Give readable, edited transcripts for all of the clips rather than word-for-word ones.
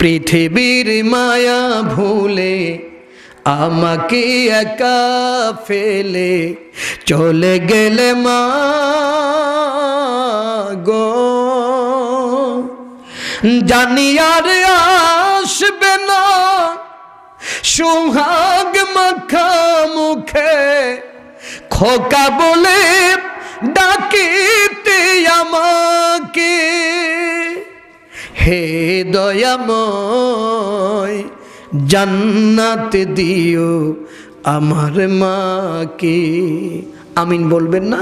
পৃথিবীর মায়া ভুলে আমাকে একা ফেলে চলে গেলে মা গো, জানি আর আসবে না সোহাগ মাখা মুখে, খোকা বলে ডাকিতে আমাকে। হে দয়াময় জান্নাত দিও আমার মাকে। আমিন বলবেন না?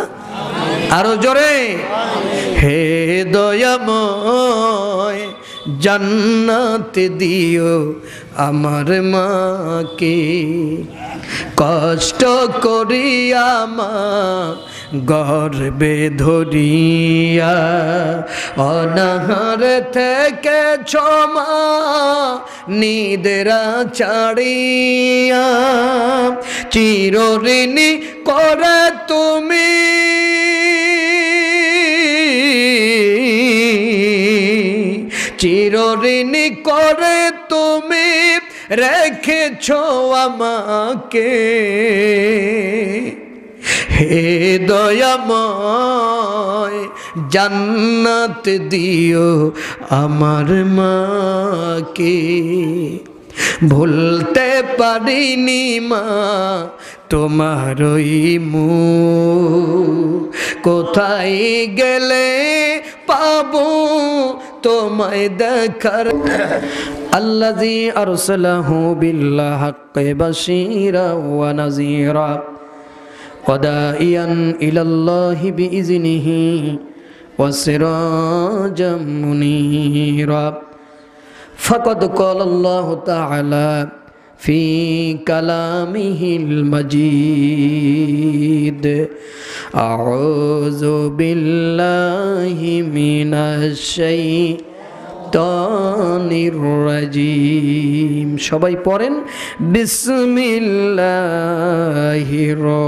আরো জোরে। হে দয়াময় জান্নাত দিও আমার মাকে। কষ্ট করিয়া মা গর্বে ধরিয়া অনাহার থেকে মা নিদেরা ছাড়িয়া, চিরঋণী করে তুমি চিরঋণী করে তুমি রেখেছ আমাকে। হে দয়াময় জান্নাত দিও আমার মাকে। ভুলতে পারিনি মা তোমার ওই মুখ, কোথায় গেলে পাবো তোমায় দেখার। আল্লাযী আরসালাহু বিল হাক্কি বাশীরা ওয়া নাযীরা ওয়া দাঈয়ান ইলাল্লাহি বিইযনিহি ওয়া সিরাজাম মুনীরা। ফাকাদ ক্বালাল্লাহু তাআলা ফি কালামিহিল মাজিদ, আউযু বিল্লাহি মিনাশ শাইতানির রাজিম। সবাই পড়েন বিসমিল্লাহির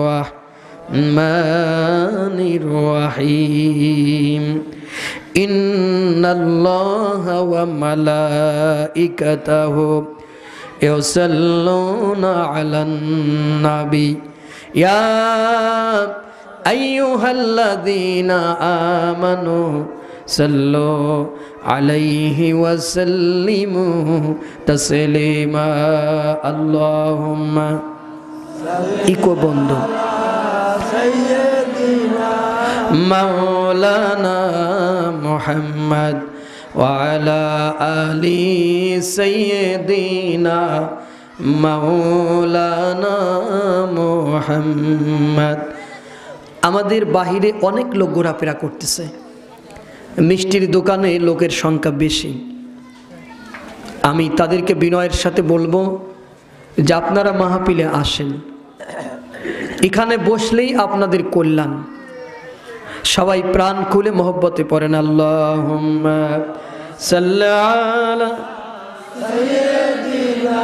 রাহমানির রাহিম। ইন্নাল্লাহা ওয়া মালাইকাতাহু يصلون على النبي يا أيها الذين آمنوا صلوا عليه وسلموا تسليما اللهم ইকো বন্ধ مولانا محمد وعلى آل سيدنا مولانا محمد। আমাদের বাহিরে অনেক লোক ঘোরাফেরা করতেছে, মিষ্টির দোকানে লোকের সংখ্যা বেশি। আমি তাদেরকে বিনয়ের সাথে বলবো যে আপনারা মাহফিলে আসেন, এখানে বসলেই আপনাদের কল্যাণ। সবাই প্রাণ খুলে মহব্বতে পড়েন আল্লাহুম্মা সাল্লি আলা সাইয়্যিদিনা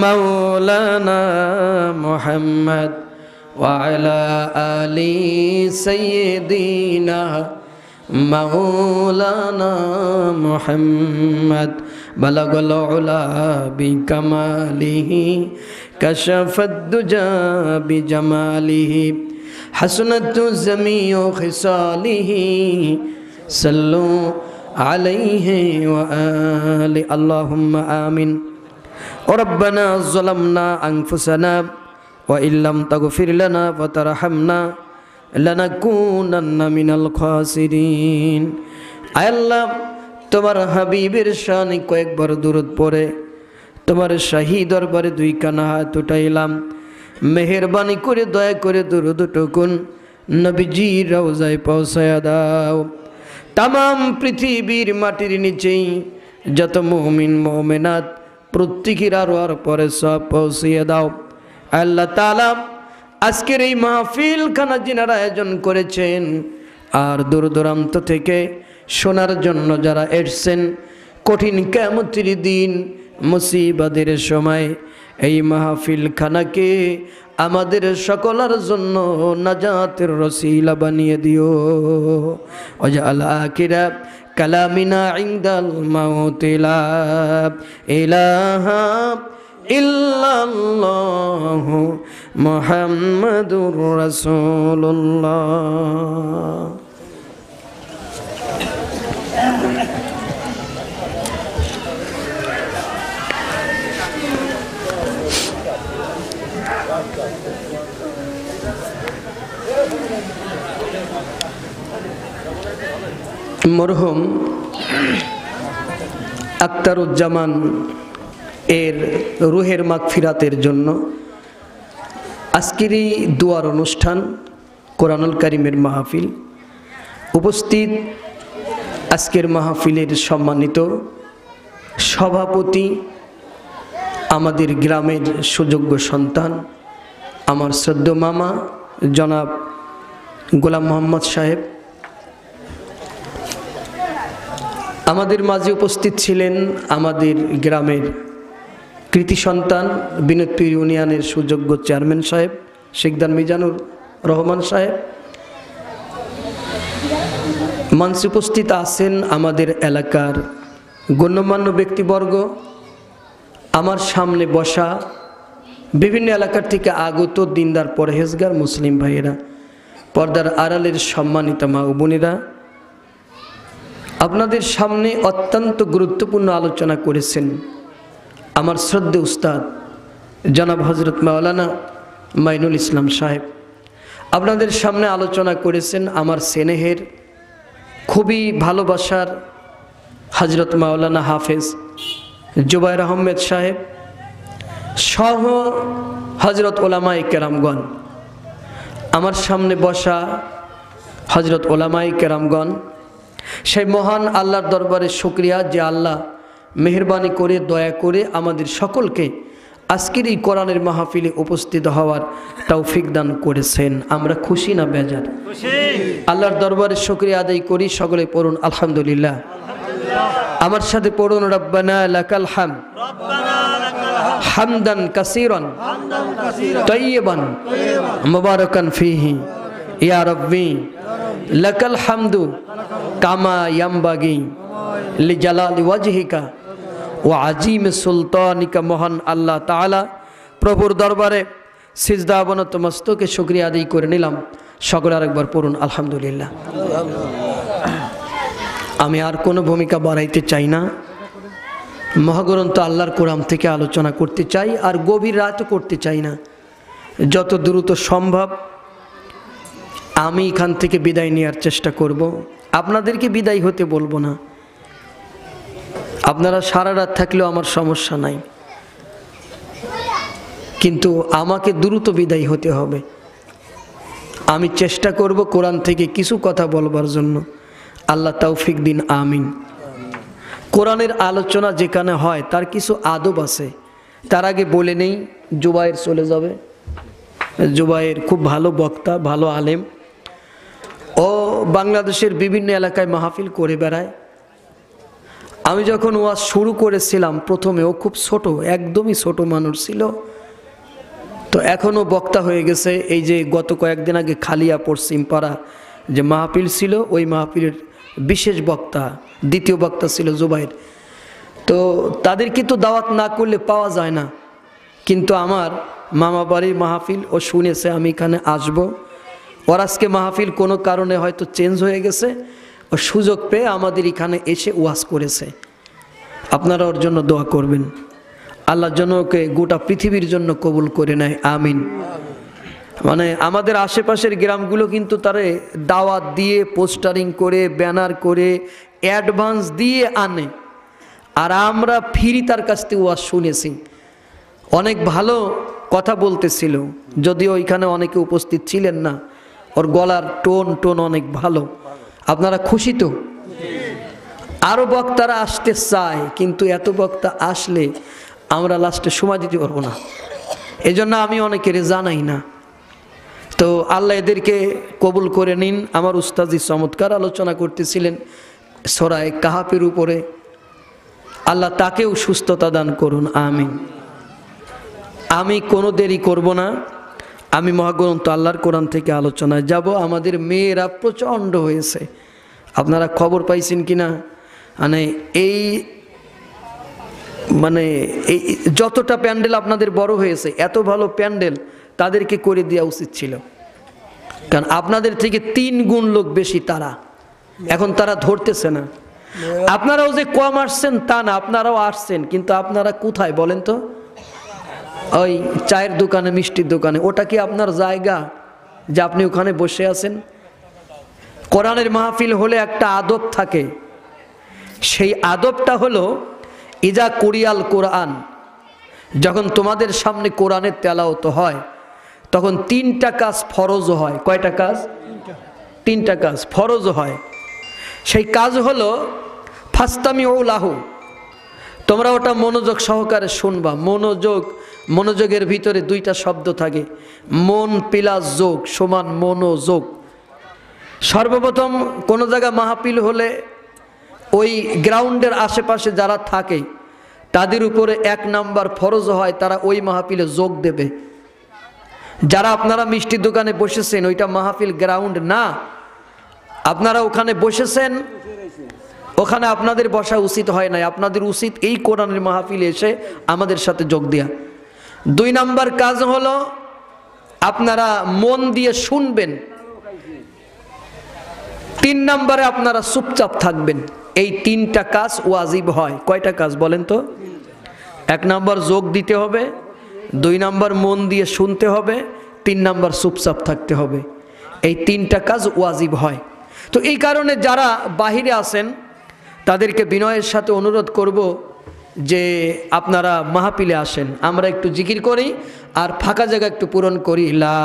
মাওলানা মুহাম্মদ ওয়া আলা আলি সাইয়্যিদিনা মাওলানা মুহাম্মদ। বালাগাল উলা বিকামালিহি কাশাফাদ দুজা বিজামালিহি حسنت جميع خصاله صلوا عليه وآله اللهم آمين. ربنا ظلمنا أنفسنا وإن لم تغفر لنا وترحمنا لنكونن من الخاسرين. আয় আল্লাহ, তোমার হাবিবের শানে কয়েকবার দরুদ পড়ে তোমার শাহী দরবারে দুই কানা হাত উঠাইলাম। মেহেরবানি করে দয়া করে দরুদ টুকুন নবীজির রওজায় পৌঁছায়া দাও। তামাম পৃথিবীর মাটির নিচেই যত মুমিন মুমিনাত প্রত্যেকের আর পরে সব পৌঁছিয়ে দাও। আল্লাহ তাআলা আজকের এই মাহফিল খানা যিনারা আয়োজন করেছেন আর দূর দূরান্ত থেকে শোনার জন্য যারা এসেছেন, কঠিন কিয়ামতের দিন মুসিবতের সময় এই মাহফিল খানাকে আমাদের সকলের জন্য নাজাতের রসিলা বানিয়ে দিও। ওয়াজআল আখিরা কালামিনা ইনদাল মাউতি লা ইলাহা ইল্লাল্লাহু মুহাম্মাদুর রাসূলুল্লাহ। মরহুম আখতারুজ্জামান এর রুহের মাগফিরাতের জন্য আজকের এই দুয়ার অনুষ্ঠান, কোরআনুল কারীমের মাহফিল, উপস্থিত আজকের মাহফিলের সম্মানিত সভাপতি, আমাদের গ্রামের সুযোগ্য সন্তান, আমার শ্রদ্ধেয় মামা জনাব গোলাম মোহাম্মদ সাহেব, আমাদের মাঝে উপস্থিত ছিলেন আমাদের গ্রামের কৃতি সন্তান বিনোদপুর ইউনিয়নের সুযোগ্য চেয়ারম্যান সাহেব শেখদার মিজানুর রহমান সাহেব, মঞ্চে উপস্থিত আছেন আমাদের এলাকার গণ্যমান্য ব্যক্তিবর্গ, আমার সামনে বসা বিভিন্ন এলাকার থেকে আগত দিনদার পরহেজগার মুসলিম ভাইয়েরা, পর্দার আড়ালের সম্মানিত মা ও বোনেরা, আপনাদের সামনে অত্যন্ত গুরুত্বপূর্ণ আলোচনা করেছেন আমার শ্রদ্ধেয় উস্তাদ জনাব হযরত মাওলানা মাইনুল ইসলাম সাহেব। আপনাদের সামনে আলোচনা করেছেন আমার স্নেহের, খুবই ভালোবাসার হযরত মাওলানা হাফেজ জুবায়ের আহমেদ সাহেব সহ হযরত ওলামায়ে কেরামগণ। আমার সামনে বসা হযরত ওলামায়ে কেরামগণ, সেই মহান আল্লাহর দরবারে শুকরিয়া যে আল্লাহ মেহেরবানি করে দয়া করে আমাদের সকলকে আজকের এই কোরআনের মাহফিলে উপস্থিত হওয়ার তৌফিক দান করেছেন। আমরা খুশি না বেজার? আল্লাহর দরবারে শুকরিয়া আদায় করি। সকলে পড়ুন আলহামদুলিল্লাহ। আমার সাথে পড়ুন রব্বানা লাকাল হামদ হামদান কাসীরান তাইয়িবান মুবারাকান ফীহি ইয়া রাব্বি লাকাল হামদু কামা ইয়ামবাগি লিজালালি ওয়াজহিকা ওয়া আজিম সুলতানিকা। মহান আল্লাহ তাআলা প্রভুর দরবারে সিজদা অবনত মস্তকে শুকরিয়া আদায় করে নিলাম। সকলে আরেকবার পড়ুন আলহামদুলিল্লাহ। আমি আর কোনো ভূমিকা বাড়াইতে চাই না। মহাগ্রন্থ আল্লাহর কোরআন থেকে আলোচনা করতে চাই, আর গভীর রাতও করতে চাই না। যত দ্রুত সম্ভব আমি এখান থেকে বিদায় নেওয়ার চেষ্টা করব। আপনাদেরকে বিদায় হতে বলবো না, আপনারা সারা রাত থাকলেও আমার সমস্যা নাই, কিন্তু আমাকে দ্রুত বিদায় হতে হবে। আমি চেষ্টা করব কোরআন থেকে কিছু কথা বলবার জন্য। আল্লাহ তৌফিক দিন, আমিন। কোরআনের আলোচনা যেখানে হয় তার কিছু আদব আছে। তার আগে বলে নেই, জুবায়ের চলে যাবে। জুবায়ের খুব ভালো বক্তা, ভালো আলেম। ও বাংলাদেশের বিভিন্ন এলাকায় মাহফিল করে বেড়ায়। আমি যখন ওয়াজ শুরু করেছিলাম প্রথমে, ও খুব ছোট, একদমই ছোট মানুষ ছিল। তো এখনও বক্তা হয়ে গেছে। এই যে গত কয়েকদিন আগে খালিয়া পশ্চিম পাড়া যে মাহফিল ছিল, ওই মাহফিলের বিশেষ বক্তা, দ্বিতীয় বক্তা ছিল জুবায়ের। তো তাদেরকে তো দাওয়াত না করলে পাওয়া যায় না। কিন্তু আমার মামা বাড়ির মাহফিল ও শুনেছে আমি এখানে আসব। ওর আজকে মাহফিল কোনো কারণে হয়তো চেঞ্জ হয়ে গেছে, ও সুযোগ পেয়ে আমাদের এখানে এসে ওয়াজ করেছে। আপনারা ওর জন্য দোয়া করবেন, আল্লাহর জন্য ওকে গোটা পৃথিবীর জন্য কবুল করে নেয়, আমিন। মানে আমাদের আশেপাশের গ্রামগুলো কিন্তু তারে দাওয়াত দিয়ে, পোস্টারিং করে, ব্যানার করে, অ্যাডভান্স দিয়ে আনে, আর আমরা ফ্রি তার কাছ থেকে ওয়াজ শুনেছি। অনেক ভালো কথা বলতেছিল, যদিও ওইখানে অনেকে উপস্থিত ছিলেন না। ওর গলার টোন অনেক ভালো। আপনারা খুশি তো? আরও বক্তারা আসতে চায়, কিন্তু এত বক্তা আসলে আমরা লাস্টে সময় দিতে পারবো না। এজন্য আমি অনেকের জানাই না। তো আল্লাহ এদেরকে কবুল করে নিন। আমার উস্তাজি চমৎকার আলোচনা করতেছিলেন সূরা কাহাফের উপরে। আল্লাহ তাকেও সুস্থতা দান করুন, আমিন। আমি কোনো দেরি করব না। আমি মহাগ্রন্থ আল্লাহর কোরআন থেকে আলোচনায় যাব। আমাদের মেয়েরা প্রচণ্ড হয়েছে, আপনারা খবর পাইছেন কিনা, মানে এই যতটা প্যান্ডেল আপনাদের বড় হয়েছে, এত ভালো প্যান্ডেল তাদেরকে করে দেওয়া উচিত ছিল, কারণ আপনাদের থেকে 3 গুণ লোক বেশি তারা। এখন তারা ধরতেছে না। আপনারাও যে কম আসছেন তা না, আপনারাও আসছেন, কিন্তু আপনারা কোথায় বলেন তো? ওই চায়ের দোকানে, মিষ্টির দোকানে। ওটা কি আপনার জায়গা যে আপনি ওখানে বসে আছেন? কোরআনের মাহফিল হলে একটা আদব থাকে, সেই আদবটা হলো ইজা কুরিয়াল কোরআন, যখন তোমাদের সামনে কোরআনের তেলাওয়াত হয় তখন 3টা কাজ ফরজ হয়। কয়টা কাজ? 3টা কাজ ফরজ হয়। সেই কাজ হলো ফাস্তামিউ লাহু, তোমরা ওটা মনোযোগ সহকারে শুনবা। মনোযোগের ভিতরে 2টা শব্দ থাকে, মন প্লাস যোগ সমান মনোযোগ। সর্বপ্রথম কোনো জায়গায় মাহফিল হলে ওই গ্রাউন্ডের আশেপাশে যারা থাকে তাদের উপরে 1 নাম্বার ফরজ হয়, তারা ওই মাহফিলে যোগ দেবে। যারা আপনারা মিষ্টির দোকানে বসেছেন, ওইটা মাহফিল গ্রাউন্ড না, আপনারা ওখানে বসেছেন, ওখানে আপনাদের বসা উচিত হয় নাই। আপনাদের উচিত এই কোরআনের মাহফিলে এসে আমাদের সাথে যোগ দেয়া। 2 নাম্বার কাজ হলো আপনারা মন দিয়ে শুনবেন। 3 নম্বরে আপনারা চুপচাপ থাকবেন। এই 3টা কাজ ওয়াজিব হয়। কয়টা কাজ বলেন তো? 1 নাম্বার যোগ দিতে হবে, 2 নাম্বার মন দিয়ে শুনতে হবে, 3 নাম্বার চুপচাপ থাকতে হবে। এই 3টা কাজ ওয়াজিব হয়। তো এই কারণে যারা বাহিরে আছেন তাদেরকে বিনয়ের সাথে অনুরোধ করব যে আপনারা মাহফিলে আসেন, আমরা একটু জিকির করি আর ফাঁকা জায়গা একটু পূরণ করি। লা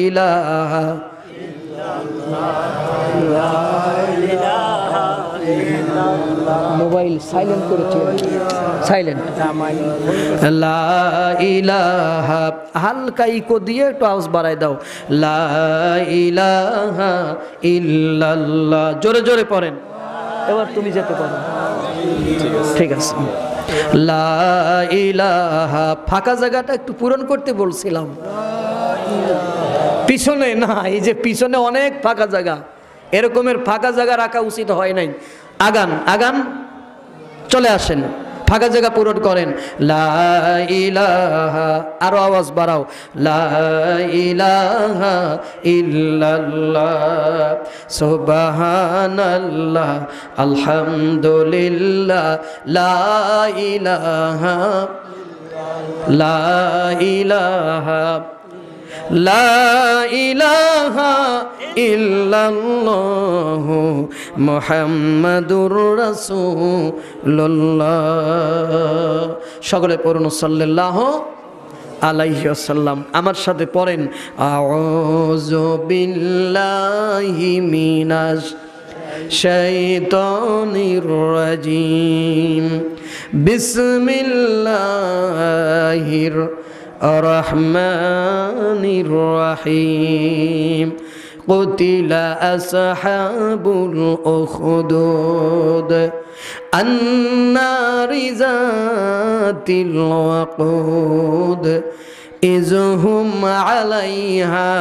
ইলাহা মোবাইল সাইলেন্ট করেছে, সাইলেন্ট। লা ইলাহা, হালকা ইকো দিয়ে একটু আওয়াজ বাড়াই দাও। লা ইলাহা ইল্লাল্লাহ, জোরে জোরে পড়েন। এবার তুমি যেতে পারো, ঠিক আছে। লা ইলাহা, ফাঁকা জায়গাটা একটু পূরণ করতে বলছিলাম। পিছনে না, এই যে পিছনে অনেক ফাঁকা জায়গা, এরকমের ফাঁকা জায়গা রাখা উচিত হয় নাই। আগান আগান, চলে আসেন, ফাঁকা জায়গা পূরণ করেন। লা ইলাহা, আরো আওয়াজ বাড়াও। লা ইলাহা ইল্লাল্লাহ সুবহানাল্লাহ আলহামদুলিল্লাহ লা ইলাহা লা ইলাহা লা ইলাহা ইল্লাল্লাহু মুহাম্মাদুর রাসূলুল্লাহ। সকলে পড়ুন সাল্লাল্লাহু আলাইহি ওয়াসাল্লাম। আমার সাথে পড়েন আউযু বিল্লাহি মিনাশ শাইতানির রাজিম বিসমিল্লাহির রহমানির রহিম কুতিলা আসহাবুল উখদুদ আন্নারি যাতিল ওয়াকুদ ইযহুম আলাইহা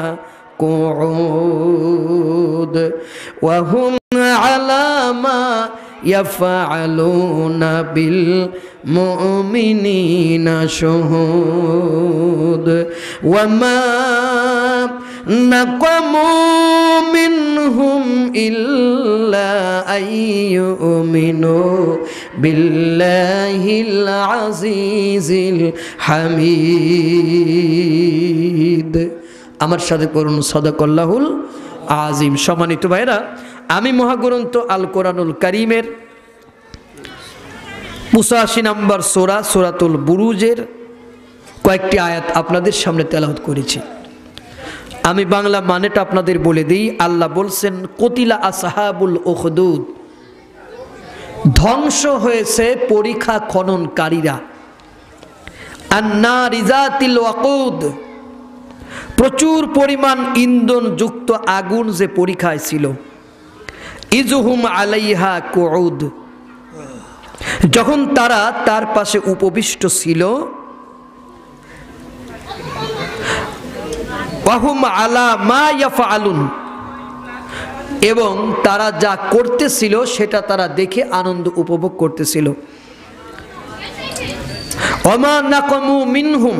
কুউদ ওয়া হুম আলা মা ইয়াফআলুনা বিল মুমিনিনা শুহুদ ওয়া মা নাকামু মিনহুম ইল্লা আইয়ুমিনু বিল্লাহিল আজিজিল হামিদ। আমার সাথে পড়ুন সাদাকাল্লাহুল আজিম। সম্মানিত ভাইরা, আমি মহাগ্রন্থ আল কোরআনুল কারীমের 85 নম্বর সূরা সূরাতুল বুরুজের কয়েকটি আয়াত আপনাদের সামনে তেলাওয়াত করেছি। আমি বাংলা মানেটা আপনাদের বলে দিই। আল্লাহ বলছেন কুতিলা আসহাবুল উখদুদ, ধ্বংস হয়েছে পরিখা খননকারীরা। আন্নারি যাতিল ওয়াকুদ, প্রচুর পরিমাণ ইন্ধন যুক্ত আগুন যে পরিখায় ছিল। ইযহুম আলাইহা কুউদ, যখন তারা তার পাশে উপবিষ্ট ছিল। ওয়াহুম আলা মা ইয়াফআলুন, এবং তারা যা করতেছিল সেটা তারা দেখে আনন্দ উপভোগ করতেছিল। ওমা নাকামু মিনহুম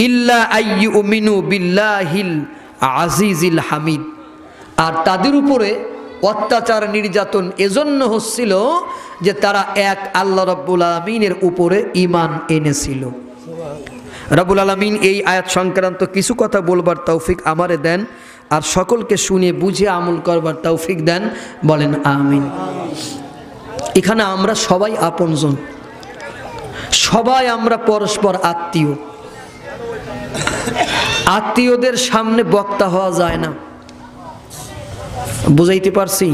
ইল্লা আইয়ুমিনু বিল্লাহিল আজিজিল হামিদ। আর তাদের উপরে অত্যাচার নির্যাতন এজন্য হচ্ছিল যে তারা এক আল্লাহ রাব্বুল আলামিনের উপরে ঈমান এনেছিল। রাব্বুল আলামিন এই আয়াত সংক্রান্ত কিছু কথা বলবার তৌফিক আমারে দেন, আর সকলকে শুনে বুঝে আমল করবার তৌফিক দেন, বলেন আমিন। এখানে আমরা সবাই আপনজন, সবাই আমরা পরস্পর আত্মীয়। আত্মীয়দের সামনে বক্তা হওয়া যায় না, বুঝাইতে পারছি?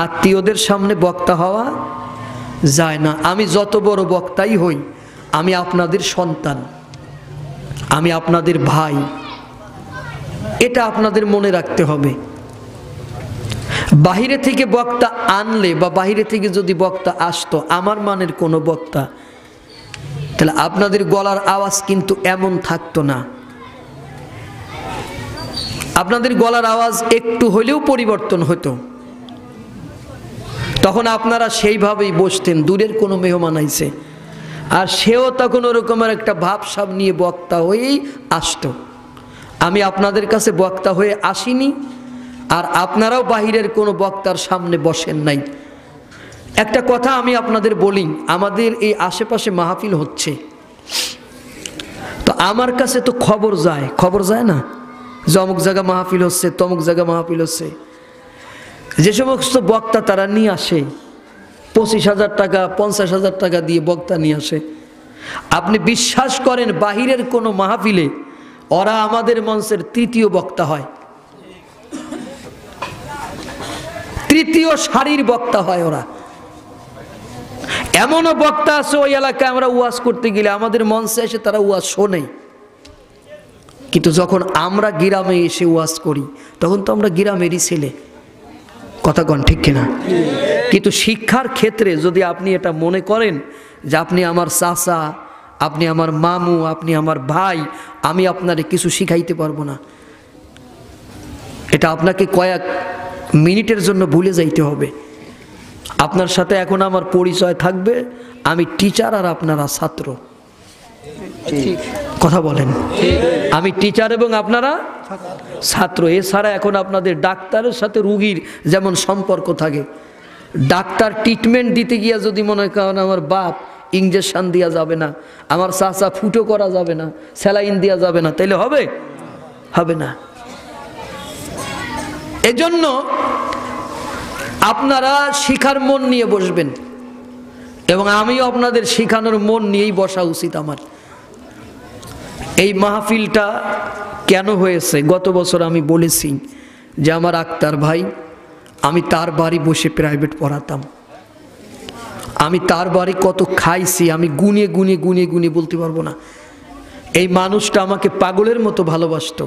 আত্মীয়দের সামনে বক্তা হওয়া যায় না। আমি যত বড় বক্তাই হই, আমি আপনাদের সন্তান, আমি আপনাদের ভাই, এটা আপনাদের মনে রাখতে হবে। বাহিরে থেকে বক্তা আনলে বা বাহিরে থেকে যদি বক্তা আসতো আমার মানের কোনো বক্তা, তাহলে আপনাদের গলার আওয়াজ কিন্তু এমন থাকতো না। আপনাদের গলার আওয়াজ একটু হলেও পরিবর্তন হতো, তখন আপনারা সেইভাবেই বসতেন। দূরের কোনো মেহমান আইছে আর সেও তখন ওরকমের একটা ভাবসাব নিয়ে বক্তা হয়েই আসতো। আমি আপনাদের কাছে বক্তা হয়ে আসিনি, আর আপনারাও বাহিরের কোনো বক্তার সামনে বসেন নাই। একটা কথা আমি আপনাদের বলি, আমাদের এই আশেপাশে মাহফিল হচ্ছে, তো আমার কাছে তো খবর যায় না যে অমুক জায়গা মাহফিল হচ্ছে, তমুক জায়গা মাহফিল হচ্ছে। যে সমস্ত বক্তা তারা নিয়ে আসে 25,000 টাকা 50,000 টাকা দিয়ে বক্তা নিয়ে আসে, আপনি বিশ্বাস করেন বাহিরের কোনো মাহফিলে ওরা আমাদের মঞ্চের তৃতীয় বক্তা হয়, তৃতীয় সারির বক্তা হয় ওরা। এমনও বক্তা আছে ওই এলাকায় আমরা ওয়াজ করতে গেলে আমাদের মঞ্চে এসে তারা ওয়াজ শোনে, কিন্তু যখন আমরা গ্রামে এসে ওয়াজ করি তখন তো আমরা গ্রামেরই ছেলে, কথা কন ঠিক কিনা? কিন্তু শিক্ষার ক্ষেত্রে যদি আপনি এটা মনে করেন যে আপনি আমার চাচা, আপনি আমার মামু, আপনি আমার ভাই, আমি আপনারে কিছু শিখাইতে পারবো না, এটা আপনাকে কয়েক মিনিটের জন্য ভুলে যাইতে হবে। আপনার সাথে এখন আমার পরিচয় থাকবে, আমি টিচার আর আপনারা ছাত্র, কথা বলেন? আমি টিচার এবং আপনারা ছাত্র। এছাড়া এখন আপনাদের ডাক্তারের সাথে রুগীর যেমন সম্পর্ক থাকে, ডাক্তার ট্রিটমেন্ট দিতে গিয়া যদি মনে করেন আমার বাপ ইঞ্জেকশন দেওয়া যাবে না, আমার চাচা ফুটো করা যাবে না, স্যালাইন দেওয়া যাবে না, তাইলে হবে না। এজন্য আপনারা শিখার মন নিয়ে বসবেন, এবং আমিও আপনাদের শিখানোর মন নিয়েই বসা উচিত আমার। এই মাহফিলটা কেন হয়েছে গত বছর আমি বলেছি যে আমার আক্তার ভাই, আমি তার বাড়ি বসে প্রাইভেট পড়াতাম, আমি তার বাড়ি কত খাইছি আমি গুনে গুনে গুনে গুনে বলতে পারবো না। এই মানুষটা আমাকে পাগলের মতো ভালোবাসতো,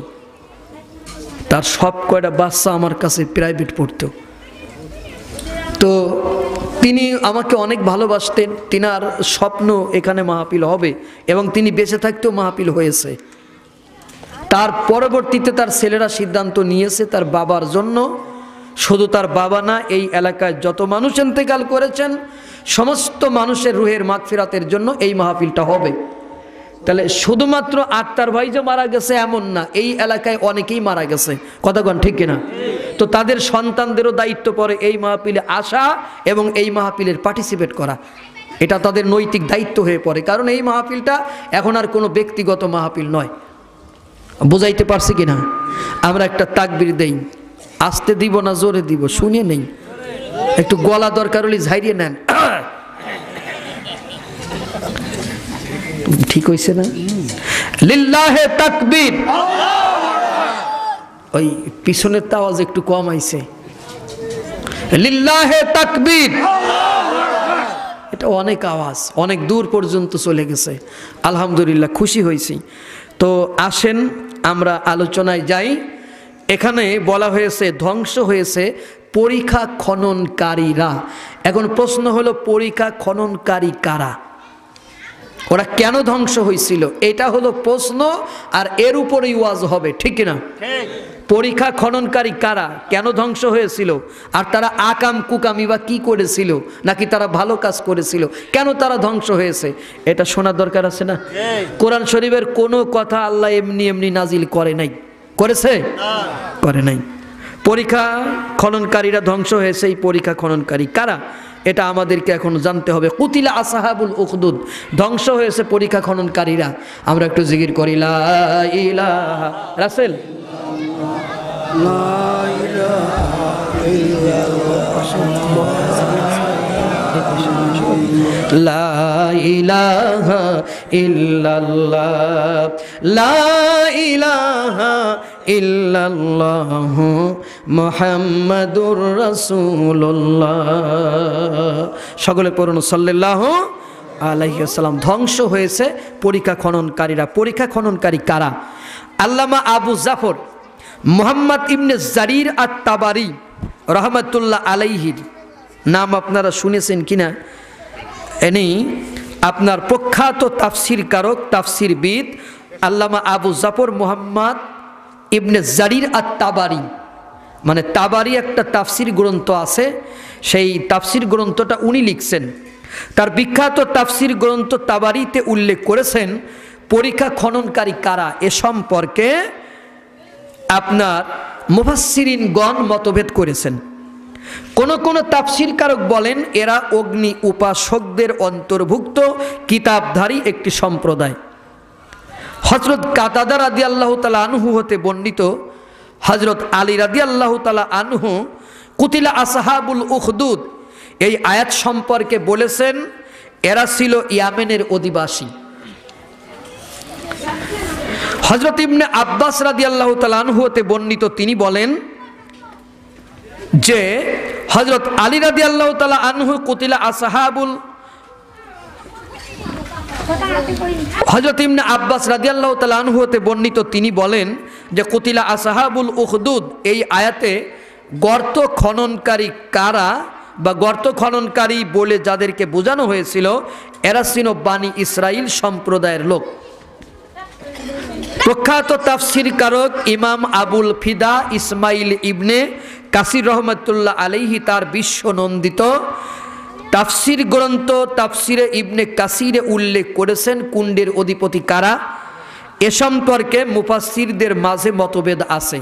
তার সব কয়টা বাচ্চা আমার কাছে প্রাইভেট পড়তো। তো তিনি আমাকে অনেক ভালোবাসতেন, তিনার স্বপ্ন এখানে মাহফিল হবে এবং তিনি বেঁচে থাকতেও মাহফিল হয়েছে। তার পরবর্তীতে তার ছেলেরা সিদ্ধান্ত নিয়েছে তার বাবার জন্য, শুধু তার বাবা না, এই এলাকায় যত মানুষ ইন্তেকাল করেছেন সমস্ত মানুষের রুহের মাগফিরাতের জন্য এই মাহফিলটা হবে। তাহলে শুধুমাত্র আক্তার ভাই যে মারা গেছে এমন না, এই এলাকায় অনেকেই মারা গেছে, কথা কন ঠিক কিনা? তো তাদের সন্তানদেরও দায়িত্ব পড়ে এই মাহফিলে আসা এবং এই মাহফিলের পার্টিসিপেট করা, এটা তাদের নৈতিক দায়িত্ব হয়ে পড়ে। কারণ এই মাহফিলটা এখন আর কোনো ব্যক্তিগত মাহফিল নয়, বুঝাইতে পারছি কিনা? আমরা একটা তাকবীর দেই, আস্তে দিব না জোরে দিব শুনিয়ে নেই, একটু গলা দরকার হলে ঝাইরিয়ে নেন, ঠিক হইছে না? লিল্লাহে তাকবীর। ওই পিছনের আওয়াজ একটু কম আইছে, লিল্লাহে তাকবীর। এটা অনেক আওয়াজ, অনেক দূর পর্যন্ত চলে গেছে, আলহামদুলিল্লাহ খুশি হয়েছি। তো আসেন আমরা আলোচনায় যাই। এখানে বলা হয়েছে ধ্বংস হয়েছে পরিখা খননকারীরা। এখন প্রশ্ন হলো পরিখা খননকারী কারা, ওরা কেন ধ্বংস হয়েছিল, এটা হলো প্রশ্ন, আর এর উপরেই ওয়াজ হবে, ঠিক না? পরীক্ষা খননকারী কারা, কেন ধ্বংস হয়েছিল, আর তারা আকাম কুকামি বা কি করেছিল, নাকি তারা ভালো কাজ করেছিল, কেন তারা ধ্বংস হয়েছে, এটা শোনার দরকার আছে না? কোরআন শরীফের কোনো কথা আল্লাহ এমনি এমনি নাজিল করে নাই, করেছে? করে নাই। পরীক্ষা খননকারীরা ধ্বংস হয়েছে। এই পরীক্ষা খননকারী কারা, এটা আমাদেরকে এখন জানতে হবে। কুতিলা আসহাবুল উখদুদ, ধ্বংস হয়েছে পরীক্ষা খননকারীরা। আমরা একটু জিকির করি লা ইলাহা রাসেল লা ইলাহা ইল্লাল্লাহ লা ইলাহা ইল্লাল্লাহু মুহাম্মাদুর রাসূলুল্লাহ। সকলে পড়ুন সাল্লাল্লাহু আলাইহি ওয়াসাল্লাম। ধ্বংস হয়েছে পরীক্ষা খননকারীরা। পরীক্ষা খননকারী কারা? আল্লামা আবু জাফর মুহাম্মদ ইবনে জারির আত-তাবারি রহমাতুল্লাহ আলাইহির নাম আপনারা শুনেছেন কিনা, এনি আপনার প্রখ্যাত তাফসির কারক, তাফসিরবিদ আল্লামা আবু জাফর মুহাম্মদ ইবনে জারির আত-তাবারি, মানে তাবারি একটা তাফসির গ্রন্থ আছে, সেই তাফসির গ্রন্থটা উনি লিখছেন। তার বিখ্যাত তাফসির গ্রন্থ তাবারিতে উল্লেখ করেছেন পরীক্ষা খননকারী কারা। এ সম্পর্কে আপনার মুফাসসিরিনগণ মতভেদ করেছেন। কোন কোন তাফসির কারক বলেন এরা অগ্নি উপাসকদের অন্তর্ভুক্ত কিতাবধারী একটি সম্প্রদায়। হযরত কাতাদা রাদিয়াল্লাহু তাআলা আনহু হতে বর্ণিত, হযরত আলী রাদিয়াল্লাহু তাআলা আনহু কুতিলা আসহাবুল উখদুদ এই আয়াত সম্পর্কে বলেছেন এরা ছিল ইয়ামেনের অধিবাসী। হযরত ইবনে আব্বাস রাদিয়াল্লাহু তাআলা আনহু হতে বর্ণিত, তিনি বলেন যে হযরত আলী রাদিয়াল্লাহু তাআলা আনহু কুতিলা আসহাবুল, হযরত ইবনে আব্বাস রাদিয়াল্লাহু তাআলা আনহু হতে বর্ণিত, তিনি বলেন যে কুতিলা আসহাবুল উখদুদ এই আয়াতে গর্ত খননকারী কারা বা গর্ত খননকারী বলে যাদেরকে বোঝানো হয়েছিল এরা ছিল বানি ইসরাইল সম্প্রদায়ের লোক। প্রখ্যাত তাফসির কারক ইমাম আবুল ফিদা ইসমাইল ইবনে কাসির রহমাতুল্লাহ আলাইহি তার বিশ্বনন্দিত তাফসির গ্রন্থ তাফসিরে ইবনে কাসিরে উল্লেখ করেছেন কুণ্ডের অধিপতি কারা। এ সম্পর্কে মুফাসসিরদের মাঝে মতভেদ আছে।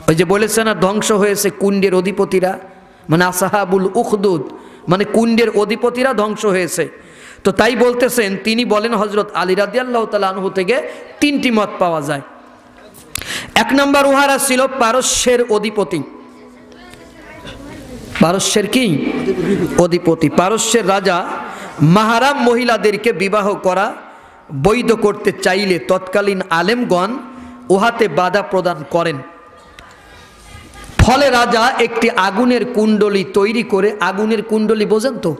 ওই যে বলেছে না ধ্বংস হয়েছে কুণ্ডের অধিপতিরা, মানে আসহাবুল উখদুদ, মানে কুণ্ডের অধিপতিরা ধ্বংস হয়েছে। তো তাই বলতেছেন, তিনি বলেন হযরত আলী রাদিয়াল্লাহু তাআলা আনহু থেকে তিনটি মত পাওয়া যায়। এক নম্বর, উহারা ছিল পারস্যের অধিপতি। পারস্যের কি অধিপতি? পারস্যের রাজা মাহারাম মহিলাদেরকে বিবাহ করা বৈধ করতে চাইলে তৎকালীন আলেমগণ উহাতে বাধা প্রদান করেন। ফলে রাজা একটি আগুনের কুণ্ডলী তৈরি করে, আগুনের কুণ্ডলী বোঝেন তো?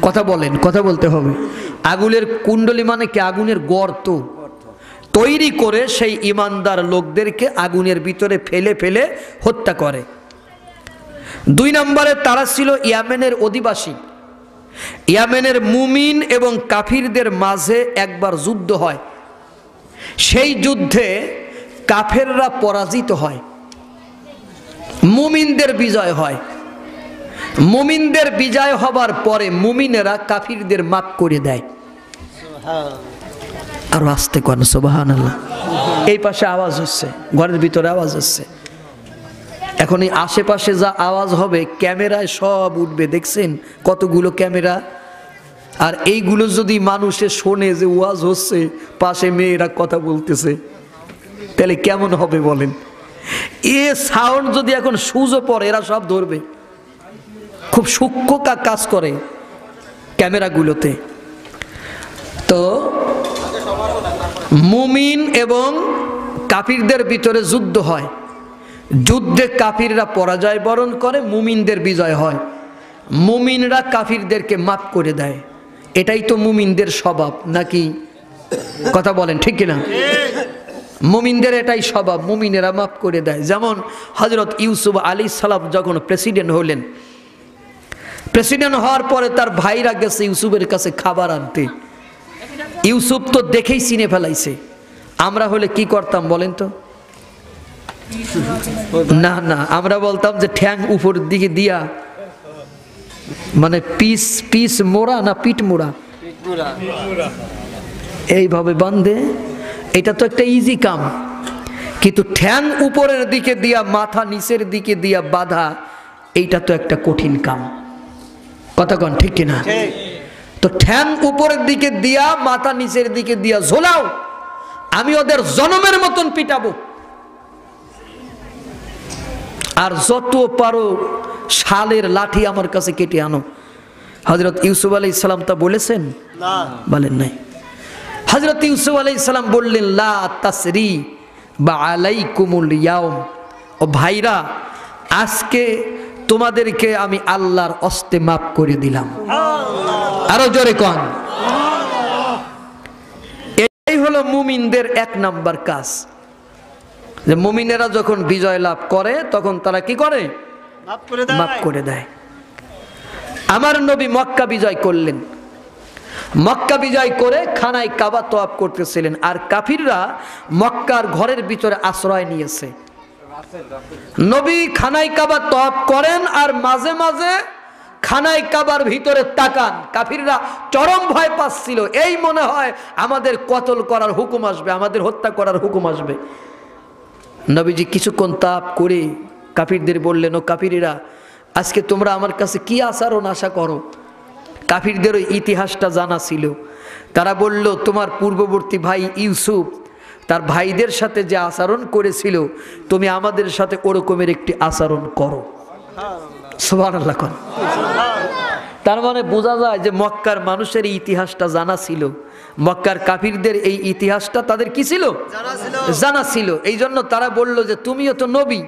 কথা বলেন, কথা বলতে হবে। আগুনের কুণ্ডলী মানে কি? আগুনের গর্ত তৈরি করে সেই ইমানদার লোকদেরকে আগুনের ভিতরে ফেলে ফেলে হত্যা করে। দুই নম্বরে, তারা ছিল ইয়ামেনের অধিবাসী। ইয়ামেনের মুমিন এবং কাফিরদের মাঝে একবার যুদ্ধ হয়, সেই যুদ্ধে কাফেররা পরাজিত হয়, মুমিনদের বিজয় হয়। মুমিনদের বিজয় হবার পরে মুমিনেরা কাফিরদের মাফ করে দেয়। আর আস্তে কোন সুবহানাল্লাহ। এই পাশে আওয়াজ হচ্ছে, ঘরের ভিতরে আওয়াজ হচ্ছে। এখন এই আশেপাশে যা আওয়াজ হবে ক্যামেরায় সব উঠবে, দেখছেন কতগুলো ক্যামেরা। আর এইগুলো যদি মানুষে শোনে যে ওয়াজ হচ্ছে, পাশে মেয়েরা কথা বলতেছে, তাহলে কেমন হবে বলেন? এ সাউন্ড যদি এখন সুজো পড়ে এরা সব ধরবে। খুব সূক্ষ্ম কাজ করে ক্যামেরাগুলোতে। তো মুমিন এবং কাফিরদের ভিতরে যুদ্ধ হয়, যুদ্ধে কাফিররা পরাজয় বরণ করে, মুমিনদের বিজয় হয়। মুমিনরা কাফিরদেরকে মাফ করে দেয়। এটাই তো মুমিনদের স্বভাব, নাকি? কথা বলেন ঠিক কিনা? মুমিনদের এটাই স্বভাব, মুমিনেরা মাফ করে দেয়। যেমন হযরত ইউসুফ আলাইহিস সালাম যখন প্রেসিডেন্ট হলেন, প্রেসিডেন্ট হওয়ার পরে তার ভাইরা গেছে ইউসুফের কাছে খাবার আনতে। ইউসুফ তো দেখেই চিনে ফেলাইছে। আমরা হলে কি করতাম বলেন তো? না না, আমরা বলতাম যে ঠ্যাং উপরের দিকে দিয়া, মানে পিস পিস মোড়া না পিঠ মোড়া, এইভাবে বাঁধে। এটা তো একটা ইজি কাম, কিন্তু ঠ্যাং উপরের দিকে দিয়া মাথা নিচের দিকে দিয়া বাঁধা, এইটা তো একটা কঠিন কাম। কথা কন ঠিক কিনা? তো ঠ্যাং উপরের দিকে দিয়া মাথা নিচের দিকে দিয়া ঝোলাও, আমি ওদের জনমের মতন পিটাবো, আর যত পারো শালের লাঠি আমার কাছে কেটে আনো। হযরত ইউসুফ আলাইহিস সালাম তা বলেছেন? না, বলেন নাই। হযরত ইউসুফ আলাইহিস সালাম বললেন, লা তাসরি বা আলাইকুমুল ইয়াউম, ও ভাইরা, আজকে তোমাদেরকে আমি আল্লাহর হস্তে মাফ করে দিলাম। আরো জোরে কোন। এই হলো মুমিনদের এক নাম্বার কাজ, যে মুমিনেরা যখন বিজয় লাভ করে তখন তারা কি করে? মাফ করে দেয়। আমার নবী মক্কা বিজয় করলেন, মক্কা বিজয় করে খানায় কাবা তওয়াফ করতেছিলেন, আর কাফিররা মক্কার ঘরের ভিতরে আশ্রয় নিয়েছে। নবী খানায় কাবা তওয়াফ করেন, আর মাঝে মাঝে খানায় কাবার ভিতরে তাকান। কাফিররা চরম ভয় পাচ্ছিল, এই মনে হয় আমাদের কতল করার হুকুম আসবে, আমাদের হত্যা করার হুকুম আসবে। নবীজি কিছুক্ষণ তাপ করে কাফিরদের বললেন, ও কাফিরেরা, আজকে তোমরা আমার কাছে কি আচরণ আশা করো? কাফিরদের ওই ইতিহাসটা জানা ছিল। তারা বলল, তোমার পূর্ববর্তী ভাই ইউসুফ তার ভাইদের সাথে যে আচরণ করেছিল, তুমি আমাদের সাথে ওরকমের একটি আচরণ করো। সুবহানাল্লাহ। তার মানে বোঝা যায় যে মক্কার মানুষের এই ইতিহাসটা জানা ছিল, মক্কার কাফিরদের এই ইতিহাসটা তাদের কি ছিল? জানা ছিল। এই জন্য তারা বলল যে তুমিও তো নবী,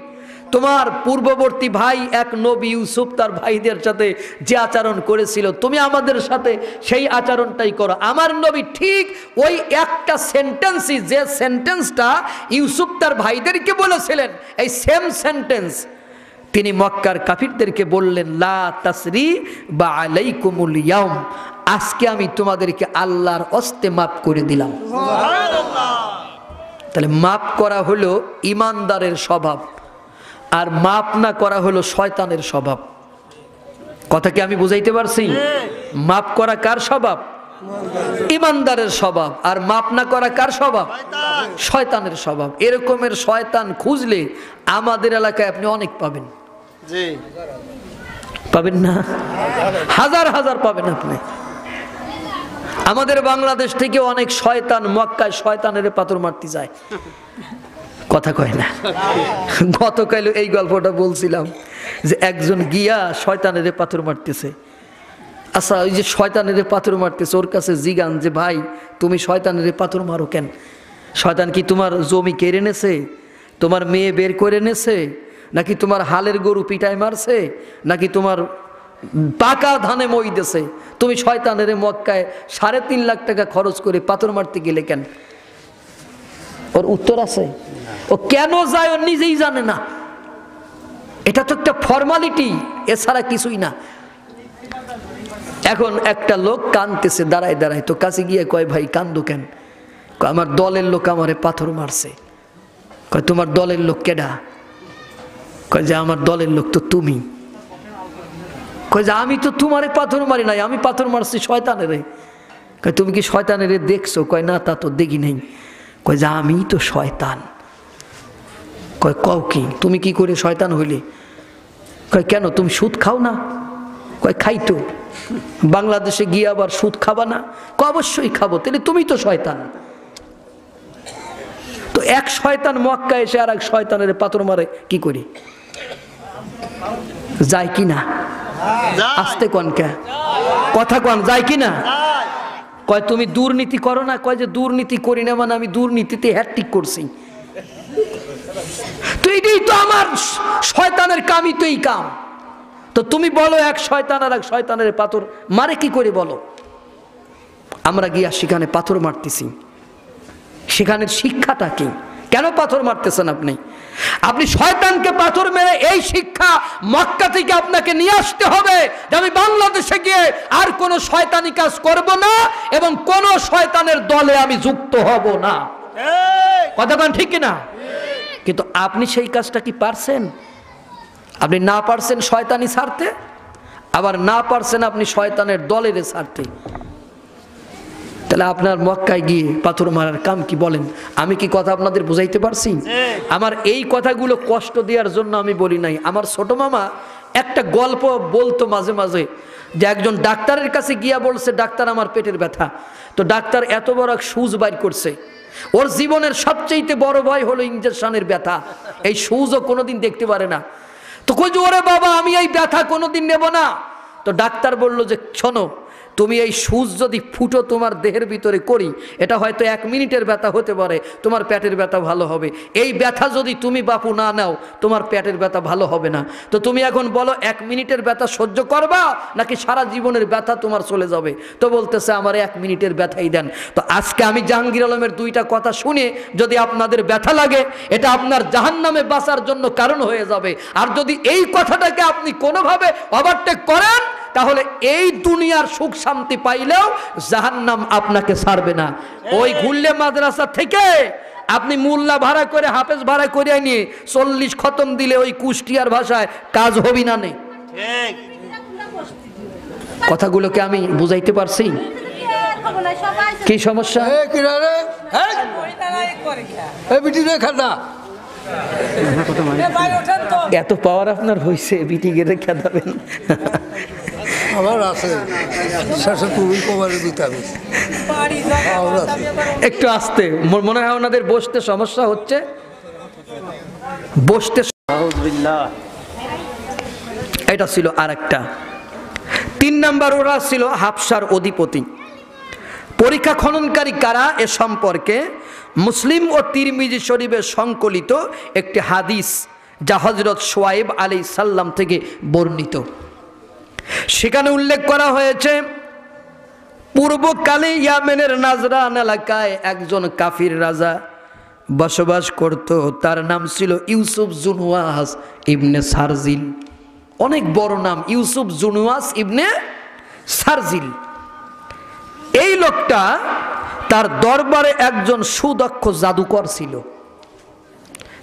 তোমার পূর্ববর্তী ভাই এক নবী ইউসুফ তার ভাইদের সাথে যে আচরণ করেছিল, তুমি আমাদের সাথে সেই আচরণটাই করো। আমার নবী ঠিক ওই একটা সেন্টেন্সই, যে সেন্টেন্সটা ইউসুফ তার ভাইদেরকে বলেছিলেন, এই সেম সেন্টেন্স তিনি মক্কার কাফিরদেরকে বললেন, লা তাসরি বা আলাইকুমুল ইয়াউম, আজকে আমি তোমাদেরকে আল্লাহর হস্তে মাফ করে দিলাম। সুবহানাল্লাহ। তাহলে মাফ করা হলো ঈমানদারের স্বভাব, আর মাফ না করা হলো শয়তানের স্বভাব। কথা কি আমি বুঝাইতে পারছি? মাফ করা কার স্বভাব? ঈমানদারের স্বভাব। আর মাফ না করা কার স্বভাব? শয়তানের স্বভাব। এরকমের শয়তান খুঁজলে আমাদের এলাকায় আপনি অনেক পাবেন। পাবেন না? হাজার হাজার পাবেন আপনি। আমাদের বাংলাদেশ থেকে অনেক শয়তান মক্কায় শয়তানের পাথর মারতে যায়। কথা কয় না। গতকাল এই গল্পটা বলছিলাম যে একজন গিয়া শয়তানের পাথর মারতেছে। আচ্ছা, ওই যে শয়তানের পাথর মারতেছে, ওর কাছে জিগান যে ভাই তুমি শয়তানের পাথর মারো কেন? শয়তান কি তোমার জমি কেড়ে নেছে, তোমার মেয়ে বের করে নেছে, নাকি তোমার হালের গরু পিটায় মারছে, নাকি তোমার পাকা ধানে মই দিয়েছে? তুমি শয়তানের মক্কায় 3.5 লাখ টাকা খরচ করে পাথর মারতে গেলে কেন? ওর উত্তর আছে। ও কেন যায় ও নিজেই জানে না। এটা তো একটা ফর্মালিটি, এছাড়া কিছুই না। এখন একটা লোক কাঁদতেছে দাঁড়ায় দাঁড়ায়, তো কাছে গিয়ে কয়, ভাই কান্দো কেন? আমার দলের লোক আমারে পাথর মারছে। কয় তোমার দলের লোক কেডা? কয় যে আমার দলের লোক তো তুমি। কয় যে আমি তো তোমারে পাথর মারি নাই, আমি পাথর মারছি শয়তানেরে। কয় তুমি কি শয়তানেরে দেখছো? কয় না, তা তো দেখি নাই। কয় যে আমি তো শয়তান। কয় কও কি, তুমি কি করে শয়তান হইলে? কয় কেন, তুমি সুদ খাও না? কয় খাই তো। বাংলাদেশে গিয়ে আবার সুদ খাবা না? কয় অবশ্যই খাবো। তাহলে তুমি তো শয়তান। তো এক শয়তান মক্কা এসে আর এক শয়তানের পাথর মারে কি করি? যায় কি না? আস্তে কোন কে কথা কোন, যায় কি না? কয় তুমি দুর্নীতি করো না? কয় যে দুর্নীতি করি না, মানে আমি দুর্নীতিতে হ্যাট্রিক করছি। তো এটাই তো আমার শয়তানের কামই, তো এই কাম। তো তুমি বলো এক শয়তান আর এক শয়তানের পাথর মারে কি করে বলো? আমরা গিয়া সেখানে পাথর মারতেছি, সেখানের শিক্ষাটা কি? কেন পাথর মারতেছেন আপনি? আপনি শয়তানকে পাথর মেরে এই শিক্ষা মক্কা থেকে আপনাকে নিয়ে আসতে হবে যে আমি বাংলাদেশে গিয়ে আর কোনো শয়তানি কাজ করব না এবং কোনো শয়তানের দলে আমি যুক্ত হব না। কথা বলেন ঠিক কিনা? কিন্তু আপনি সেই কাজটা কি পারছেন? আপনি না পারছেন শয়তানি ছাড়তে, আবার না পারছেন আপনি শয়তানের দলের ছাড়তে। তাহলে আপনার মক্কায় গিয়ে পাথর মারার কাম কি? বলেন, আমি কি কথা আপনাদের বুঝাইতে পারছি? আমার এই কথাগুলো কষ্ট দেওয়ার জন্য আমি বলি নাই। আমার ছোট মামা একটা গল্প বলতো মাঝে মাঝে, যে একজন ডাক্তারের কাছে গিয়া বলছে, ডাক্তার আমার পেটের ব্যথা। তো ডাক্তার এত বড় এক সুচ বাইর করছে, ওর জীবনের সবচেয়ে বড় ভয় হলো ইঞ্জেকশনের ব্যথা, এই সুচও কোনোদিন দেখতে পারে না। তো কই যে ওরে বাবা আমি এই ব্যথা কোনোদিন নেব না। তো ডাক্তার বলল যে শোনো, তুমি এই সুচ যদি ফুটো তোমার দেহের ভিতরে করি, এটা হয়তো 1 মিনিটের ব্যথা হতে পারে, তোমার পেটের ব্যথা ভালো হবে। এই ব্যথা যদি তুমি বাপু না নাও, তোমার পেটের ব্যথা ভালো হবে না। তো তুমি এখন বলো 1 মিনিটের ব্যথা সহ্য করবা নাকি সারা জীবনের ব্যথা তোমার চলে যাবে? তো বলতেছে আমার 1 মিনিটের ব্যথাই দেন। তো আজকে আমি জাহাঙ্গীর আলমের 2টা কথা শুনে যদি আপনাদের ব্যথা লাগে, এটা আপনার জাহান্নামে বাঁচার জন্য কারণ হয়ে যাবে। আর যদি এই কথাটাকে আপনি কোনোভাবে ওভারটেক করেন, তাহলে এই দুনিয়ার সুখ শান্তি পাইলেও জাহান্নাম আপনাকে ছাড়বে না। ওই ঘুরলে মাদ্রাসা থেকে আপনি মোল্লা ভাড়া করে, হাফেজ ভাড়া করে নিয়ে 40 খতম দিলে ওই কুষ্টিয়ার ভাষায় কাজ হবি না নে। কথাগুলোকে আমি বুঝাইতে পারছি? কি সমস্যা? এত পাওয়ার আপনার হয়েছে, বিটি গেলে খেদাবেন? আমার আছে, একটু আসতে, মনে হয় ওনাদের বসতে সমস্যা হচ্ছে, বসতে। এটা ছিল আরেকটা। 3 নাম্বার, ওরা ছিল হাবশার অধিপতি। পরীক্ষা খননকারী কারা এ সম্পর্কে মুসলিম ও তিরমিজি শরীফে সংকলিত একটি হাদিস, যা হযরত শুআয়ব আলাইহিস সালাম থেকে বর্ণিত। সেখানে উল্লেখ করা হয়েছে, পূর্বকালে ইয়ামেনের নাজরান এলাকায় একজন কাফির রাজা বসবাস করত। তার নাম ছিল ইউসুফ জুনওয়াস ইবনে সারজিল। অনেক বড় নাম, ইউসুফ জুনওয়াস ইবনে সারজিল। এই লোকটা, তার দরবারে একজন সুদক্ষ জাদুকর ছিল।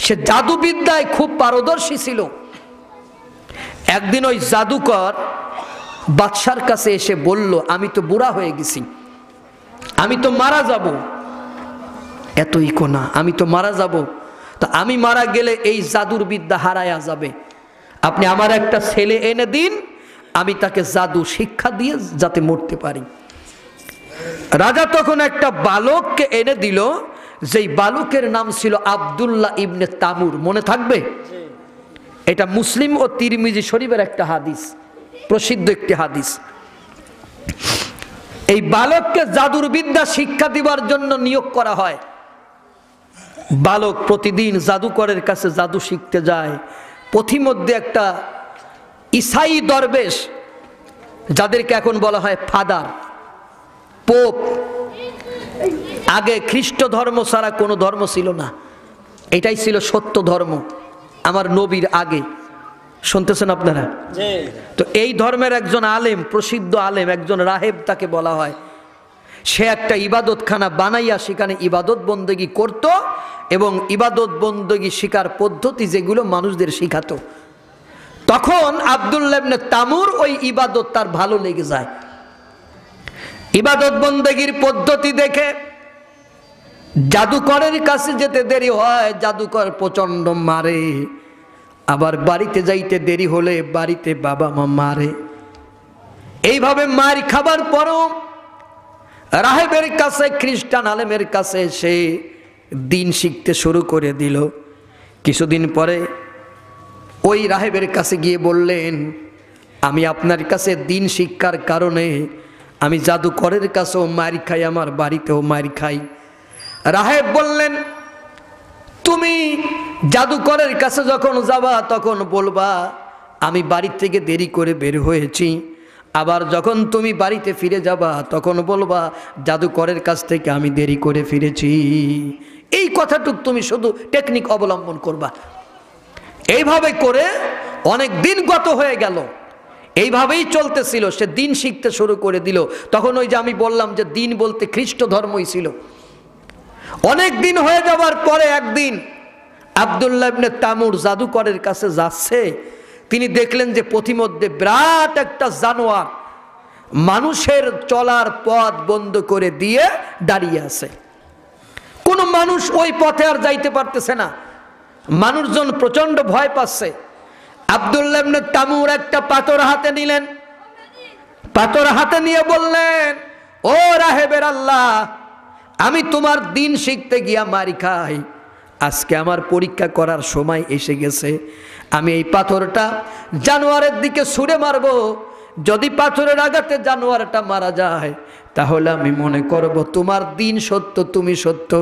সে জাদুবিদ্যায় খুব পারদর্শী ছিল। একদিন ওই জাদুকর বাদশার কাছে এসে বলল, আমি তো বুড়া হয়ে গেছি, আমি তো মারা যাব। এতই কোনা, আমি তো মারা যাব, তো আমি মারা গেলে এই জাদুর বিদ্যা হারায়া যাবে। আপনি আমার একটা ছেলে এনে দিন, আমি তাকে জাদু শিক্ষা দিয়ে যাতে মরতে পারি। রাজা তখন একটা বালককে এনে দিল, যেই বালকের নাম ছিল আব্দুল্লাহ ইবনে তামুর। মনে থাকবে, এটা মুসলিম ও তিরমিজি শরীফের একটা হাদিস, প্রসিদ্ধ একটি হাদিস। এই বালককে জাদুর বিদ্যা শিক্ষা দিবার জন্য নিয়োগ করা হয়। বালক প্রতিদিন জাদুকরের কাছে জাদু শিখতে যায়। পথিমধ্যে একটা ঈসাই দরবেশ, যাদেরকে এখন বলা হয় ফাদার, পোপ। আগে খ্রিস্ট ধর্ম ছাড়া কোনো ধর্ম ছিল না, এটাই ছিল সত্য ধর্ম আমার নবীর আগে। শুনতেছেন আপনারা? তো এই ধর্মের একজন আলেম, প্রসিদ্ধ আলেম, একজন রাহেব তাকে বলা হয়। সে একটা ইবাদতখানা বানাইয়া সেখানে ইবাদত বন্দেগী করত, এবং ইবাদত বন্দেগী শিকার পদ্ধতি যেগুলো মানুষদের শিখাতো। তখন আব্দুল্লাহ ইবনে তামুর ওই ইবাদত তার ভালো লেগে যায়। ইবাদত বন্দেগীর পদ্ধতি দেখে জাদুকরের কাছে যেতে দেরি হয়, জাদুকর প্রচন্ড মারে। আবার বাড়িতে যাইতে দেরি হলে বাড়িতে বাবা মা মারে। এইভাবে মার খাবার পরও রাহেবের কাছে, খ্রিস্টান আলেমের কাছে সে দিন শিখতে শুরু করে দিল। কিছুদিন পরে ওই রাহেবের কাছে গিয়ে বললেন, আমি আপনার কাছে দিন শিক্ষার কারণে আমি জাদুকরের কাছেও মার খাই, আমার বাড়িতেও মার খাই। রাহেব বললেন, তুমি জাদুকরের কাছে যখন যাবা তখন বলবা আমি বাড়ি থেকে দেরি করে বের হয়েছি। আবার যখন তুমি বাড়িতে ফিরে যাবা তখন বলবা জাদুকরের কাছ থেকে আমি দেরি করে ফিরেছি। এই কথাটুক তুমি শুধু টেকনিক অবলম্বন করবা। এইভাবে করে অনেক দিন গত হয়ে গেল, এইভাবেই চলতেছিল। সে দিন শিখতে শুরু করে দিল। তখন ওই যে আমি বললাম যে দিন বলতে খ্রিস্ট ধর্মই ছিল। অনেক দিন হয়ে যাবার পরে একদিন আব্দুল্লাহ ইবনে তামুর জাদুকরের কাছে যাচ্ছে, তিনি দেখলেন যে পথিমধ্যে বিরাট একটা জানোয়ার মানুষের চলার পথ বন্ধ করে দিয়ে দাঁড়িয়ে আছে। কোনো মানুষ ওই পথে আর যাইতে পারতেছে না, মানুষজন প্রচন্ড ভয় পাচ্ছে। আব্দুল্লাহ ইবনে তামুর একটা পাথর হাতে নিলেন, পাথর হাতে নিয়ে বললেন, ও রাহেবের আল্লাহ, আমি তোমার দিন শিখতে গিয়া মারি খাই, আজকে আমার পরীক্ষা করার সময় এসে গেছে। আমি এই পাথরটা জানোয়ারের দিকে ছুঁড়ে মারবো, যদি পাথরের আঘাতে জানোয়ারটা মারা যায় তাহলে আমি মনে করব তোমার দিন সত্য, তুমি সত্য।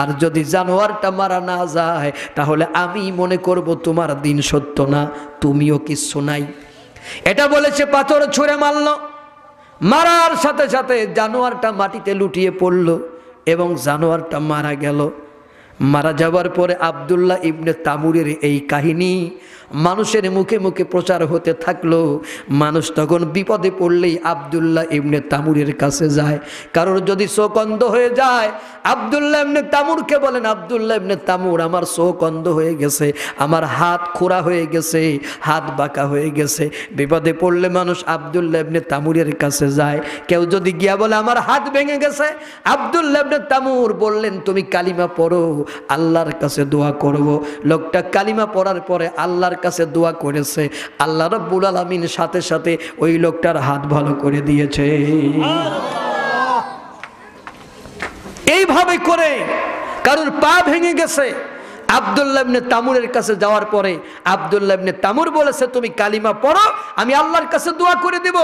আর যদি জানোয়ারটা মারা না যায় তাহলে আমি মনে করব তোমার দিন সত্য না, তুমিও কিচ্ছু নাই। এটা বলেছে, পাথর ছুঁড়ে মারল, মারার সাথে সাথে জানোয়ারটা মাটিতে লুটিয়ে পড়ল এবং জানোয়ারটা মারা গেল। মারা যাওয়ার পরে আব্দুল্লাহ ইবনে তামুরের এই কাহিনী মানুষের মুখে মুখে প্রচার হতে থাকলো। মানুষ তখন বিপদে পড়লেই আব্দুল্লাহ ইবনে তামুরের কাছে যায়। কারোর যদি চোখ অন্ধ হয়ে যায়, আব্দুল্লাহ ইবনে তামুরকে বলেন, আব্দুল্লাহ ইবনে তামুর, আমার চোখ অন্ধ হয়ে গেছে, আমার হাত খোঁড়া হয়ে গেছে, হাত বাঁকা হয়ে গেছে। বিপদে পড়লে মানুষ আব্দুল্লাহ ইবনে তামুরের কাছে যায়। কেউ যদি গিয়া বলে আমার হাত ভেঙে গেছে, আব্দুল্লাহ ইবনে তামুর বললেন, তুমি কালিমা পড়ো, আল্লাহর কাছে দোয়া করব। লোকটা কালিমা পড়ার পরে আল্লাহর কাছে দোয়া করেছে, আল্লাহ রাব্বুল আলামিন সাথে সাথে ওই লোকটার হাত ভালো করে দিয়েছে। এইভাবে করে কারোর পা ভেঙে গেছে, আব্দুল্লাহ ইবনে তামুরের কাছে যাওয়ার পরে আব্দুল্লাহ ইবনে তামুর বলেছে, তুমি কালিমা পড়ো, আমি আল্লাহর কাছে দোয়া করে দিব,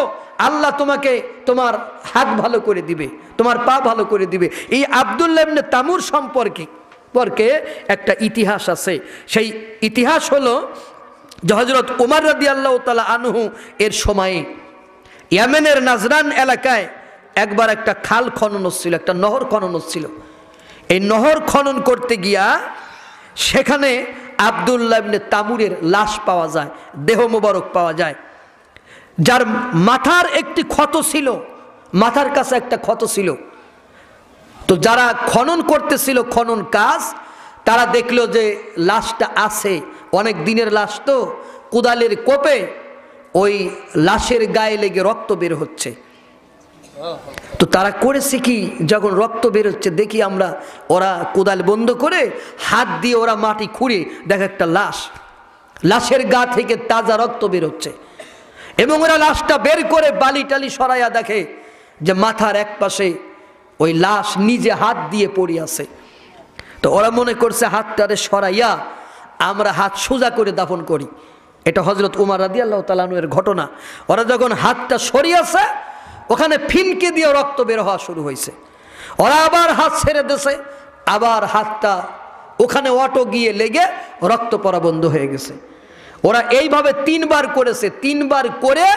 আল্লাহ তোমাকে তোমার হাত ভালো করে দিবে, তোমার পা ভালো করে দিবে। এই আব্দুল্লাহ ইবনে তামুর সম্পর্কে একটা ইতিহাস আছে। সেই ইতিহাস হলো যে হযরত ওমর রাদিয়াল্লাহু তাআলা আনহু এর সময়ে ইয়েমেনের নাজরান এলাকায় একবার একটা খাল খনন হচ্ছিল, একটা নহর খনন হচ্ছিল। এই নহর খনন করতে গিয়া সেখানে আব্দুল্লাহ ইবনে তামুরের লাশ পাওয়া যায়, দেহ মোবারক পাওয়া যায়, যার মাথার একটি ক্ষত ছিল, মাথার কাছে একটা ক্ষত ছিল। তো যারা খনন করতেছিল খনন কাজ, তারা দেখলো যে লাশটা আছে, অনেক দিনের লাশ, তো কোদালের কোপে ওই লাশের গায়ে লেগে রক্ত বের হচ্ছে। তো তারা করেছে কি, যখন রক্ত বের হচ্ছে দেখি আমরা, ওরা কোদাল বন্ধ করে হাত দিয়ে ওরা মাটি খুঁড়ে দেখে একটা লাশ, লাশের গা থেকে তাজা রক্ত বের হচ্ছে। এবং ওরা লাশটা বের করে বালি টালি সরাইয়া দেখে যে মাথার এক পাশে ওই লাশ নিজে হাত দিয়ে পড়ে আছে। তো ওরা মনে করছে হাতটারে সরাইয়া আমরা হাত সোজা করে দাফন করি। এটা হযরত ওমর রাদিয়াল্লাহু তাআলা আনহু এর ঘটনা। ওরা যখন হাতটা সরিয়েছে, ওখানে ফিনকে দিয়ে রক্ত বের হওয়া শুরু হয়েছে। ওরা আবার হাত ছেড়ে দিয়েছে, আবার হাতটা ওখানে অটো গিয়ে লেগে রক্ত পড়া বন্ধ হয়ে গেছে। ওরা এইভাবে 3 বার করেছে, 3 বার করে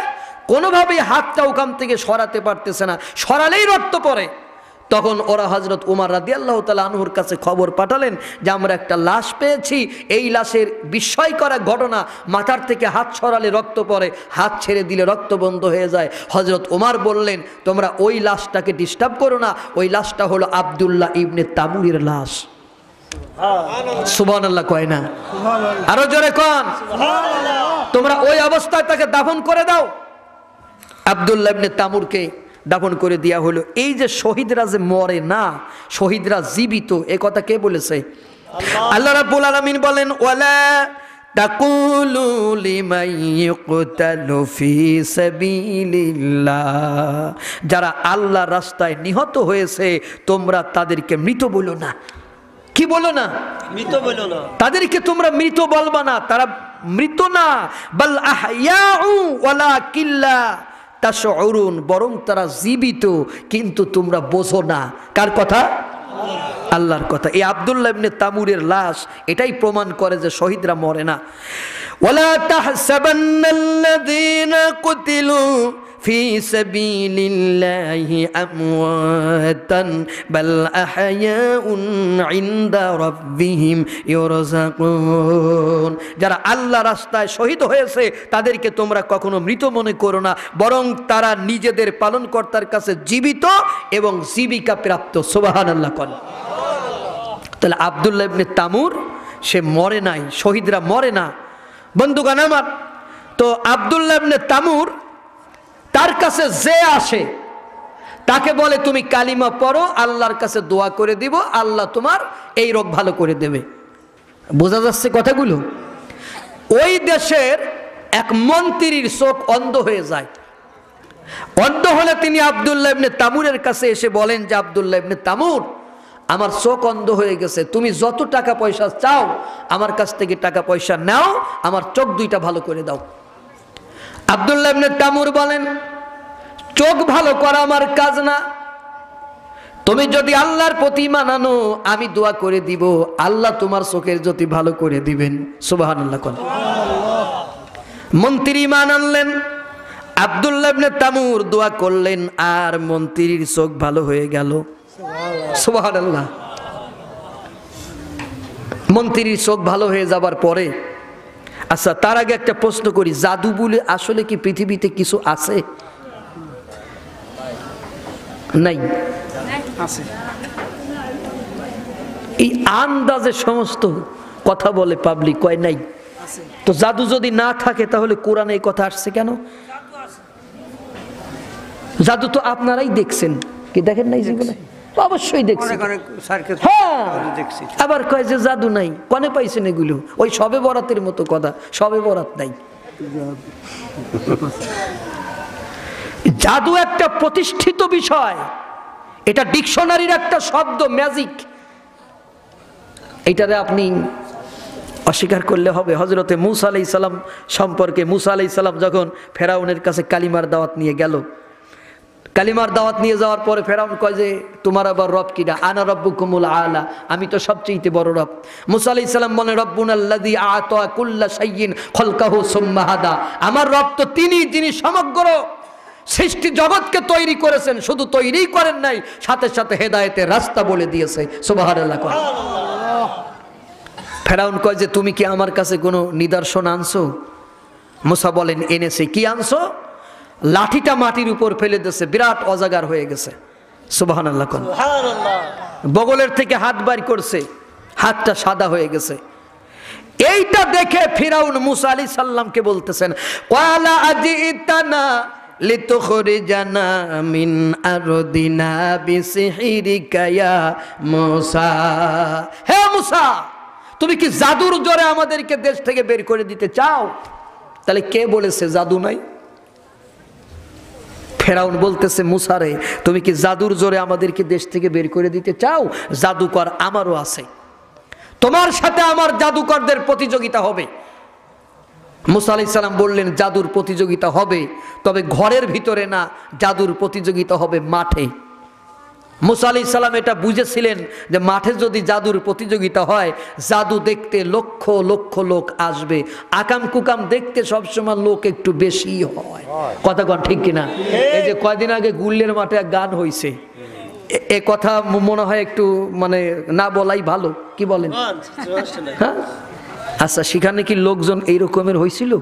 কোনোভাবেই হাতটা ওখান থেকে সরাতে পারতেছে না, সরালেই রক্ত পড়ে। তখন ওরা হযরত ওমর রাদিয়াল্লাহু তাআলা আনহুর কাছে খবর পাঠালেন যে আমরা একটা লাশ পেয়েছি, এই লাশের বিস্ময়কর ঘটনা, মাথার থেকে হাত সরালে রক্ত পড়ে, হাত ছেড়ে দিলে রক্ত বন্ধ হয়ে যায়। হযরত ওমর বললেন, তোমরা ওই লাশটাকে ডিস্টার্ব করো না, ওই লাশটা হলো আব্দুল্লাহ ইবনে তামুরের লাশ। সুবহানাল্লাহ কয় না? আরো জোরে কোন সুবহানাল্লাহ। তোমরা ওই অবস্থায় তাকে দাফন করে দাও। আব্দুল্লাহ ইবনে তামুরকে দাফন করে দেয়া হলো। এই যে শহীদরা যে মরে না, শহীদরা জীবিত, এ কথা কে বলেছে? আল্লাহ রাব্বুল আলামিন বলেন, ওয়ালা তাকুলু লিমান ইয়ুকতালু ফি সাবিলিল্লাহ, যারা আল্লাহর রাস্তায় নিহত হয়েছে তোমরা তাদেরকে মৃত বলো না। কি বলো না? মৃত বলো না। তাদেরকে তোমরা মৃত বলবা না, তারা মৃত না। বাল আহইয়াউ ওয়ালাকিল্লা তাশউরুন, বরং তারা জীবিত, কিন্তু তোমরা বোঝো না। কার কথা? আল্লাহর কথা। এই আব্দুল্লাহ ইবনে তামুরের লাশ এটাই প্রমাণ করে যে শহীদরা মরে না। ওয়ালা তাহসাবান্নাল্লাযীনা কুতিলু ফি সাবিলিল্লাহি আমওয়াতান বাল আহয়াউন ইনদা রাব্বিহিম ইউরযাকুন, যারা আল্লাহ রাস্তায় শহীদ হয়েছে তাদেরকে তোমরা কখনো মৃত মনে করো না, বরং তারা নিজেদের পালনকর্তার কাছে জীবিত এবং জীবিকা প্রাপ্ত। সুবহানাল্লাহ। তাহলে আব্দুল্লাহ ইবনে তামুর সে মরে নাই, শহীদরা মরে না। বন্ধুগণ আমার, তো আব্দুল্লাহ ইবনে তামুর তার কাছে যে আসে তাকে বলে তুমি কালিমা পড়ো, আল্লাহর কাছে দোয়া করে দিব, আল্লাহ তোমার এই রোগ ভালো করে দেবে। বোঝা যাচ্ছে কথাগুলো? ওই দেশের এক মন্ত্রীর চোখ অন্ধ হয়ে যায়। অন্ধ হলে তিনি আব্দুল্লাহ ইবনে তামুরের কাছে এসে বলেন যে আব্দুল্লাহ ইবনে তামুর, আমার চোখ অন্ধ হয়ে গেছে, তুমি যত টাকা পয়সা চাও আমার কাছ থেকে টাকা পয়সা নাও, আমার চোখ দুইটা ভালো করে দাও। আব্দুল্লাহ ইবনে তামুর বলেন, চোখ ভালো করা আমার কাজ না, তুমি যদি আল্লাহর প্রতি মানানো আমি দোয়া করে দিব, আল্লাহ তোমার চোখের জ্যোতি ভালো করে দিবেন। সুবহানাল্লাহ। মন্ত্রী ঈমান আনলেন, আব্দুল্লাহ ইবনে তামুর দোয়া করলেন, আর মন্ত্রীর চোখ ভালো হয়ে গেল। সুবহানাল্লাহ। মন্ত্রীর চোখ ভালো হয়ে যাবার পরে, আচ্ছা তার আগে একটা প্রশ্ন করি, জাদু বলে আসলে কি পৃথিবীতে কিছু আছে? নাই? এই আন্দাজে সমস্ত কথা বলে পাবলিক, কয় নাই। তো জাদু যদি না থাকে তাহলে কোরআনে এই কথা আসছে কেন? জাদু তো আপনারাই দেখছেন, কি দেখেন নাই জীবনে? অবশ্যই দেখছেন। হ্যাঁ, আবার কয় যে জাদু নাই, কনে পাইছেন এগুলো? ওই সবে বরাতের মতো কথা, সবে বরাত নাই। জাদু একটা প্রতিষ্ঠিত বিষয়, এটা ডিকশনারির একটা শব্দ, ম্যাজিক। এইটারে আপনি অস্বীকার করলে হবে। হযরতে মূসা আলাইহিস সালাম সম্পর্কে, মূসা আলাইহিস সালাম যখন ফেরাউনের কাছে কালিমার দাওয়াত নিয়ে গেল, কালিমার দাওয়াত নিয়ে যাওয়ার পরে ফেরাউন কয় যে তোমার আবার রব কিনা? আনা রব্বুকুমুল আলা, আমি তো সবচেয়ে বড় রব। মূসা আলাইহিস সালাম বলেন, রব্বুনাল্লাযী আ'তা কুল্লা শাইইন খালকাহু সুম্মা হাদা, আমার রব তো তিনি যিনি সমগ্র সৃষ্টি জগৎকে তৈরি করেছেন, শুধু তৈরিই করেন নাই, সাথে সাথে হেদায়েতের রাস্তা বলে দিয়েছে। সুবহানাল্লাহ। ফেরাউন কয় যে তুমি কি আমার কাছে কোনো নিদর্শন আনছো? মূসা বলেন এনেছি। কি আনছো? লাঠিটা মাটির উপর ফেলে দিয়েছে, বিরাট অজাগার হয়ে গেছে। সুবহানাল্লাহ। বগলের থেকে হাত বাইর করছে, হাতটা সাদা হয়ে গেছে। এইটা দেখে ফিরাউন মূসা আলাইহিস সালামকে বলতেছেন, ওয়ালা আজিতানা লিতুখরিজানা মিন আরদিনা বিসিহরিকা ইয়া মূসা, হে মূসা, তুমি কি জাদুর জোরে আমাদেরকে দেশ থেকে বের করে দিতে চাও? তাহলে কে বলেছে জাদু নাই? ফেরাউন বলতেছে, মূসা রে, তুমি কি জাদুর জোরে আমাদেরকে দেশ থেকে বের করে দিতে চাও? জাদুকর আমারও আছে, তোমার সাথে আমার জাদুকরদের প্রতিযোগিতা হবে। মূসা আলাইহিস সালাম বললেন, জাদুর প্রতিযোগিতা হবে, তবে ঘরের ভিতরে না, জাদুর প্রতিযোগিতা হবে মাঠে। মূসা আলাইহিস সালাম এটা বুঝেছিলেন যে মাঠে যদি জাদুর প্রতিযোগিতা হয়, জাদু দেখতে লক্ষ লক্ষ লোক আসবে, আকাম কুকাম দেখতে সবসময় লোক একটু বেশি হয়। কথা কন ঠিক কিনা? এই যে কয়দিন আগে গুল্লের মাঠে এক গান হয়েছে, এ কথা মনে হয় একটু মানে না বলাই ভালো, কি বলেন? হ্যাঁ, আচ্ছা সেখানে কি লোকজন এই রকমের হয়েছিল?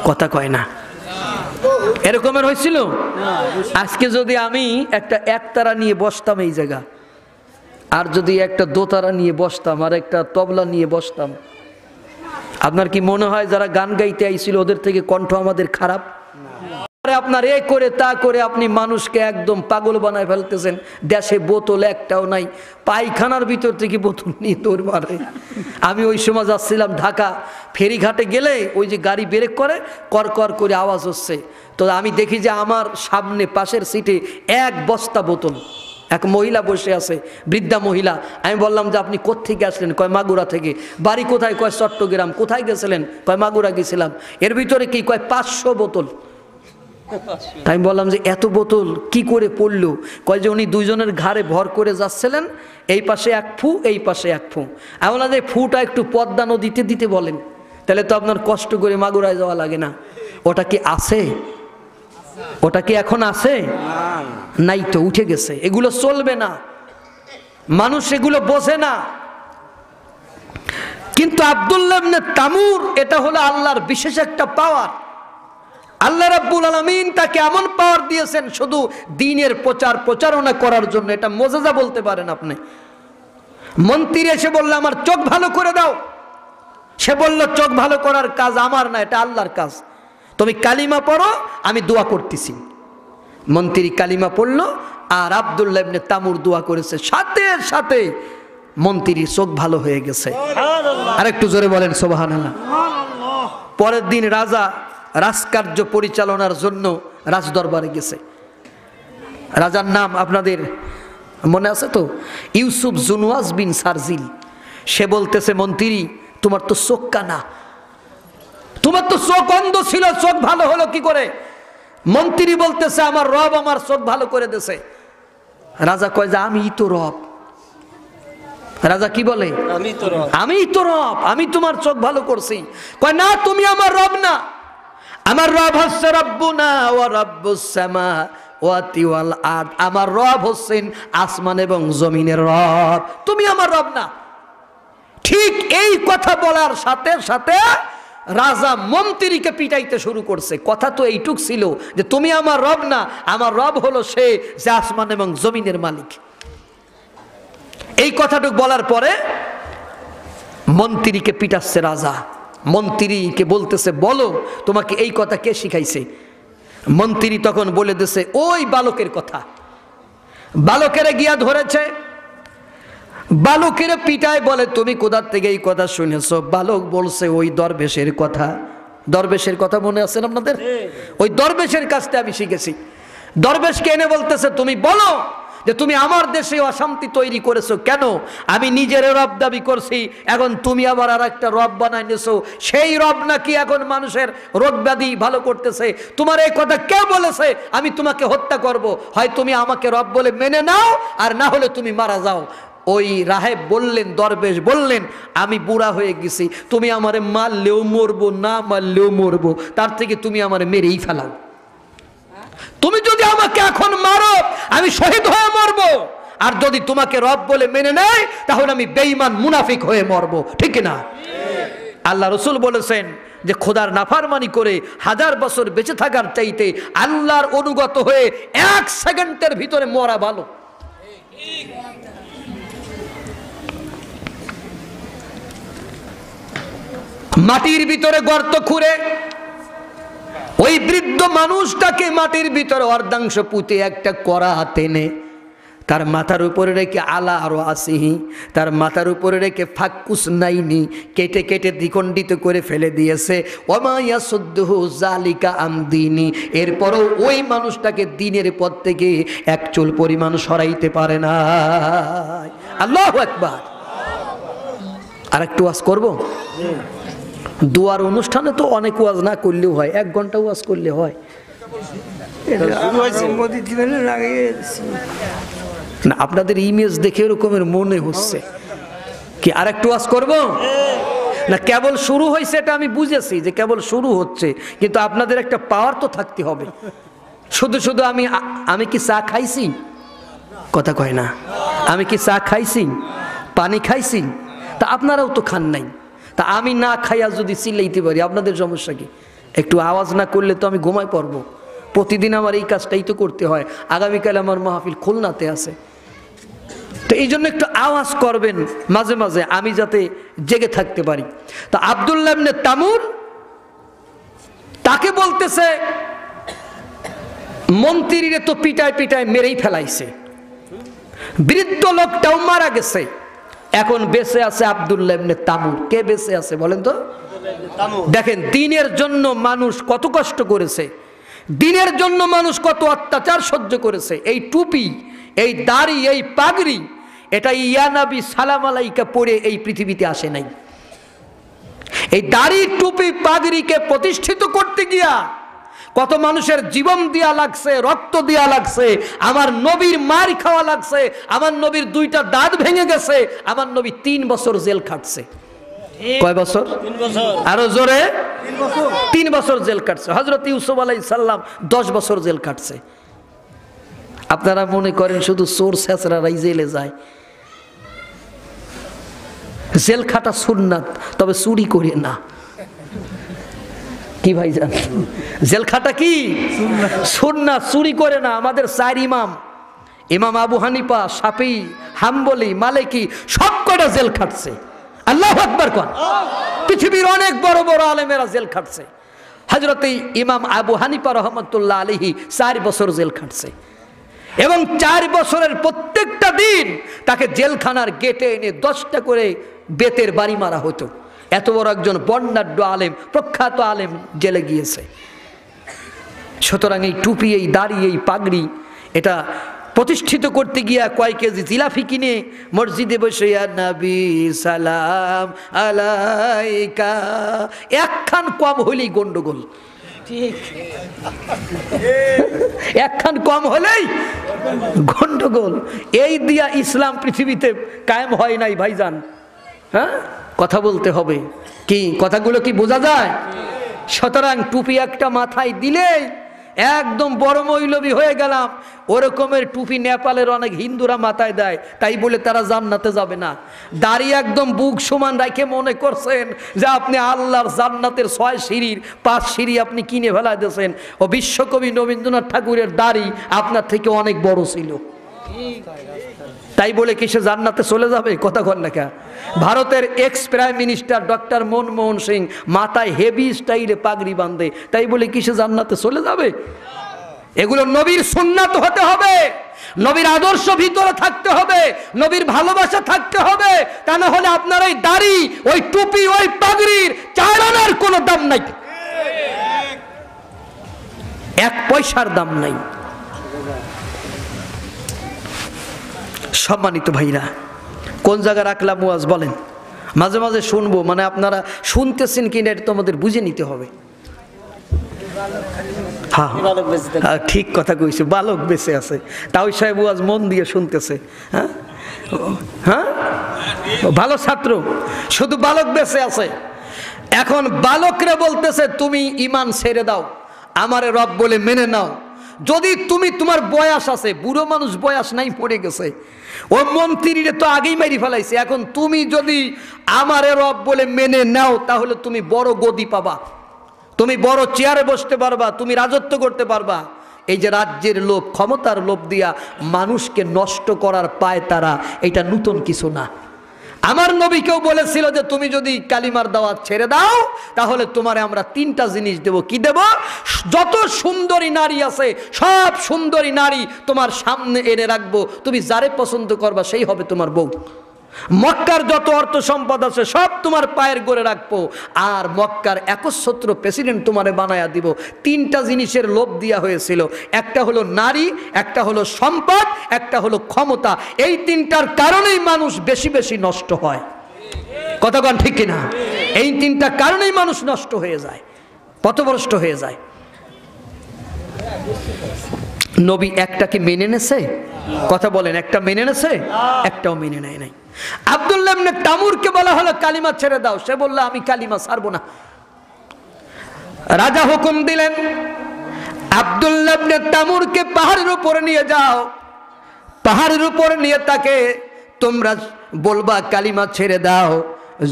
কথা কয় না, এরকমের হয়েছিল? আজকে যদি আমি একটা একতারা নিয়ে বসতাম এই জায়গা, আর যদি একটা দোতারা নিয়ে বসতাম, আর একটা তবলা নিয়ে বসতাম, আপনার কি মনে হয় যারা গান গাইতে আইছিল ওদের থেকে কণ্ঠ আমাদের খারাপ? আপনার এ করে তা করে আপনি মানুষকে একদম পাগল বানায় ফেলতেছেন। দেশে বোতল একটাও নাই, পায়খানার ভিতর থেকে বোতল নিয়ে দৌড় মারে। আমি ওই সময় যাচ্ছিলাম ঢাকা, ফেরিঘাটে গেলে ওই যে গাড়ি ব্রেক করে কর কর করে আওয়াজ হচ্ছে, তো আমি দেখি যে আমার সামনে পাশের সিটে এক বস্তা বোতল, এক মহিলা বসে আছে, বৃদ্ধা মহিলা। আমি বললাম যে আপনি কোত্থেকে আসলেন? কয় মাগুরা থেকে। বাড়ি কোথায়? কয় চট্টগ্রাম। কোথায় গেছিলেন? কয় মাগুরা গেছিলাম। এর ভিতরে কি? কয় 500 বোতল। তাই আমি বললাম যে এত বোতল কি করে পড়লো? কয় যে উনি দুইজনের ঘাড়ে ভর করে যাচ্ছিলেন, এই পাশে এক ফু, এই পাশে এক ফু। আমি বললাম যে ফুটা একটু পদ্মা নদীতে দিতে বলেন, তাহলে তো আপনার কষ্ট করে মাগুরায় যাওয়া লাগে না। ওটা কি আছে? ওটা কি এখন আছে? নাই তো, উঠে গেছে। এগুলো চলবে না, মানুষ এগুলো বোঝে না। কিন্তু আব্দুল্লাহ ইবনে তামুর, এটা হলো আল্লাহর বিশেষ একটা পাওয়ার। আল্লাহ রাব্বুল আলামিন তাকে এমন পাওয়ার দিয়েছেন শুধু দ্বীনের প্রচারণা করার জন্য। এটা মুজিজা বলতে পারেন আপনি। মন্ত্রী এসে বলল আমার চোখ ভালো করে দাও। সে বলল চোখ ভালো করার কাজ আমার না, এটা আল্লাহর কাজ, তুমি কালিমা পড়ো, আমি দোয়া করতেছি। মন্ত্রী কালিমা পড়লো আর আব্দুল্লাহ ইবনে তামুর দোয়া করেছে, সাথে সাথে মন্ত্রীর চোখ ভালো হয়ে গেছে। আর একটু জোরে বলেন সুবহানাল্লাহ। পরের দিন রাজা রাজকার্য পরিচালনার জন্য রাজদরবারে গেছে। রাজার নাম আপনাদের মনে আছে তো? ইউসুফ জুনওয়াজ বিন সারজিল। সে বলতেছে মন্ত্রী তোমার তো চোখ কানা, তোমার তো চোখ অন্ধ ছিল, চোখ ভালো হলো কি করে? মন্ত্রী বলতেছে আমার রব আমার চোখ ভালো করে দিয়েছে। রাজা কয় যে আমিই তো রব। রাজা কি বলে? আমিই তো রব, আমি তোমার চোখ ভালো করছি। কয় না তুমি আমার রব না, আমার রব হচ্ছে রব্বুনা ওয়া রব্বুস সামাওয়াতি ওয়াল আরদ, আমার রব হচ্ছেন আসমান এবং জমিনের রব, তুমি আমার রব না। ঠিক এই কথা বলার সাথে সাথে রাজা মন্ত্রীকে পিটাইতে শুরু করছে। কথা তো এইটুক ছিল যে তুমি আমার রব না, আমার রব হলো সে যে আসমান এবং জমিনের মালিক। এই কথাটুক বলার পরে মন্ত্রীকে পিটাচ্ছে রাজা। মন্ত্রীকে বলতেছে বলো তোমাকে এই কথা কে শিখাইছে? মন্ত্রী তখন বলে দিছে ওই বালকের কথা। বালকেরে গিয়া ধরেছে, বালকের পিটায় বলে তুমি কোথা থেকে এই কথা শুনেছো? বালক বলছে ওই দরবেশের কথা। দরবেশের কথা মনে আছে আপনাদের? ওই দরবেশের কাছ থেকে আমি শিখেছি। দরবেশকে এনে বলতেছে তুমি বলো যে তুমি আমার দেশে অশান্তি তৈরি করেছো কেন? আমি নিজের রব দাবি করছি, এখন তুমি আবার আর একটা রব বানাই নিয়েছো, সেই রব নাকি এখন মানুষের রোগ ব্যাধি ভালো করতেছে। তোমার এই কথা কে বলেছে? আমি তোমাকে হত্যা করব, হয় তুমি আমাকে রব বলে মেনে নাও আর না হলে তুমি মারা যাও। ওই রাহেব বললেন, দরবেশ বললেন আমি বুড়া হয়ে গেছি, তুমি আমারে মারলেও মরবো না মারলেও মরবো, তার থেকে তুমি আমারে মেরেই ফেলাও। তুমি যদি আমাকে এখন মারো আমি শহীদ হয়ে মরবো, আর যদি তোমাকে রব বলে মেনে নেয় তাহলে আমি বেঈমান মুনাফিক হয়ে মরবো, ঠিক না? আল্লাহ রসুল বলেছেন যে খোদার নাফরমানি করে 1000 বছর বেঁচে থাকার চাইতে আল্লাহর অনুগত হয়ে 1 সেকেন্ডের ভিতরে মরা ভালো। মাটির ভিতরে গর্ত খুঁড়ে ওই বৃদ্ধ মানুষটাকে মাটির ভিতরে অর্ধাংশ পুঁতে একটা কড়া টেনে তার মাথার উপরে রেখে আলা আরো আসিহি, তার মাথার উপরে রেখে ফাক্কুস নাইনি কেটে কেটে দ্বিখণ্ডিত করে ফেলে দিয়েছে। ওমাইয়া সদ্দহু জালিকা আমদিনি, এরপরও ওই মানুষটাকে দিনের পথ থেকে এক চুল পরিমাণ সরাইতে পারে না। আল্লাহু আকবার। আর একটু ওয়াজ করব। দুয়ার অনুষ্ঠানে তো অনেক ওয়াজ না করলেও হয়, 1 ঘন্টা ওয়াজ করলে হয় না? আপনাদের ইমেজ দেখে এরকমের মনে হচ্ছে কি আর একটু ওয়াজ করব না? কেবল শুরু হয়েছে এটা আমি বুঝেছি যে কেবল শুরু হচ্ছে, কিন্তু আপনাদের একটা পাওয়ার তো থাকতে হবে। শুধু শুধু আমি কি চা খাইছি? কথা কয় না। আমি কি চা খাইছি, পানি খাইছি? তা আপনারাও তো খান নাই। তা আমি না খাইয়া যদি চিল্লাইতে পারি আপনাদের সমস্যা কি? একটু আওয়াজ না করলে তো আমি ঘুমাই পড়বো। প্রতিদিন আমার এই কাজটাই তো করতে হয়। আগামীকাল আমার মাহফিল খুলনাতে আছে, তো এই জন্য একটু আওয়াজ করবেন মাঝে মাঝে, আমি যাতে জেগে থাকতে পারি। তো আব্দুল্লাহ ইবনে তামুর তাকে বলতেছে মন্ত্রীরে তো পিটায় পিটায় মেরেই ফেলাইছে, বৃদ্ধ লোকটাও মারা গেছে, এখন বেঁচে আছে আব্দুল্লাহ ইবনে তামুর। কে বেঁচে আছে বলেন তো? দেখেন দিনের জন্য মানুষ কত কষ্ট করেছে, দিনের জন্য মানুষ কত অত্যাচার সহ্য করেছে। এই টুপি, এই দাড়ি, এই পাগড়ি, এটা ইয়া নবী সালাম আলাইকা পরে এই পৃথিবীতে আসে নাই। এই দাড়ি টুপি পাগড়িকে প্রতিষ্ঠিত করতে গিয়া কত মানুষের জীবন দেয়া লাগছে, রক্ত দেয়া লাগছে, আমার নবীর মার খাওয়া লাগছে, আমার নবীর 2টা দাঁত ভেঙে গেছে, আমার নবী 3 বছর জেল খাটছে। কয় বছর? আরো জোরে। 3 বছর জেল কাটছে। হযরত ইউসুফ আলাইহিস সালাম 10 বছর জেল কাটছে। আপনারা মনে করেন শুধু চোর ছেঁচড়ারাই জেলে যায়? জেল খাটা সুন্নাত, তবে চুরি করে না। কি ভাইজান? জেল খাটা কি সুন্নাত, চুরি করে না। আমাদের 4 ইমাম, ইমাম আবু হানিফা, শাফি, হাম্বলি, মালিকি সব কয়টা জেল খাটছে, আল্লাহু আকবার কোন। পৃথিবীর অনেক বড় বড় আলেমেরা জেল খাটছে। হযরত ইমাম আবু হানিফা রহমাতুল্লাহ আলাইহি 4 বছর জেল খাটছে, এবং 4 বছরের প্রত্যেকটা দিন তাকে জেলখানার গেটে এনে 10টা করে বেতের বাড়ি মারা হতো। এত বড় একজন বর্ণাঢ্য আলেম, প্রখ্যাত আলেম জেলে গিয়েছে। সুতরাং এই টুপি, এই দাড়ি, এই পাগড়ি এটা প্রতিষ্ঠিত করতে গিয়া কয় কেজি জিলাফি কিনে মসজিদে বসে ইয়া নবী সালাম আলাইকা একখান কম হইলেই গন্ডগোল, ঠিক একখান কম হলেই গন্ডগোল। এই দিয়া ইসলাম পৃথিবীতে কায়েম হয় নাই ভাইজান। হ্যাঁ, কথা বলতে হবে, কি কথাগুলো কি বোঝা যায়? সুতরাং টুপি একটা মাথায় দিলেই একদম বড় মৌলবী হয়ে গেলাম। ওরকমের টুপি নেপালের অনেক হিন্দুরা মাথায় দেয়, তাই বলে তারা জান্নাতে যাবে না। দাড়ি একদম বুক সমান রাখে মনে করছেন যে আপনি আল্লাহর জান্নাতের 6 সিঁড়ির 5 সিঁড়ি আপনি কিনে ফেলা দিয়েছেন। ও বিশ্বকবি রবীন্দ্রনাথ ঠাকুরের দাড়ি আপনার থেকে অনেক বড় ছিল, তাই বলে কি সে জান্নাতে চলে যাবে? কথা কন না। ভারতের x prime minister doctor Manmohan Singh মাথায় হেভি স্টাইলে পাগড়ি বাঁধে, তাই বলে কি সে জান্নাতে চলে যাবে? এগুলো নবীর সুন্নাত হতে হবে, নবীর আদর্শ ভিতরে থাকতে হবে, নবীর ভালোবাসা থাকতে হবে। তা না হলে আপনার ওই দাড়ি, ওই টুপি, ওই পাগড়ির 4 আনার কোনো দাম নাই, 1 পয়সার দাম নাই। সম্মানিত ভাইরা, কোন জায়গায় রাখলাম ওয়াজ বলেন? মাঝে মাঝে শুনবো, মানে আপনারা শুনতেছেন কিনা এটা তোমাদের বুঝে নিতে হবে। হ্যাঁ, ঠিক কথা কইছে, বালক বেঁচে আছে। তাও সাহেব ওয়াজ মন দিয়ে শুনতেছে। হ্যাঁ হ্যাঁ, ভালো ছাত্র, শুধু বালক বেঁচে আছে। এখন বালকরে বলতেছে তুমি ঈমান ছেড়ে দাও, আমারে রব বলে মেনে নাও। যদি তুমি, তোমার বয়স আছে, বুড়ো মানুষ বয়স নাই, পড়ে গেছে, ও মন্ত্রীরে তো আগেই মারি ফেলাইছে। এখন তুমি যদি আমারে রব বলে মেনে নাও, তাহলে তুমি বড় গদি পাবা, তুমি বড় চেয়ারে বসতে পারবা, তুমি রাজত্ব করতে পারবা। এই যে রাজ্যের লোভ, ক্ষমতার লোভ দিয়া মানুষকে নষ্ট করার পায় তারা, এটা নতুন কিছু না। আমার নবীকেও বলেছিল যে তুমি যদি কালিমার দাওয়াত ছেড়ে দাও, তাহলে তোমারে আমরা 3টা জিনিস দেব। কি দেব? যত সুন্দরী নারী আছে সব সুন্দরী নারী তোমার সামনে এনে রাখবো, তুমি যারে পছন্দ করবা সেই হবে তোমার বউ। মক্কার যত অর্থ সম্পদ আছে সব তোমার পায়ের গোড়ে রাখবো, আর মক্কার 61 প্রেসিডেন্ট তোমারে বানায়া দিব। 3টা জিনিসের লোভ দিয়া হয়েছিল, একটা হলো নারী, একটা হলো সম্পদ, একটা হলো ক্ষমতা। এই 3টার কারণেই মানুষ বেশি বেশি নষ্ট হয়। কথা বলেন ঠিক কিনা? এই 3টা কারণেই মানুষ নষ্ট হয়ে যায়, পথভ্রষ্ট হয়ে যায়। নবী একটাকে মেনে নেছে? কথা বলেন, একটা মেনে নেছে? একটাও মেনে নেয় নাই। আব্দুল্লাহ ইবনে তামুরকে বলা হলো কালিমা ছেড়ে দাও, সে বলল আমি কালিমা ছাড়বো না। রাজা হুকুম দিলেন আব্দুল্লাহ ইবনে তামুরকে পাহাড়ের উপরে নিয়ে যাও, পাহাড়ের উপরে নিয়ে তাকে তোমরা বলবা কালিমা ছেড়ে দাও।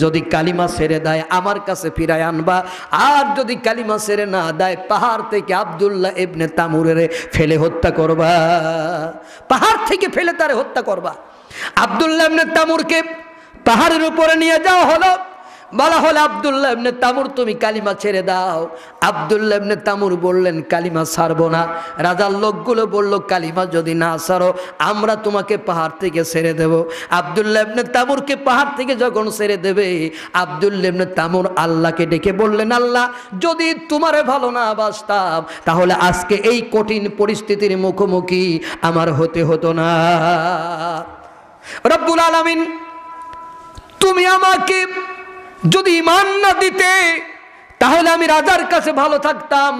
যদি কালিমা ছেড়ে দেয় আমার কাছে ফিরায় আনবা, আর যদি কালিমা ছেড়ে না দেয় পাহাড় থেকে আব্দুল্লাহ ইবনে তামুরের ফেলে হত্যা করবা, পাহাড় থেকে ফেলে তারে হত্যা করবা। আব্দুল্লাহ ইবনে তামুরকে পাহাড়ের উপরে নিয়ে যাওয়া হলো, বলা হলো আব্দুল্লাহ ইবনে তামুর তুমি কালিমা ছেড়ে দাও। আব্দুল্লাহ ইবনে তামুর বললেন কালিমা ছাড়বো না। রাজার লোকগুলো বলল কালিমা যদি না ছাড়ো আমরা তোমাকে পাহাড় থেকে ছেড়ে দেব। আব্দুল্লাহ ইবনে তামুরকে পাহাড় থেকে যখন ছেড়ে দেবে, আব্দুল্লাহ ইবনে তামুর আল্লাহকে ডেকে বললেন আল্লাহ যদি তোমারে ভালো না বাসতাম তাহলে আজকে এই কঠিন পরিস্থিতির মুখোমুখি আমার হতে হতো না। রব্বুল আলামিন তুমি আমাকে যদি ঈমান না দিতে তাহলে আমি রাজার কাছে ভালো থাকতাম,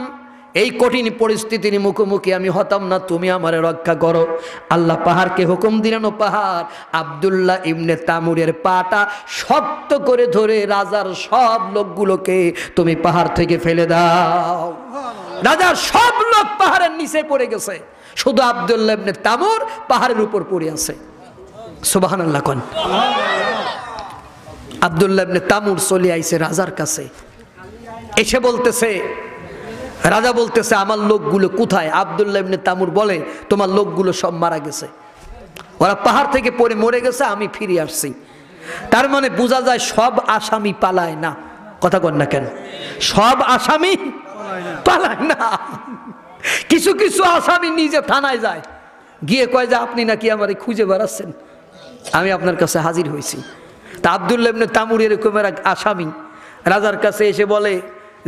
এই কঠিন পরিস্থিতির মুখোমুখি আমি হতাম না, তুমি আমারে রক্ষা করো। আল্লাহ পাহাড়কে হুকুম দিলেন, ও পাহাড় আব্দুল্লাহ ইবনে তামুরের পাটা শক্ত করে ধরে রাজার সব লোকগুলোকে তুমি পাহাড় থেকে ফেলে দাও। রাজার সব লোক পাহাড়ের নিচে পড়ে গেছে, শুধু আব্দুল্লাহ ইবনে তামুর পাহাড়ের উপর পড়ে আছে। সুবহানাল্লাহ কোন। আব্দুল্লাহ ইবনে তামুর চলে আইছে রাজার কাছে, এসে বলতেছে, রাজা বলতেছে আমার লোকগুলো কোথায়? আব্দুল্লাহ ইবনে তামুর বলে তোমার লোকগুলো সব মারা গেছে, ওরা পাহাড় থেকে পড়ে মরে গেছে, আমি ফিরে আসছি। তার মানে বোঝা যায় সব আসামি পালায় না। কথা কন না কেন? সব আসামি পালায় না। কিছু কিছু আসামি নিজে থানায় যায়, গিয়ে কয় যে আপনি নাকি আমারে খুঁজে বেড়াচ্ছেন, আমি আপনার কাছে হাজির হয়েছি। তা আব্দুল্লাহ ইবনে তামুর এরকমের এক আসামি রাজার কাছে এসে বলে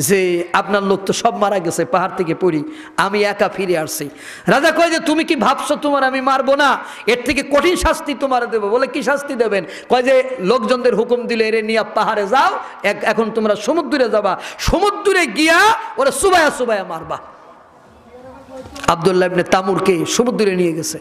যে আপনার লোক তো সব মারা গেছে, পাহাড় থেকে পড়ি, আমি একা ফিরে আসছি। রাজা কয় যে তুমি কি ভাবছো তোমার আমি মারবো না? এর থেকে কঠিন শাস্তি তোমার দেবো। বলে কি শাস্তি দেবেন? কয় যে লোকজনদের হুকুম দিলে এরে নিয়ে পাহাড়ে যাও, এখন তোমরা সমুদ্রে যাবা, সমুদ্রে গিয়া ওরা সুবায়া সুবায়া মারবা। আব্দুল্লাহ ইবনে তামুরকে সমুদ্রে নিয়ে গেছে,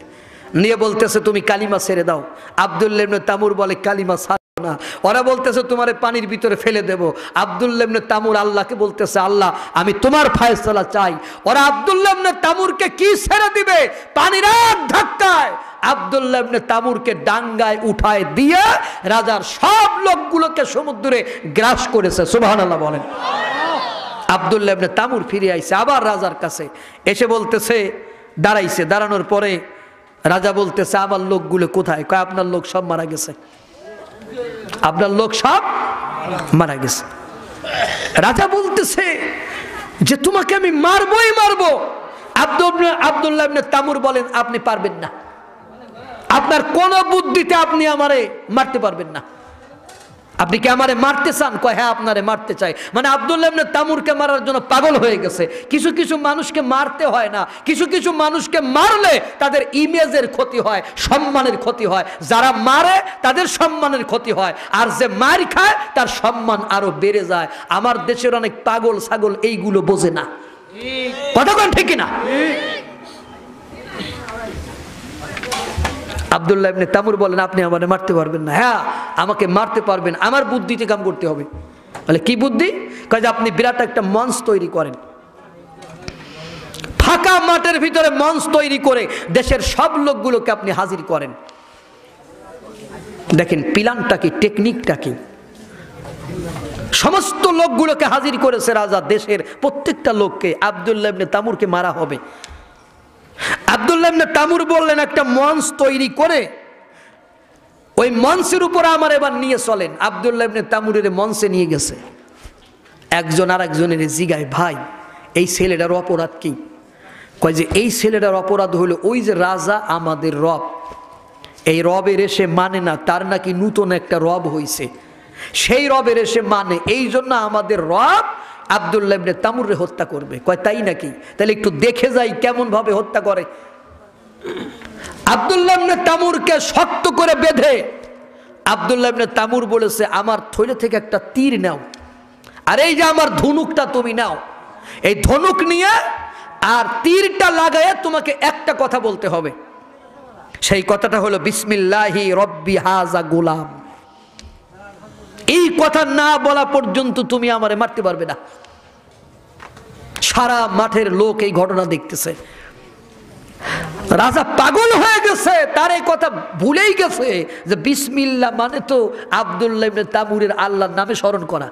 নিয়ে বলতেছে তুমি কালিমা ছেড়ে দাও। আব্দুল্লাহ ইবনে তামুর বলে কালিমা ছাড়বো না। ওরা বলতেছে তোমারে পানির ভিতরে ফেলে দেব। আব্দুল্লাহ ইবনে তামুর আল্লাহকে বলতেছে আল্লাহ আমি তোমার ফায়সালা চাই। ওরা আব্দুল্লাহ ইবনে তামুরকে কি ছেড়ে দিবে? পানির এক ধাক্কায় আব্দুল্লাহ ইবনে তামুরকে ডাঙ্গায় উঠায় দিয়ে রাজার সব লোকগুলোকে সমুদ্রে গ্রাস করেছে। সুবহানাল্লাহ বলেন। আব্দুল্লাহ ইবনে তামুর ফিরে আইছে আবার রাজার কাছে, এসে বলতেছে দাঁড়াইছে, দাঁড়ানোর পরে রাজা বলতেছে আমার লোকগুলো কোথায়? কয় আপনার লোক সব মারা গেছে, আপনার লোক সব মারা গেছে। রাজা বলতেছে যে তোমাকে আমি মারবই মারবো। আব্দুল্লাহ ইবনে তামুর বলেন আপনি পারবেন না, আপনার কোন বুদ্ধিতে আপনি আমারে মারতে পারবেন না। আপনি কি আমারে মারতে চান? কয় হ্যাঁ আপনারে মারতে চাই। মানে আব্দুল্লাহ ইবনে তামুরকে মারার জন্য পাগল হয়ে গেছে। কিছু কিছু মানুষকে মারতে হয় না, কিছু কিছু মানুষকে মারলে তাদের ইমেজের ক্ষতি হয়, সম্মানের ক্ষতি হয়। যারা মারে তাদের সম্মানের ক্ষতি হয়, আর যে মার খায় তার সম্মান আরো বেড়ে যায়। আমার দেশের অনেক পাগল ছাগল এইগুলো বোঝে না। কতক্ষণ ঠিক না? আব্দুল্লাহ ইবনে তামুর বলেন আপনি আমাকে মারতে পারবেন না। হ্যাঁ আমাকে মারতে পারবেন, আমার বুদ্ধিতে কাম করতে হবে। বলে কি বুদ্ধি? কয় যে আপনি বিরাট একটা মঞ্চ তৈরি করেন, ফাঁকা মাঠের ভিতরে মঞ্চ তৈরি করে দেশের সব লোকগুলোকে আপনি হাজির করেন। দেখেন প্ল্যানটা কি, টেকনিকটা কি। সমস্ত লোকগুলোকে হাজির করেছে রাজা, দেশের প্রত্যেকটা লোককে। আব্দুল্লাহ ইবনে তামুরকে মারা হবে। আব্দুল্লাহ ইবনে তামুর বললেন একটা মঞ্চ তৈরি করে ওই মঞ্চের উপর আমার এবার নিয়ে চলেন। আব্দুল্লাহ ইবনে তামুরের মঞ্চে নিয়ে গেছে। একজন আর একজনের জিগায় ভাই এই ছেলেটার অপরাধ কি? কয় যে এই ছেলেটার অপরাধ হলো ওই যে রাজা আমাদের রব, এই রবের এসে মানে না, তার নাকি নূতন একটা রব হইছে, সেই রবের এসে মানে, এই জন্য আমাদের রব আব্দুল্লাহ ইবনে তামুররে হত্যা করবে। কয় তাই নাকি? তাহলে একটু দেখে যাই কেমন ভাবে হত্যা করে। আব্দুল্লাহ ইবনে তামুরকে শক্ত করে বেঁধে আব্দুল্লাহ ইবনে তামুর বলেছে আমার থৈলে থেকে একটা তীর নাও, আর এই যে আমার ধনুকটা তুমি নাও, এই ধনুক নিয়ে আর তীরটা লাগায় তোমাকে একটা কথা বলতে হবে। সেই কথাটা হলো বিসমিল্লাহি রব্বি হাযা গোলাম। এই কথা না বলা পর্যন্ত তুমি আমারে মারতে পারবে না। সারা মাঠের লোক এই ঘটনা দেখতেছে। রাজা পাগল হয়ে গেছে, তার এই কথা ভুলেই গেছে যে বিসমিল্লাহ মানে তো আব্দুল্লাহ ইবনে তামুরের আল্লাহর নামে স্মরণ করা।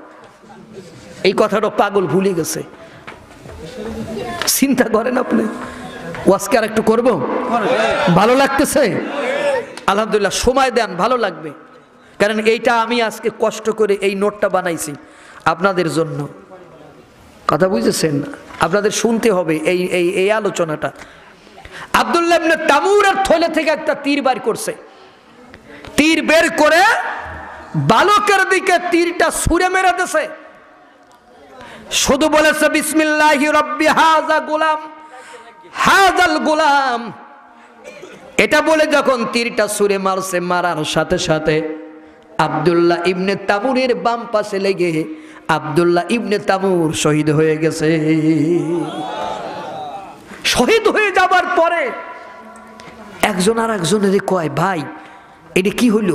এই কথাটা পাগল ভুলে গেছে। চিন্তা করেন আপনি। ওয়াজকে আর একটু করবো? ভালো লাগতেছে? আলহামদুলিল্লাহ, সময় দেন, ভালো লাগবে। কারণ এইটা আমি আজকে কষ্ট করে এই নোটটা বানাইছি আপনাদের জন্য। কথা বুঝেছেন? আপনাদের শুনতে হবে এই এই এই আলোচনাটা। আব্দুল্লাহ ইবনে তামুরের থলে থেকে একটা তীর বের করছে। তীর বের করে বালকের দিকে তীরটা ছুঁড়ে মেরে দিয়েছে। শুধু বলেছে বিসমিল্লাহি রব্বি হাযা গোলাম, হাযাল গোলাম। এটা বলে যখন তীরটা ছুঁড়ে মারছে, মারার সাথে সাথে আব্দুল্লাহ ইবনে তামুরের বাম পাশে লেগে আব্দুল্লাহ ইবনে তামুর শহীদ হয়ে গেছে। শহীদ হয়ে যাবার পরে একজন আর একজনের কয় ভাই এটা কি হইল?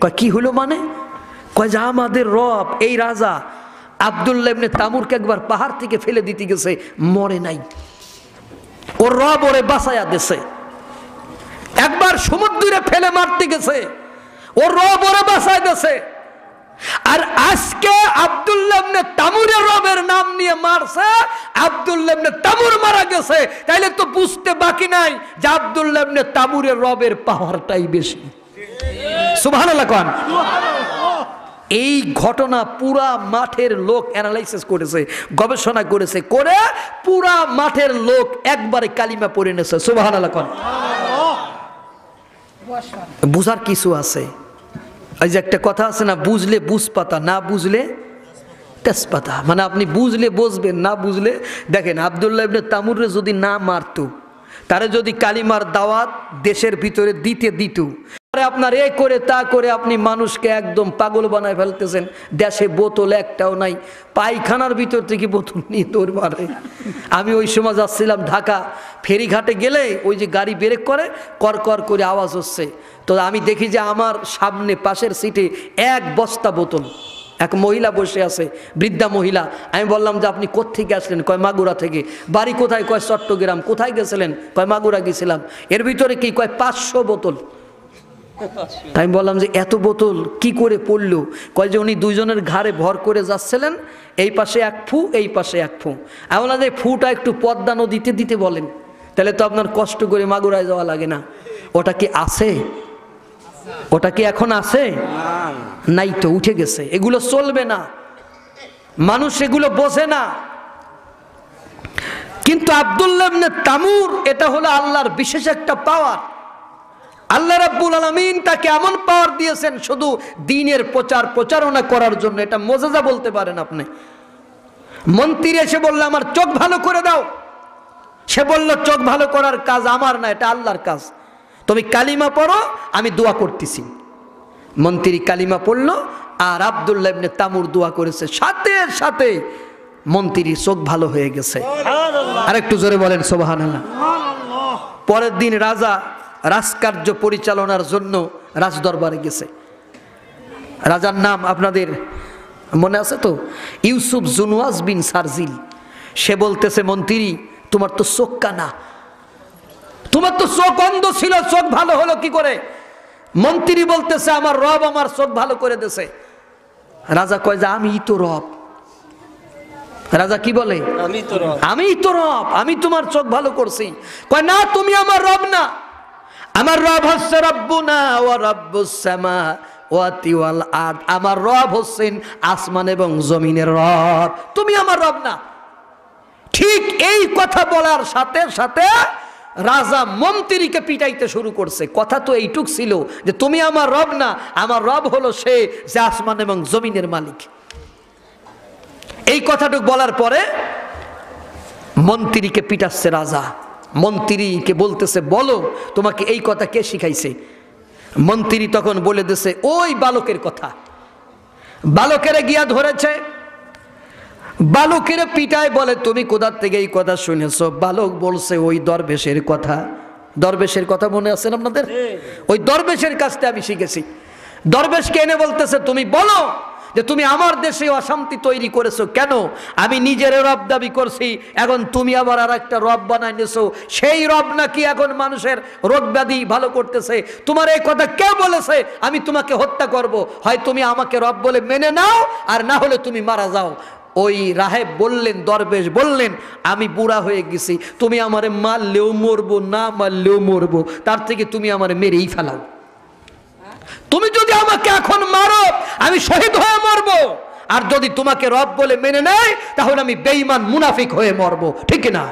কয় কি হইল মানে? কয় যে আমাদের রব এই রাজা আব্দুল্লাহ ইবনে তামুরকে একবার পাহাড় থেকে ফেলে দিতে গেছে, মরে নাই, ওর রব ওরে বাঁচায়া দিছে। একবার সমুদ্রে ফেলে মারতে গেছে, ওর রব ওরে বাঁচায় দিছে। আর আজকে আব্দুল্লাহ ইবনে তামুরের রবের নাম নিয়ে মারছে, আব্দুল্লাহ ইবনে তামুর মারা গেছে। তাইলে তো বুঝতে বাকি নাই যে আব্দুল্লাহ ইবনে তামুরের রবের পাওয়ারটাই বেশি। সুবহানাল্লাহ কোন। এই ঘটনা পুরা মাঠের লোক অ্যানালাইসিস করেছে, গবেষণা করেছে, করে পুরা মাঠের লোক একবারে কালিমা পড়ে নিয়েছে। সুবহানাল্লাহ কোন। বুঝার কিছু আছে। এই যে একটা কথা আছে না, বুঝলে বুঝপাতা, না বুঝলে তেজপাতা। মানে আপনি বুঝলে বুঝবেন, না বুঝলে দেখেন আব্দুল্লাহ ইবনে তামুরে যদি না মারতো, তারে যদি কালিমার দাওয়াত দেশের ভিতরে দিত, আপনার এ করে তা করে আপনি মানুষকে একদম পাগল বানায় ফেলতেছেন। দেশে বোতল একটাও নাই, পায়খানার ভিতর থেকে বোতল নিয়ে দৌড় মারে। আমি ওই সময় যাচ্ছিলাম ঢাকা, ফেরিঘাটে গেলে ওই যে গাড়ি ব্রেক করে কর কর করে আওয়াজ হচ্ছে, তো আমি দেখি যে আমার সামনে পাশের সিটে এক বস্তা বোতল। এক মহিলা বসে আছে, বৃদ্ধা মহিলা। আমি বললাম যে আপনি কোত্থেকে আসলেন? কয় মাগুরা থেকে। বাড়ি কোথায়? কয় চট্টগ্রাম। কোথায় গেছিলেন? কয় মাগুরা গেছিলাম। এর ভিতরে কি? কয় 500 বোতল। আমি বললাম যে এত বোতল কি করে পড়লো? কয় যে উনি দুইজনের ঘাড়ে ভর করে যাচ্ছিলেন, এই পাশে এক ফু, এই পাশে এক ফু। আমি বললাম যে ফুটা একটু পদ্মা নদীতে দিতে বলেন, তাহলে তো আপনার কষ্ট করে মাগুরায় যাওয়া লাগে না। ওটা কি আছে? ওটা কি এখন আছে? নাই তো, উঠে গেছে। এগুলো চলবে না, মানুষ এগুলো বোঝে না। কিন্তু আব্দুল্লাহ ইবনে তামুর, এটা হলো আল্লাহর বিশেষ একটা পাওয়ার। আল্লাহ রাব্বুল আলামিন তাকে এমন পাওয়ার দিয়েছেন শুধু দ্বীনের প্রচারণা করার জন্য। এটা মুজিজা বলতে পারেন আপনি। মন্ত্রী এসে বলল আমার চোখ ভালো করে দাও, সে বলল চোখ ভালো করার কাজ আমার না, এটা আল্লাহর কাজ। তুমি কালিমা পড়ো, আমি দোয়া করতেছি। মন্ত্রী কালিমা পড়লো আর আব্দুল্লাহ ইবনে তামুর দোয়া করেছে, সাথে সাথে মন্ত্রীর চোখ ভালো হয়ে গেছে। আরেকটু জোরে বলেন সুবহানাল্লাহ। পরের দিন রাজা রাজকার্য পরিচালনার জন্য রাজদরবারে গেছে। রাজার নাম আপনাদের মনে আছে তো? ইউসুফ জুনওয়াজ বিন সারজিল। সে বলতেছে মন্ত্রী, তোমার তো চোখ কানা, তোমার তো চোখ অন্ধ ছিল, চোখ ভালো হলো কি করে? মন্ত্রী বলতেছে আমার রব আমার চোখ ভালো করে দিয়েছে। রাজা কয় যে আমি তো রব। রাজা কি বলে? আমি তো রব, আমি তোমার চোখ ভালো করছি। কয় না, তুমি আমার রব না, আমার রব হচ্ছে রব্বুনা ওয়া রব্বুস সামাওয়াতি ওয়াল আরদ। আমার রব হচ্ছেন আসমান এবং জমিনের রব, তুমি আমার রব না। ঠিক এই কথা বলার সাথে সাথে রাজা মন্ত্রীকে পিটাইতে শুরু করছে। কথা তো এইটুক ছিল যে তুমি আমার রব না, আমার রব হলো সে যে আসমান এবং জমিনের মালিক। এই কথাটুক বলার পরে মন্ত্রীকে পিটাচ্ছে রাজা। মন্ত্রীকে বলতেছে বলো তোমাকে এই কথা কে শিখাইছে? মন্ত্রী তখন বলে দিছে ওই বালকের কথা। বালকেরে গিয়া ধরেছে, বালকের পিটায় বলে তুমি কোথা থেকে এই কথা শুনেছো? বালক বলছে ওই দরবেশের কথা। দরবেশের কথা মনে আছে আপনাদের? ওই দরবেশের কাছ থেকে আমি শিখেছি। দরবেশকে এনে বলতেছে তুমি বলো যে তুমি আমার দেশে অশান্তি তৈরি করেছো কেন? আমি নিজের রব দাবি করছি, এখন তুমি আবার আর একটা রব বানাই নিয়েছো। সেই রব নাকি এখন মানুষের রোগ ব্যাধি ভালো করতেছে। তোমার এই কথা কে বলেছে? আমি তোমাকে হত্যা করব। হয় তুমি আমাকে রব বলে মেনে নাও, আর না হলে তুমি মারা যাও। ওই রাহেব বললেন, দরবেশ বললেন আমি বুড়া হয়ে গেছি, তুমি আমারে মারলেও মরবো, না মারলেও মরবো, তার থেকে তুমি আমারে মেরেই ফেলাও। তুমি যদি আমাকে এখন মারো আমি শহীদ হয়ে মরবো, আর যদি তোমাকে রব বলে মেনে নেয় তাহলে আমি বেঈমান মুনাফিক হয়ে মরবো। ঠিক না?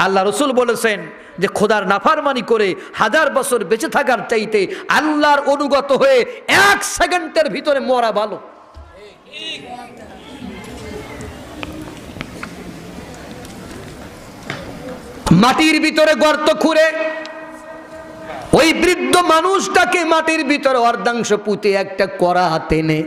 আল্লাহ রসুল বলেছেন যে খোদার নাফরমানি করে 1000 বছর বেঁচে থাকার চাইতে আল্লাহর অনুগত হয়ে 1 সেকেন্ডের ভিতরে মরা ভালো। মাটির ভিতরে গর্ত খুঁড়ে ওই বৃদ্ধ মানুষটাকে মাটির ভিতরে অর্ধাংশ পুঁতে একটা কড়া হাতে নে,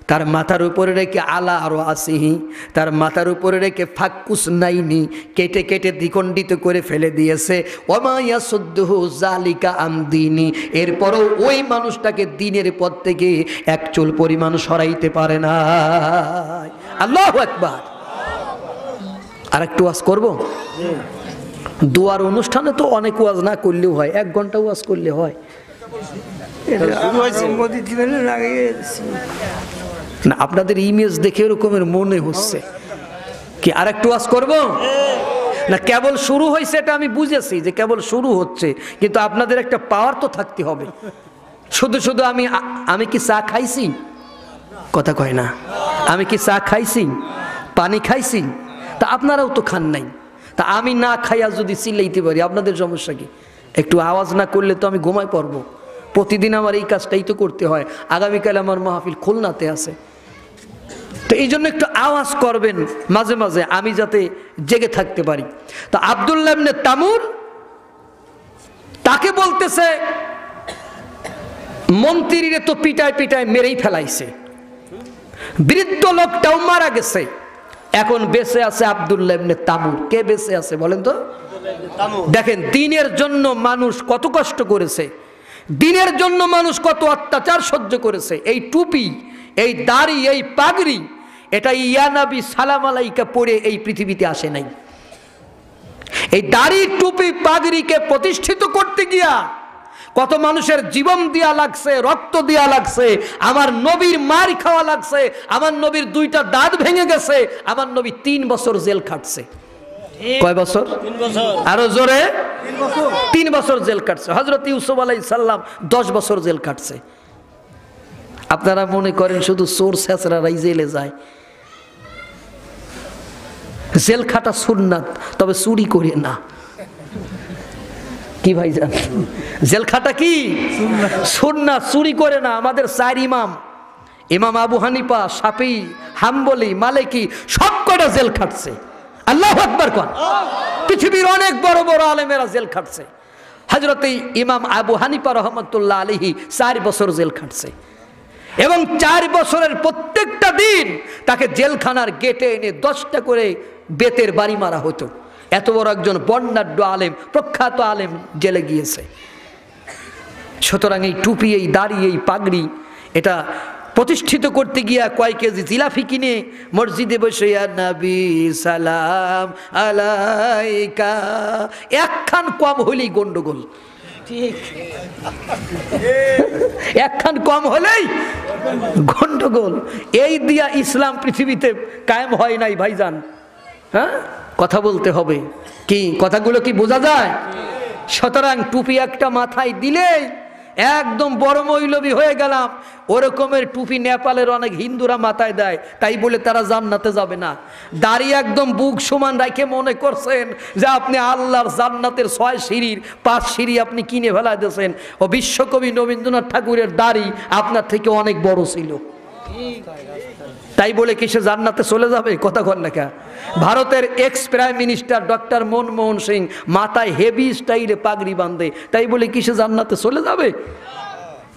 তার মাথার উপরে রেখে আলা আরো আসিহি, তার মাথার উপরে রেখে ফাক্কুস নাইনি কেটে কেটে দ্বিখণ্ডিত করে ফেলে দিয়েছে। ওমাইয়া সুদ্দুহু জালিকা আমদিনি, এরপরও ওই মানুষটাকে দিনের পথ থেকে এক চুল পরিমাণ সরাইতে পারে না। আল্লাহু আকবার। আর একটু ওয়াজ করব। দুয়ার অনুষ্ঠানে তো অনেক ওয়াজ না করলেও হয়, 1 ঘন্টা ওয়াজ করলে হয় না। আপনাদের ইমেজ দেখে এরকমের মনে হচ্ছে কি আর একটু ওয়াজ করব না? কেবল শুরু হয়েছে, এটা আমি বুঝেছি যে কেবল শুরু হচ্ছে, কিন্তু আপনাদের একটা পাওয়ার তো থাকতে হবে। শুধু শুধু আমি কি চা খাইছি? কথা কয় না। আমি কি চা খাইছি, পানি খাইছি? তা আপনারাও তো খান নাই। তা আমি না খাইয়া যদি চিল্লাইতে পারি, আপনাদের সমস্যা কি? একটু আওয়াজ না করলে তো আমি ঘুমাই পড়বো। প্রতিদিন আমার এই কাজটাই তো করতে হয়। আগামীকাল আমার মাহফিল খুলনাতে আছে, তো এই জন্য একটু আওয়াজ করবেন মাঝে মাঝে, আমি যাতে জেগে থাকতে পারি। তো আব্দুল্লাহ ইবনে তামুর তাকে বলতেছে, মন্ত্রীরে তো পিটায় পিটায় মেরেই ফেলাইছে, বৃদ্ধ লোকটাও মারা গেছে, এখন বেঁচে আছে আব্দুল্লাহ ইবনে তামুর। কে বেঁচে আছে বলেন তো? দেখেন দিনের জন্য মানুষ কত কষ্ট করেছে, দিনের জন্য মানুষ কত অত্যাচার সহ্য করেছে। এই টুপি, এই দাড়ি, এই পাগড়ি, এটা ইয়া নবী সালাম আলাইকা পরে এই পৃথিবীতে আসে নাই। এই দাড়ি, টুপি, পাগড়িকে প্রতিষ্ঠিত করতে গিয়া কত মানুষের জীবন দেয়া লাগছে, রক্ত দেয়া লাগছে, আমার নবীর মার খাওয়া লাগছে, আমার নবীর 2টা দাঁত ভেঙে গেছে, আমার নবী 3 বছর জেল খাটছে। কয় বছর? আরো জোরে। 3 বছর জেল কাটছে। হযরত ইউসুফ আলাইহিস সালাম 10 বছর জেল কাটছে। আপনারা মনে করেন শুধু চোর ছেঁচড়ারাই জেলে যায়? জেল খাটা সুন্নাত, তবে চুরি করে না। কি ভাইজান? জেল খাটা কি সুন্নাত, চুরি করে না। আমাদের 4 ইমাম, ইমাম আবু হানিফা, শাফি, হাম্বলি, মালিকি, সব কটা জেল খাটছে। আল্লাহু আকবার কোন। পৃথিবীর অনেক বড় বড় আলেমেরা জেল খাটছে। হযরত ইমাম আবু হানিফা রাহমাতুল্লাহ আলাইহি 4 বছর জেল খাটছে, এবং 4 বছরের প্রত্যেকটা দিন তাকে জেলখানার গেটে এনে 10টা করে বেতের বাড়ি মারা হতো। এত বড় একজন বর্ণাঢ্য আলেম, প্রখ্যাত আলেম জেলে গিয়েছে। সুতরাং এই টুপি, এই দাড়ি, এই পাগড়ি, এটা প্রতিষ্ঠিত করতে গিয়া কয় কেজি জিলাফি কিনে মসজিদে বসে ইয়া নবী সালাম আলাইকা, একখান কম হলেই গন্ডগোল। ঠিক, একখান কম হলেই গন্ডগোল। এই দিয়া ইসলাম পৃথিবীতে কায়েম হয় নাই ভাইজান। হ্যাঁ, কথা বলতে হবে। কি কথাগুলো কি বোঝা যায়? সুতরাং টুপি একটা মাথায় দিলেই একদম বড় মৌলবী হয়ে গেলাম। ওরকমের টুপি নেপালের অনেক হিন্দুরা মাথায় দেয়, তাই বলে তারা জান্নাতে যাবে না। দাড়ি একদম বুক সমান রাখে মনে করছেন যে আপনি আল্লাহর জান্নাতের 6 সিঁড়ির 5 সিঁড়ি আপনি কিনে ফেলাই দিয়েছেন। ও বিশ্বকবি রবীন্দ্রনাথ ঠাকুরের দাড়ি আপনার থেকে অনেক বড় ছিল, তাই বলে কি সে জান্নাতে চলে যাবে? কথা কন না। ভারতের x prime minister doctor Manmohan Singh মাথায় হেভি স্টাইলে পাগড়ি বাঁধে, তাই বলে কি সে জান্নাতে চলে যাবে?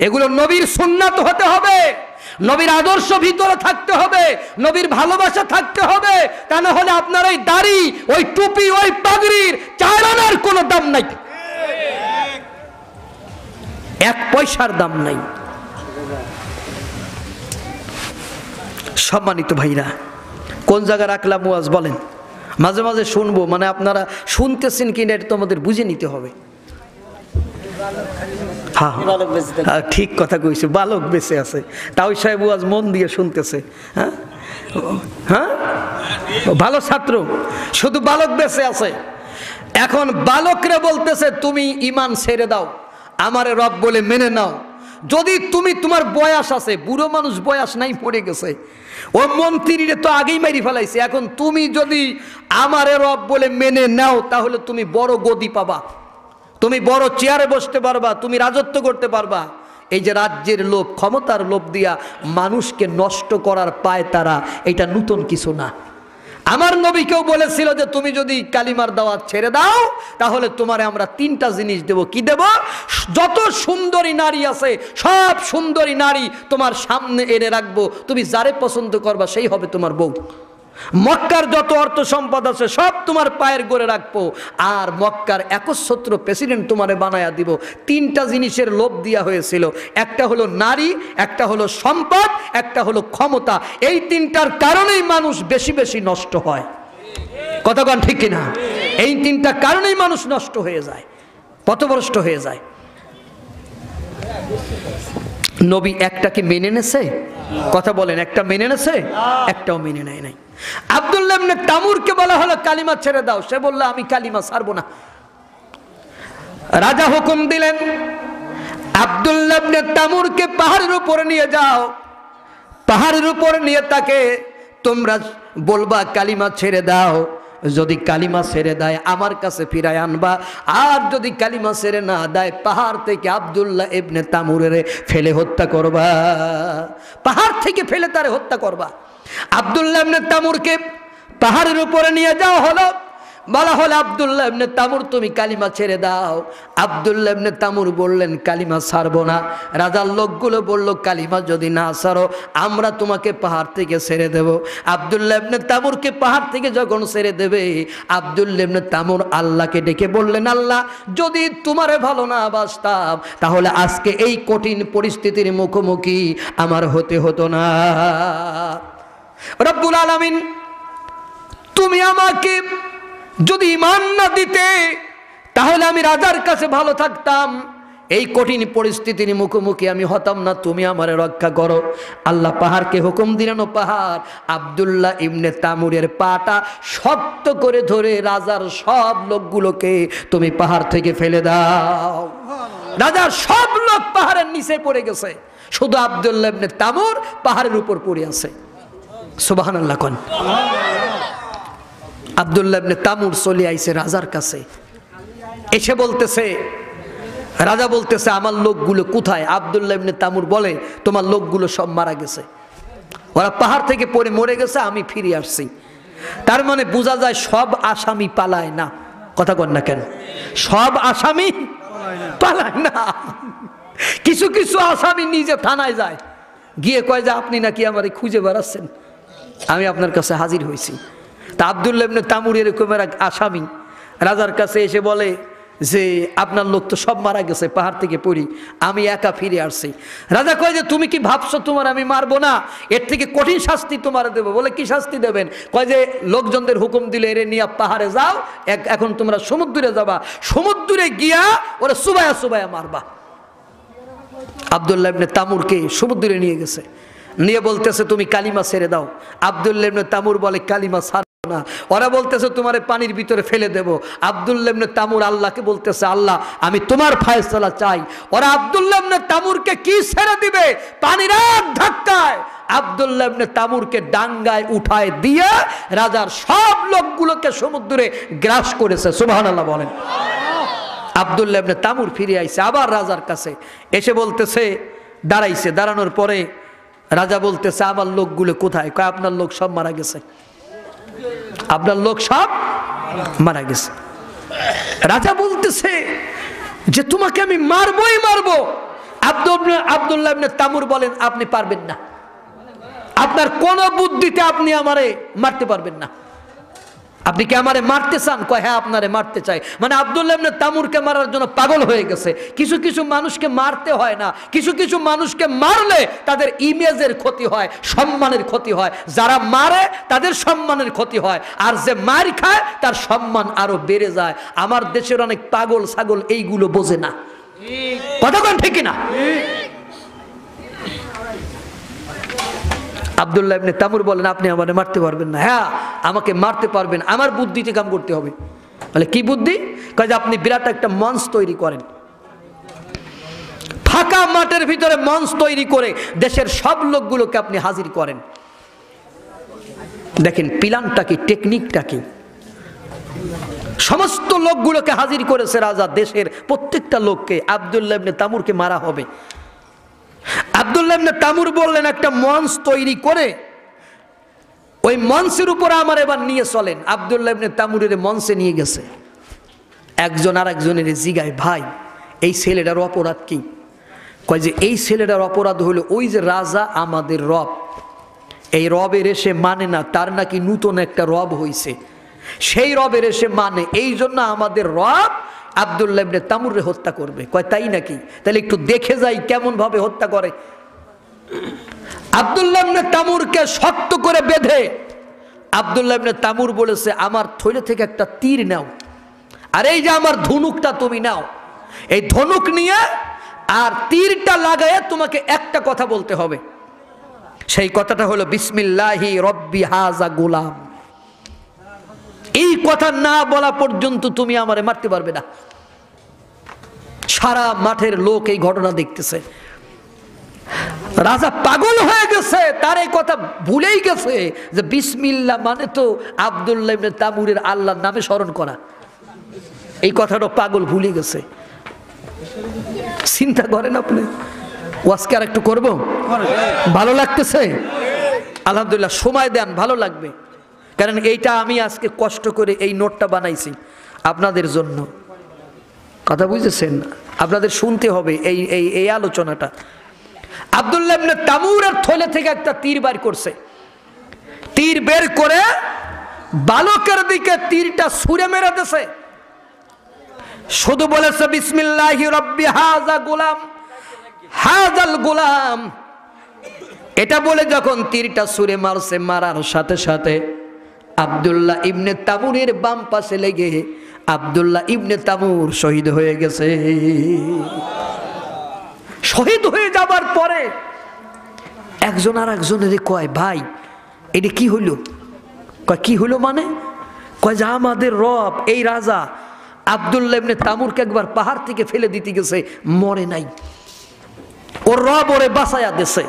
এগুলো নবীর সুন্নাত হতে হবে, নবীর আদর্শ ভিতরে থাকতে হবে, নবীর ভালোবাসা থাকতে হবে। তা না হলে আপনার ওই দাড়ি, ওই টুপি, ওই পাগড়ির 4 আনার কোনো দাম নাই, 1 পয়সার দাম নাই। সম্মানিত ভাইরা, কোন জায়গায় রাখলাম ওয়াজ বলেন? মাঝে মাঝে শুনবো, মানে আপনারা শুনতেছেন কিনা এটা তো আমাদের বুঝে নিতে হবে। হ্যাঁ, ঠিক কথা কইছে, বালক বেঁচে আছে। তাও সাহেব ওয়াজ মন দিয়ে শুনতেছে। হ্যাঁ হ্যাঁ, ভালো ছাত্র, শুধু বালক বেঁচে আছে। এখন বালকরে বলতেছে তুমি ঈমান ছেড়ে দাও, আমারে রব বলে মেনে নাও। যদি তুমি, তোমার বয়স আছে, বুড়ো মানুষ বয়স নাই, পড়ে গেছে, ও মন্ত্রীরে তো আগেই মারি ফেলাইছে। এখন তুমি যদি আমারে রব বলে মেনে নাও, তাহলে তুমি বড় গদি পাবা, তুমি বড় চেয়ারে বসতে পারবা, তুমি রাজত্ব করতে পারবা। এই যে রাজ্যের লোভ, ক্ষমতার লোভ দিয়া মানুষকে নষ্ট করার পায় তারা, এটা নতুন কিছু না। আমার নবীকেও বলেছিল যে তুমি যদি কালিমার দাওয়াত ছেড়ে দাও, তাহলে তোমারে আমরা 3টা জিনিস দেব। কি দেব? যত সুন্দরী নারী আছে সব সুন্দরী নারী তোমার সামনে এনে রাখবো, তুমি যারে পছন্দ করবা সেই হবে তোমার বউ। মক্কার যত অর্থ সম্পদ আছে সব তোমার পায়ের গড়ে রাখবো, আর মক্কার একচ্ছত্র প্রেসিডেন্ট তোমারে বানায়া দিব। 3টা জিনিসের লোভ দেওয়া হয়েছিল, একটা হলো নারী, একটা হলো সম্পদ, একটা হলো ক্ষমতা। এই 3টার কারণেই মানুষ বেশি বেশি নষ্ট হয়। কতক্ষণ ঠিক কিনা? এই 3টা কারণেই মানুষ নষ্ট হয়ে যায়, পথভ্রষ্ট হয়ে যায়। নবী একটাকে মেনে নেছে? কথা বলেন, একটা মেনে নেছে? একটাও মেনে নেয় নাই। আব্দুল্লাহ ইবনে তামুরকে বলা হলো কালিমা ছেড়ে দাও, সে বলল আমি কালিমা ছাড়বো না। রাজা হুকুম দিলেন আব্দুল্লাহ আব্দুল্লাহ ইবনে তামুরকে পাহাড়ের উপরে নিয়ে যাও। পাহাড়ের উপরে নিয়ে তাকে তোমরা বলবা কালিমা ছেড়ে দাও। যদি কালিমা ছেড়ে দেয় আমার কাছে ফিরায় আনবা, আর যদি কালিমা ছেড়ে না দেয় পাহাড় থেকে আব্দুল্লাহ ইবনে তামুরের ফেলে হত্যা করবা। পাহাড় থেকে ফেলে তারে হত্যা করবা। আব্দুল্লাহ ইবনে তামুরকে পাহাড়ের উপরে নিয়ে যাওয়া হলো। বলা হলো আব্দুল্লাহ ইবনে তামুর তুমি কালিমা ছেড়ে দাও। আব্দুল্লাহ ইবনে তামুর বললেন কালিমা ছাড়বো না। রাজার লোকগুলো বলল কালিমা যদি না ছাড়ো আমরা তোমাকে পাহাড় থেকে ছেড়ে দেব। আব্দুল্লাহ ইবনে তামুরকে পাহাড় থেকে যখন ছেড়ে দেবে আব্দুল্লাহ ইবনে তামুর আল্লাহকে ডেকে বললেন, আল্লাহ যদি তোমারে ভালো না বাসতাম তাহলে আজকে এই কঠিন পরিস্থিতির মুখোমুখি আমার হতে হতো না। রব্বুল আলামিন তুমি আমাকে যদি ঈমান না দিতে তাহলে আমি রাজার কাছে ভালো থাকতাম, এই কঠিন পরিস্থিতির মুখোমুখি আমি হতাম না। তুমি আমারে রক্ষা করো। আল্লাহ পাহাড়কে হুকুম দিলেন, ও পাহাড় আব্দুল্লাহ ইবনে তামুরের পাটা শক্ত করে ধরে রাজার সব লোকগুলোকে তুমি পাহাড় থেকে ফেলে দাও। রাজার সব লোক পাহাড়ের নিচে পড়ে গেছে, শুধু আব্দুল্লাহ ইবনে তামুর পাহাড়ের উপর পড়ে আছে। সুবহানাল্লাহ কোন। আব্দুল্লাহ ইবনে তামুর চলে আইছে রাজার কাছে। এসে বলতেছে, রাজা বলতেছে আমার লোকগুলো কোথায়? আব্দুল্লাহ ইবনে তামুর বলে তোমার লোকগুলো সব মারা গেছে, ওরা পাহাড় থেকে পড়ে মরে গেছে, আমি ফিরে আসছি। তার মানে বোঝা যায় সব আসামি পালায় না। কথা কন না কেন? সব আসামি পালায় না। কিছু কিছু আসামি নিজে থানায় যায়, গিয়ে কয় যে আপনি নাকি আমারে খুঁজে বেড়াচ্ছেন, আমি আপনার কাছে হাজির হয়েছি। তা আব্দুল্লাহ ইবনে তামুর এরকম এক আসামি রাজার কাছে এসে বলে যে আপনার লোক তো সব মারা গেছে, পাহাড় থেকে পড়ি আমি একা ফিরে আসছি। রাজা কয় যে তুমি কি ভাবছো তোমার আমি মারবো না? এর থেকে কঠিন শাস্তি তোমার দেবো। বলে কি শাস্তি দেবেন? কয় যে লোকজনদের হুকুম দিলে এরে নিয়ে পাহাড়ে যাও, এখন তোমরা সমুদ্রে যাবা, সমুদ্রে গিয়া ওরা সুবায়া সুবায়া মারবা। আব্দুল্লাহ ইবনে তামুরকে সমুদ্রে নিয়ে গেছে, নিয়ে বলতেছে তুমি কালিমা ছেড়ে দাও। আব্দুল্লাহ ইবনে তামুর বলে কালিমা ছাড় না। ওরা বলতেছে তোমারে পানির ভিতরে ফেলে দেব। আব্দুল্লাহ ইবনে তামুর আল্লাহকে বলতেছে আল্লাহ আমি তোমার ফয়সালা চাই। ওরা আব্দুল্লাহ ইবনে তামুরকে কি ছেড়ে দিবে? পানির এক ধাক্কায় আব্দুল্লাহ ইবনে তামুরকে ডাঙ্গায় উঠায় দিয়ে রাজার সব লোকগুলোকে সমুদ্রে গ্রাস করেছে। সুবহানাল্লাহ বলেন। আব্দুল্লাহ ইবনে তামুর ফিরে আইছে আবার রাজার কাছে, এসে বলতেছে দাঁড়াইছে। দাঁড়ানোর পরে রাজা বলতেছে আমার লোকগুলো কোথায়? কয় আপনার লোক সব মারা গেছে, আপনার লোক সব মারা গেছে। রাজা বলতেছে যে তোমাকে আমি মারবই মারবো। আব্দুল্লাহ ইবনে তামুর বলেন আপনি পারবেন না, আপনার কোন বুদ্ধিতে আপনি আমারে মারতে পারবেন না। আপনি কি আমারে মারতে চান? কয় হ্যাঁ আপনারে মারতে চাই। মানে আব্দুল্লাহ ইবনে তামুরকে মারার জন্য পাগল হয়ে গেছে। কিছু কিছু মানুষকে মারতে হয় না, কিছু কিছু মানুষকে মারলে তাদের ইমেজের ক্ষতি হয়, সম্মানের ক্ষতি হয়। যারা মারে তাদের সম্মানের ক্ষতি হয়, আর যে মার খায় তার সম্মান আরো বেড়ে যায়। আমার দেশের অনেক পাগল ছাগল এইগুলো বোঝে না। কথা কোন ঠিক না? আব্দুল্লাহ ইবনে তামুর বলেন আপনি আমাকে মারতে পারবেন না। হ্যাঁ আমাকে মারতে পারবেন, আমার বুদ্ধিতে কাম করতে হবে। বলে কি বুদ্ধি? কয় যে আপনি বিরাট একটা মঞ্চ তৈরি করেন, ফাঁকা মাঠের ভিতরে মঞ্চ তৈরি করে দেশের সব লোকগুলোকে আপনি হাজির করেন। দেখেন প্ল্যানটা কি, টেকনিকটা কি। সমস্ত লোকগুলোকে হাজির করেছে রাজা, দেশের প্রত্যেকটা লোককে। আব্দুল্লাহ ইবনে তামুরকে মারা হবে। আব্দুল্লাহ ইবনে তামুর বললেন একটা মঞ্চ তৈরি করে ওই মঞ্চের উপর আমার এবার নিয়ে চলেন। আব্দুল্লাহ ইবনে তামুরের মঞ্চে নিয়ে গেছে। একজন আর একজনের জিগায় ভাই এই ছেলেটার অপরাধ কি? কয় যে এই ছেলেটার অপরাধ হলো ওই যে রাজা আমাদের রব, এই রবের এসে মানে না, তার নাকি নূতন একটা রব হইছে, সেই রবের এসে মানে, এই জন্য আমাদের রব আব্দুল্লাহ ইবনে তামুরকে হত্যা করবে। কয় তাই নাকি? তাহলে একটু দেখে যাই কেমন ভাবে হত্যা করে। আব্দুল্লাহ ইবনে তামুরকে শক্ত করে বেঁধে আব্দুল্লাহ ইবনে তামুর বলেছে আমার থৈলে থেকে একটা তীর নাও, আর এই যে আমার ধনুকটা তুমি নাও, এই ধনুক নিয়ে আর তীরটা লাগায় তোমাকে একটা কথা বলতে হবে। সেই কথাটা হলো বিসমিল্লাহি রব্বি হাজা গোলাম। এই কথা না বলা পর্যন্ত তুমি আমারে মারতে পারবে না। সারা মাঠের লোক এই ঘটনা দেখতেছে। রাজা পাগল হয়ে গেছে, তার এই কথা ভুলেই গেছে যে বিসমিল্লাহ মানে তো আব্দুল্লাহ ইবনে তামুরের আল্লাহর নামে স্মরণ করা। এই কথাটা পাগল ভুলে গেছে। চিন্তা করেন আপনি। ওয়াজকে আর একটু করবো? ভালো লাগতেছে? আলহামদুলিল্লাহ, সময় দেন, ভালো লাগবে। কারণ এইটা আমি আজকে কষ্ট করে এই নোটটা বানাইছি আপনাদের জন্য। কথা বুঝেছেন? আপনাদের শুনতে হবে এই এই এই আলোচনাটা। আব্দুল্লাহ ইবনে তামুরের থলে থেকে একটা তীর বের করছে। তীর বের করে বালকের দিকে তীরটা ছুঁড়ে মেরে দিয়েছে। শুধু বলেছে বিসমিল্লাহি রাব্বি হাযা গোলাম, হাযাল গোলাম। এটা বলে যখন তীরটা ছুঁড়ে মারছে, মারার সাথে সাথে আব্দুল্লাহ ইবনে তামুরের বাম পাশে লেগে আব্দুল্লাহ ইবনে তামুর শহীদ হয়ে গেছে। শহীদ হয়ে যাবার পরে একজন আর একজনের কয়, ভাই এটা কি হইল? কয় কি হইল মানে? কয় যে আমাদের রব এই রাজা আব্দুল্লাহ ইবনে তামুরকে একবার পাহাড় থেকে ফেলে দিতে গেছে, মরে নাই। ওর রব ওরে বাঁচায়া দিছে।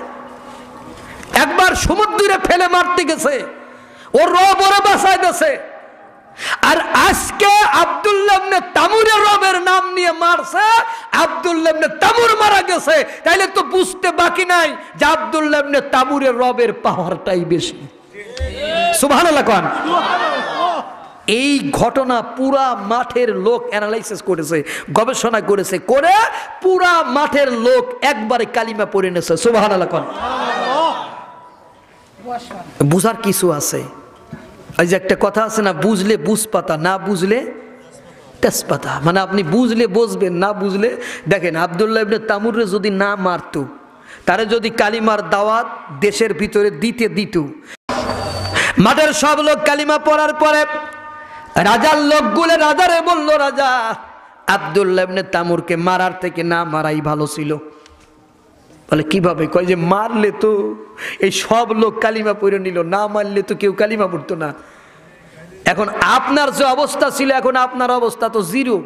একবার সমুদ্রে ফেলে মারতে গেছে, ওর রব ওরে বাঁচায় দিছে। আর আজকে আব্দুল্লাহ ইবনে তামুরের রবের নাম নিয়ে মারছে, আব্দুল্লাহ ইবনে তামুর মারা গেছে। তাইলে তো বুঝতে বাকি নাই যে আব্দুল্লাহ ইবনে তামুরের রবের পাওয়ারটাই বেশি। সুবহানাল্লাহ কোন। এই ঘটনা পুরা মাঠের লোক অ্যানালাইসিস করেছে, গবেষণা করেছে, করে পুরা মাঠের লোক একবারে কালিমা পড়ে নিয়েছে। সুবহানাল্লাহ কোন। বুঝার কিছু আছে। এই যে একটা কথা আছে না, বুঝলে বুঝপাতা, না বুঝলে তেজপাতা। মানে আপনি বুঝলে বুঝবেন, না বুঝলে। দেখেন আব্দুল্লাহ ইবনে তামুরে যদি না মারতো, তারে যদি কালিমার দাওয়াত দেশের ভিতরে দিত, মাঠের সব লোক কালিমা পড়ার পরে রাজার লোকগুলো রাজারে বলল, রাজা আব্দুল্লাহ ইবনে তামুরকে মারার থেকে না মারাই ভালো ছিল। বলে কিভাবে? কয় যে মারলে তো এই সব লোক কালিমা পড়ে নিল, না মারলে তো কেউ কালিমা পড়তো না। এখন আপনার যে অবস্থা ছিল, এখন আপনার অবস্থা তো জিরো।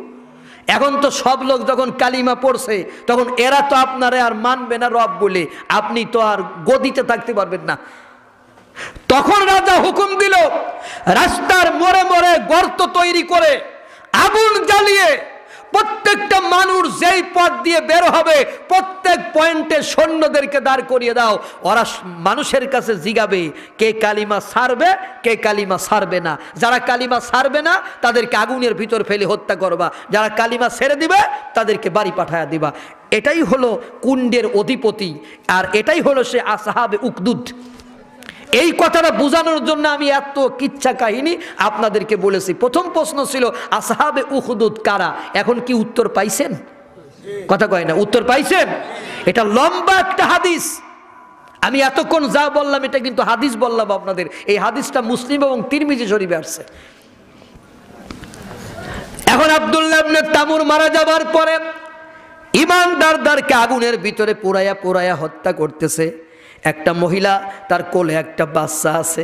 এখন তো সব লোক যখন কালিমা পড়ছে, তখন এরা তো আপনারে আর মানবে না রব বলে, আপনি তো আর গদিতে থাকতে পারবেন না। তখন রাজা হুকুম দিল, রাস্তার মোড়ে মোড়ে গর্ত তৈরি করে আগুন জ্বালিয়ে প্রত্যেকটা মানুষ যেই পথ দিয়ে বের হবে প্রত্যেক পয়েন্টে সৈন্যদেরকে দাঁড় করিয়ে দাও। ওরা মানুষের কাছে জিগাবে কে কালিমা ছাড়বে, কে কালিমা ছাড়বে না। যারা কালিমা ছাড়বে না তাদেরকে আগুনের ভিতর ফেলে হত্যা করবা, যারা কালিমা ছেড়ে দিবে তাদেরকে বাড়ি পাঠায়া দিবা। এটাই হলো কুণ্ডের অধিপতি, আর এটাই হলো সে আসহাবে উকদুদ। এই কথাটা বোঝানোর জন্য আমি এত কিচ্ছা কাহিনী আপনাদেরকে বলেছি। প্রথম প্রশ্ন ছিল আসহাবে উখদুদ কারা? এখন কি উত্তর পাইছেন? কথা কয় না, উত্তর পাইছেন? এটা লম্বা একটা হাদিস। আমি এতক্ষণ যা বললাম এটা কিন্তু হাদিস বললাম আপনাদের। এই হাদিসটা মুসলিম এবং তিরমিজি শরীফে আসছে। এখন আব্দুল্লাহ ইবনে তামুর মারা যাবার পরে ইমানদারদেরকে আগুনের ভিতরে পোড়ায়া পোড়ায়া হত্যা করতেছে। একটা মহিলা, তার কোলে একটা বাচ্চা আছে।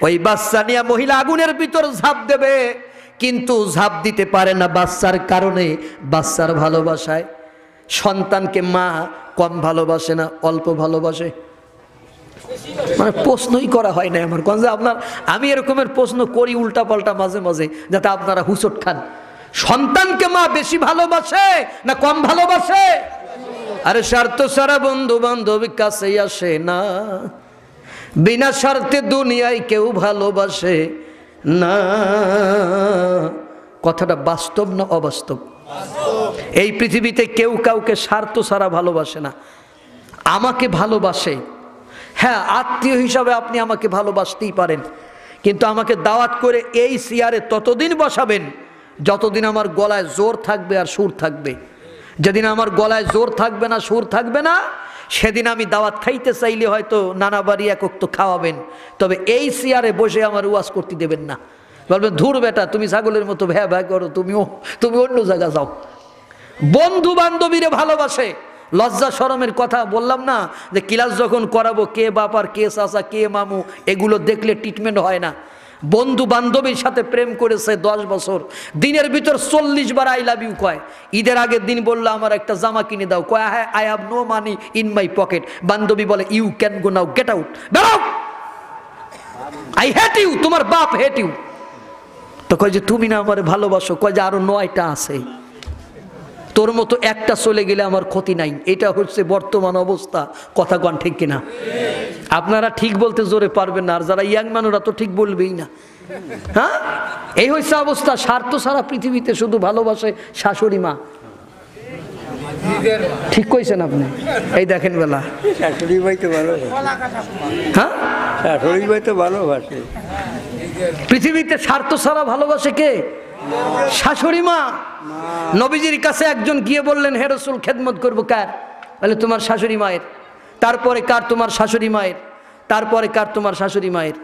ওই বাচ্চা নিয়ে মহিলা আগুনের ভিতর ঝাঁপ দেবে, কিন্তু ঝাঁপ দিতে পারে না বাচ্চার কারণে। বাচ্চার ভালোবাসায় সন্তানকে মা কম ভালোবাসে না, অল্প ভালোবাসে। মানে প্রশ্নই করা হয় না আমার কোন যে আপনার। আমি এরকমের প্রশ্ন করি উল্টা পাল্টা মাঝে মাঝে, যাতে আপনারা হুচট খান। সন্তানকে মা বেশি ভালোবাসে না কম ভালোবাসে? আরে স্বার্থ ছাড়া বন্ধু বান্ধবী কাছে আসে না, বিনা স্বার্থে দুনিয়ায় কেউ ভালোবাসে না। কথাটা বাস্তব না অবাস্তব? এই পৃথিবীতে কেউ কাউকে স্বার্থ ছাড়া ভালোবাসে না। আমাকে ভালোবাসে, হ্যাঁ আত্মীয় হিসাবে আপনি আমাকে ভালোবাসতেই পারেন, কিন্তু আমাকে দাওয়াত করে এই চেয়ারে ততদিন বসাবেন যতদিন আমার গলায় জোর থাকবে আর সুর থাকবে। যেদিন আমার গলায় জোর থাকবে না, সুর থাকবে না, সেদিন আমি দাওয়াত খাইতে চাইলে হয়তো নানা বাড়ি একক তো খাওয়াবেন, তবে এই চেয়ারে বসে আমার ওয়াজ করতে দেবেন না। বলবেন ধুর বেটা তুমি ছাগলের মতো ভ্যা ভ্যা করো, তুমি অন্য জায়গা যাও। বন্ধু বান্ধবীরে ভালোবাসে। লজ্জা শরমের কথা বললাম না, যে ক্লাস যখন করাবো কে বাপ আর কে চাচা কে মামু এগুলো দেখলে ট্রিটমেন্ট হয় না। বন্ধু বান্ধবীর সাথে প্রেম করেছে 10 বছর, দিনের ভিতর 40 বার আই লাভ ইউ কয়। ঈদের আগের দিন বললো আমার একটা জামা কিনে দাও, কয় I have no money in my pocket. বান্ধবী বলে you can go now, get out, বেরো, আই হেট ইউ, তোমার বাপ হেট ইউ। তো কয় যে তুমি না আমার ভালোবাসো, কয় যে আরো 9টা আছে, তোর মতো একটা চলে গেলে আমার ক্ষতি নাই। এটা হচ্ছে বর্তমান অবস্থা। কথা কন ঠিক কিনা? আপনারা ঠিক বলতে জোরে পারবেন না, আর যারা ইয়াং মানুষরা তো ঠিক বলবেই না। হ্যাঁ, এই হচ্ছে অবস্থা। স্বার্থ ছাড়া পৃথিবীতে শুধু ভালোবাসে শাশুড়ি মা। ঠিক কইছেন আপনি? এই দেখেন বেলা শাশুড়ি ভাই তো ভালোবাসে, হ্যাঁ শাশুড়ি ভাই তো ভালোবাসে। পৃথিবীতে স্বার্থ ছাড়া ভালোবাসে কে? শাশুড়ি মা। নবীজির কাছে একজন গিয়ে বললেন, হে রাসূল, খেদমত করবো কার? বলে তোমার শাশুড়ি মায়ের। তারপরে কার? তোমার শাশুড়ি মায়ের। তারপরে কার? তোমার শাশুড়ি মায়ের।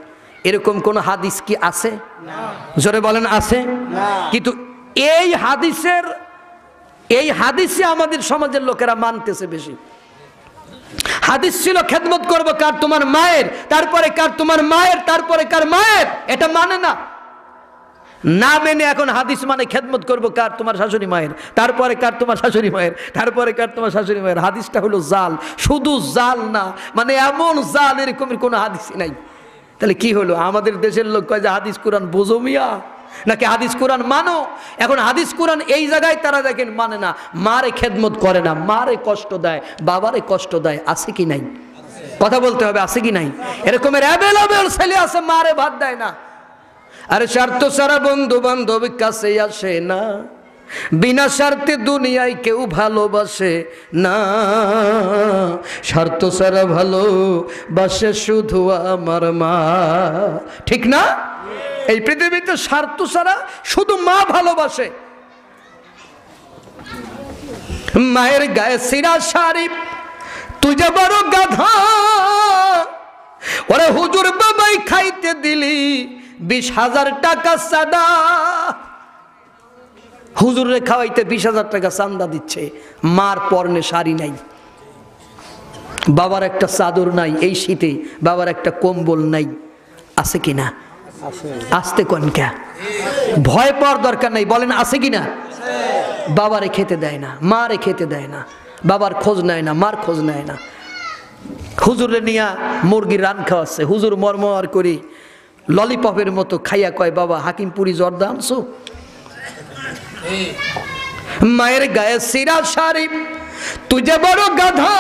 এরকম কোন হাদিস কি আছে? জোরে বলেন আছে? কিন্তু এই হাদিসে আমাদের সমাজের লোকেরা মানতেছে বেশি। হাদিস ছিল খেদমত করবো কার? তোমার মায়ের। তারপরে কার? তোমার মায়ের। তারপরে কার? মায়ের। এটা মানে না, না মেনে এখন হাদিস মানে খেদমত করবো কার? তোমার শাশুড়ি মায়ের। তারপরে কার? তোমার শাশুড়ি মায়ের। তারপরে কার? তোমার শাশুড়ি মায়ের। হাদিসটা হলো জাল, শুধু জাল না, মানে এমন জাল, এরকমের কোনো হাদিসই নাই। তাহলে কি হলো? আমাদের দেশের লোক কয় যে হাদিস কোরআন বোঝো মিয়া, নাকি হাদিস কোরআন মানো? এখন হাদিস কোরআন এই জায়গায় তারা দেখেন মানে না, মারে খেদমত করে না, মারে কষ্ট দেয়, বাবারে কষ্ট দেয়। আছে কি নাই? কথা বলতে হবে, আছে কি নাই? এরকমের অ্যাভেলেবল ছেলে আছে, মারে ভাত দেয় না। আরে স্বার্থ ছাড়া বন্ধু বান্ধব কাছে আসে না, বিনা স্বার্থে দুনিয়ায় কেউ ভালোবাসে না। স্বার্থ ছাড়া ভালোবাসে শুধু আমার মা। ঠিক না? এই পৃথিবীতে স্বার্থ ছাড়া শুধু মা ভালোবাসে। মায়ের গায়ে সিরা শাড়ি, তুই যে বড় গাধা, ওরে হুজুর বাবাই খাইতে দিলি 20,000 টাকা চাঁদা। হুজুরে খাওয়াইতে 20,000 টাকা চাঁদা দিচ্ছে, মার পরনে শাড়ি নাই, বাবার একটা চাদর নাই, এই শীতে বাবার একটা কম্বল নাই। আছে কিনা? আসতে কোন কে? ভয় পাওয়ার দরকার নাই, বলেন আছে কিনা? বাবারে খেতে দেয় না, মারে খেতে দেয় না, বাবার খোঁজ নেয় না, মার খোঁজ নেয় না। হুজুরে নিয়া মুরগির রান খাওয়াচ্ছে, হুজুর মরমর করি ললিপপের মতো খাইয়া কয়, বাবা হাকিমপুরি জর্দা আনছো? মায়ের গায়ে সিরা শাড়ি, তুই যে বড় গাধা,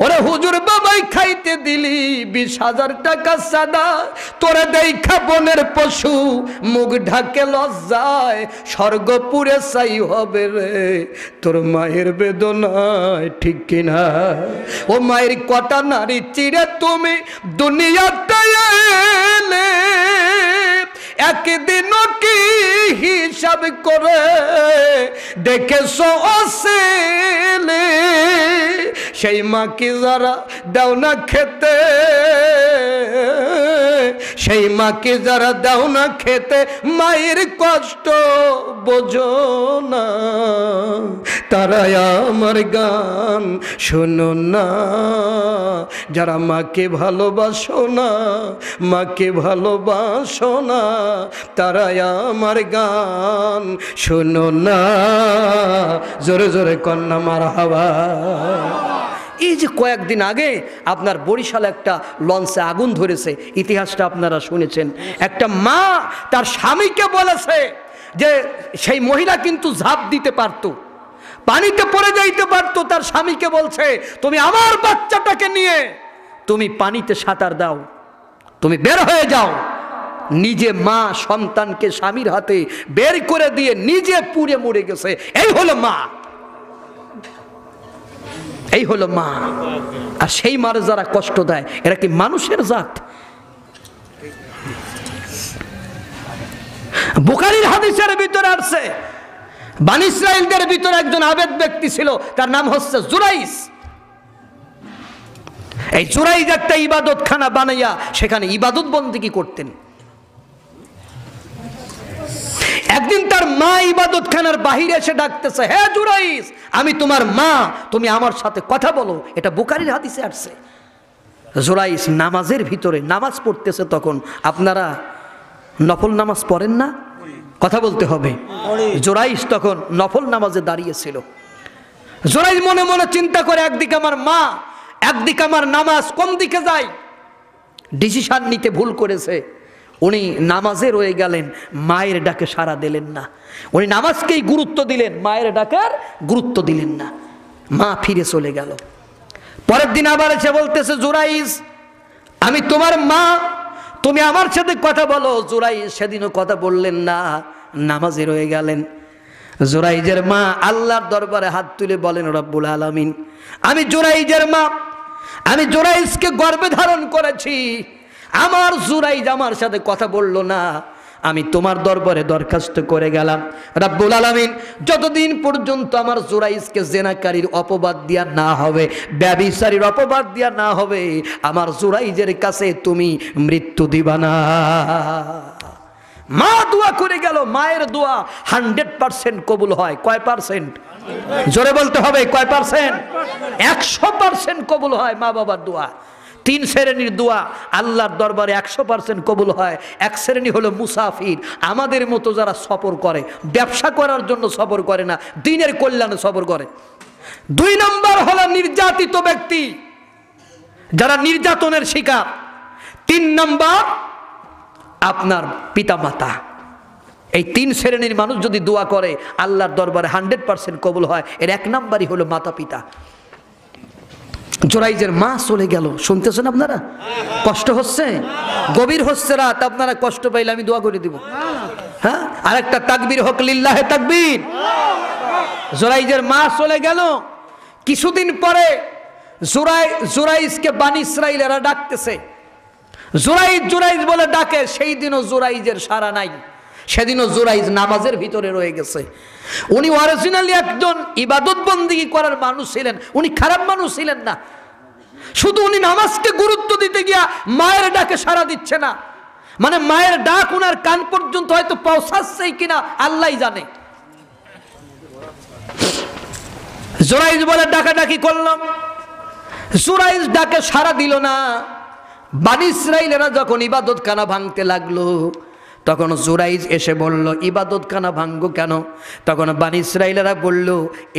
ওরে হুজুর বাবাই খাইতে দিলি 20,000 টাকা চাঁদা। তোরে দেখা বনের পশু মুখ ঢাকে লজ্জায়, স্বর্গপুরে চাই হবে রে তোর মায়ের বেদনায়। ঠিক কিনা? ও মায়ের কটা নারী চিরে তুমি দুনিয়াতে এলে, একদিন কি হিসাব করে দেখেছ অসেলে? সেই মা কি যারা দাও না খেতে, সেই মাকে যারা দাও না খেতে, মায়ের কষ্ট বোঝো না, তারা আমার গান শোনো না। যারা মাকে ভালোবাসো না, মাকে ভালোবাসো না, তারা আমার গান শোনো না। জোরে জোরে কন্যা মারহাবা। এই যে কয়েকদিন আগে আপনার বরিশালে একটা লঞ্চে আগুন ধরেছে, ইতিহাসটা আপনারা শুনেছেন। একটা মা তার স্বামীকে বলেছে যে সেই মহিলা কিন্তু ঝাঁপ দিতে পারতো, পানিতে পড়ে যাইতে পারতো। তার স্বামীকে বলছে, তুমি আমার বাচ্চাটাকে নিয়ে তুমি পানিতে সাঁতার দাও, তুমি বের হয়ে যাও। নিজে মা সন্তানকে স্বামীর হাতে বের করে দিয়ে নিজে পুড়ে মরে গেছে। এই হলো মা, এই হলো মা। আর সেই মার যারা কষ্ট দেয়, এরা কি মানুষের জাত? বুখারীর হাদিসের ভিতরে আসছে, বনী ইসরাইলদের ভিতরে একজন আবেদ ব্যক্তি ছিল, তার নাম হচ্ছে জুরাইজ। এই জুরাইজ একটা ইবাদতখানা বানাইয়া সেখানে ইবাদত বন্দেগী করতেন। একদিন তার মা ইবাদতখানার বাহিরে এসে ডাকতেছে, হে জুরাইজ, আমি তোমার মা, তুমি আমার সাথে কথা বলো। এটা বুখারীর হাদিসে আসছে। জোরাইস নামাজের ভিতরে নামাজ পড়তেছে, তখন আপনারা নফল নামাজ পড়েন না? কথা বলতে হবে। জোরাইস তখন নফল নামাজে দাঁড়িয়েছিল। জোরাইস মনে মনে চিন্তা করে, একদিকে আমার মা, একদিকে আমার নামাজ, কোন দিকে যাই? ডিসিশন নিতে ভুল করেছে। উনি নামাজে রয়ে গেলেন, মায়ের ডাকে সাড়া দিলেন না। উনি নামাজকেই গুরুত্ব দিলেন, মায়ের ডাকার গুরুত্ব দিলেন না। মা ফিরে চলে গেল। পরের দিন আবার এসে বলতেছে, জোরাইস আমি তোমার মা, তুমি আমার সাথে কথা বলো। জোরাইস সেদিনও কথা বললেন না, নামাজে রয়ে গেলেন। জোরাইজের মা আল্লাহর দরবারে হাত তুলে বলেন, রব্বুল আলামিন, আমি জোরাইজের মা, আমি জোরাইজকে গর্ভে ধারণ করেছি। আমার জোরাইজ আমার সাথে কথা বললো না, আমি তোমার দরবারে দরখাস্ত করে গেলাম, রব্বুল আলামিন যতদিন পর্যন্ত আমার জোরাইজকে জেনাকারীর অপবাদ দিয়া না হবে, ব্যভিচারীর অপবাদ দিয়া না হবে, আমার জোরাইজের কাছে তুমি মৃত্যু দিবা না। মা দোয়া করে গেল। মায়ের দোয়া 100% কবুল হয়। কয় পার্সেন্ট? জোরে বলতে হবে, কয় পার্সেন্ট? 100% কবুল হয় মা বাবার দোয়া। 3 শ্রেণীর দোয়া আল্লাহর দরবারে 100% কবুল হয়। এক শ্রেণী হলো মুসাফির, আমাদের মতো যারা সফর করে, ব্যবসা করার জন্য সফর করে না, দিনের কল্যাণে সফর করে। 2 নম্বর হলো নির্যাতিত ব্যক্তি, যারা নির্যাতনের শিকার। 3 নম্বর আপনার পিতামাতা। এই 3 শ্রেণীর মানুষ যদি দোয়া করে আল্লাহর দরবারে 100% কবুল হয়। এর 1 নম্বরই হলো মাতা পিতা। জোরাইজের মা চলে গেল। শুনতেছেন আপনারা? কষ্ট হচ্ছে, গভীর হচ্ছে রাত, আপনারা কষ্ট পাইলে আমি দোয়া করে দিব। হ্যাঁ, আরেকটা তাকবীর হোক, লিল্লাহে তাকবীর। জোরাইজের মা চলে গেল। কিছুদিন পরে জোরাইজকে বানি ইসরাইলেরা ডাকতেছে। জোরাইজ জোরাইজ বলে ডাকে। সেই দিনও জোরাইজের সাড়া নাই। সেদিনও জোরাইজ নামাজের ভিতরে রয়ে গেছে। উনি অরিজিনালি একজন ইবাদত বন্দেগী করার মানুষ ছিলেন, উনি খারাপ মানুষ ছিলেন না। শুধু উনি নামাজকে গুরুত্ব দিতে গিয়া মায়ের ডাকে সাড়া দিচ্ছে না। মানে মায়ের ডাক উনার কান পর্যন্ত হয়তো পৌঁছাচ্ছেই কিনা আল্লাহই জানে। জোরাইজ বলে ডাকাডাকি করলাম, জোরাইজ ডাকে সাড়া দিল না। বানি ইসরাইলেরা যখন ইবাদতখানা ভাঙতে লাগলো, তখন জোরাইজ এসে বলল, ইবাদতখানা ভাঙবো কেন? তখন বানি ইসরাইলেরা বলল,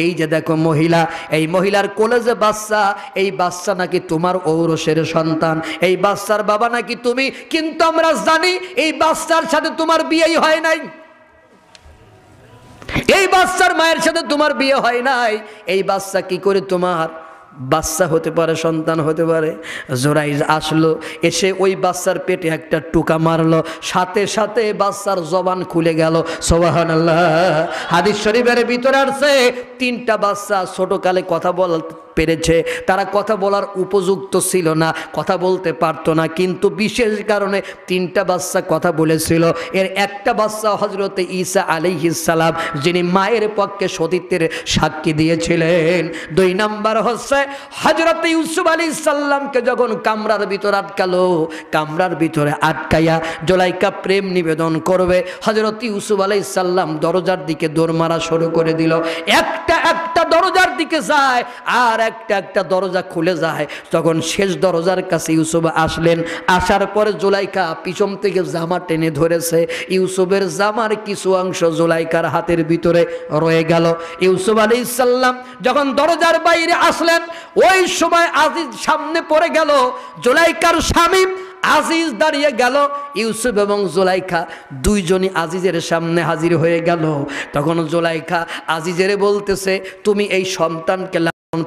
এই যে দেখো মহিলা, এই মহিলার কোলে যে বাচ্চা, এই বাচ্চা নাকি তোমার ঔরসের সন্তান, এই বাচ্চার বাবা নাকি তুমি, কিন্তু আমরা জানি এই বাচ্চার সাথে তোমার বিয়েই হয় নাই, এই বাচ্চার মায়ের সাথে তোমার বিয়ে হয় নাই, এই বাচ্চা কি করে তোমার বাচ্চা হতে পারে, সন্তান হতে পারে? জোরাইজ আসলো, এসে ওই বাচ্চার পেটে একটা টুকা মারলো, সাথে সাথে বাচ্চার জবান খুলে গেল। সুবহানাল্লাহ। হাদিস শরীফের ভিতরে আছে 3টা বাচ্চা ছোটকালে কথা বলতে পেরেছে। তারা কথা বলার উপযুক্ত ছিল না, কথা বলতে পারতো না, কিন্তু বিশেষ কারণে 3টা বাচ্চা কথা বলেছিল। এর একটা বাচ্চা হযরতে ঈসা আলাইহিস সালাম, যিনি মায়ের পক্ষে সতীত্বের সাক্ষী দিয়েছিলেন। 2 নাম্বার হচ্ছে হযরতে ইউসুফ আলাইহিস সালামকে যখন কামরার ভিতর আটকালো, কামরার ভিতরে আটকাইয়া জুলাইখা প্রেম নিবেদন করবে, হযরতে ইউসুফ আলাইহিস সালাম দরজার দিকে দৌড় মারা শুরু করে দিল। একটা একটা দরজার দিকে যায়, আর একটা একটা দরজা খুলে যায়। তখন শেষ দরজার কাছে ইউসুফ আসলেন। আসার পরে জুলাইখা পিছন থেকে জামা টেনে ধরেছে। ইউসুফের জামার কিছু অংশ জুলাইখার হাতের ভিতরে রয়ে গেল। ইউসুফ আলাইহিস সালাম যখন দরজার বাইরে আসলেন, ওই সময় আজিজ সামনে পড়ে গেল। জুলাইখার স্বামী আজিজ দাঁড়িয়ে গেল। ইউসুফ এবং জুলাইখা দুইজনই আজিজের সামনে হাজির হয়ে গেল। তখন জুলাইখা আজিজের বলতেছে, তুমি এই সন্তানকে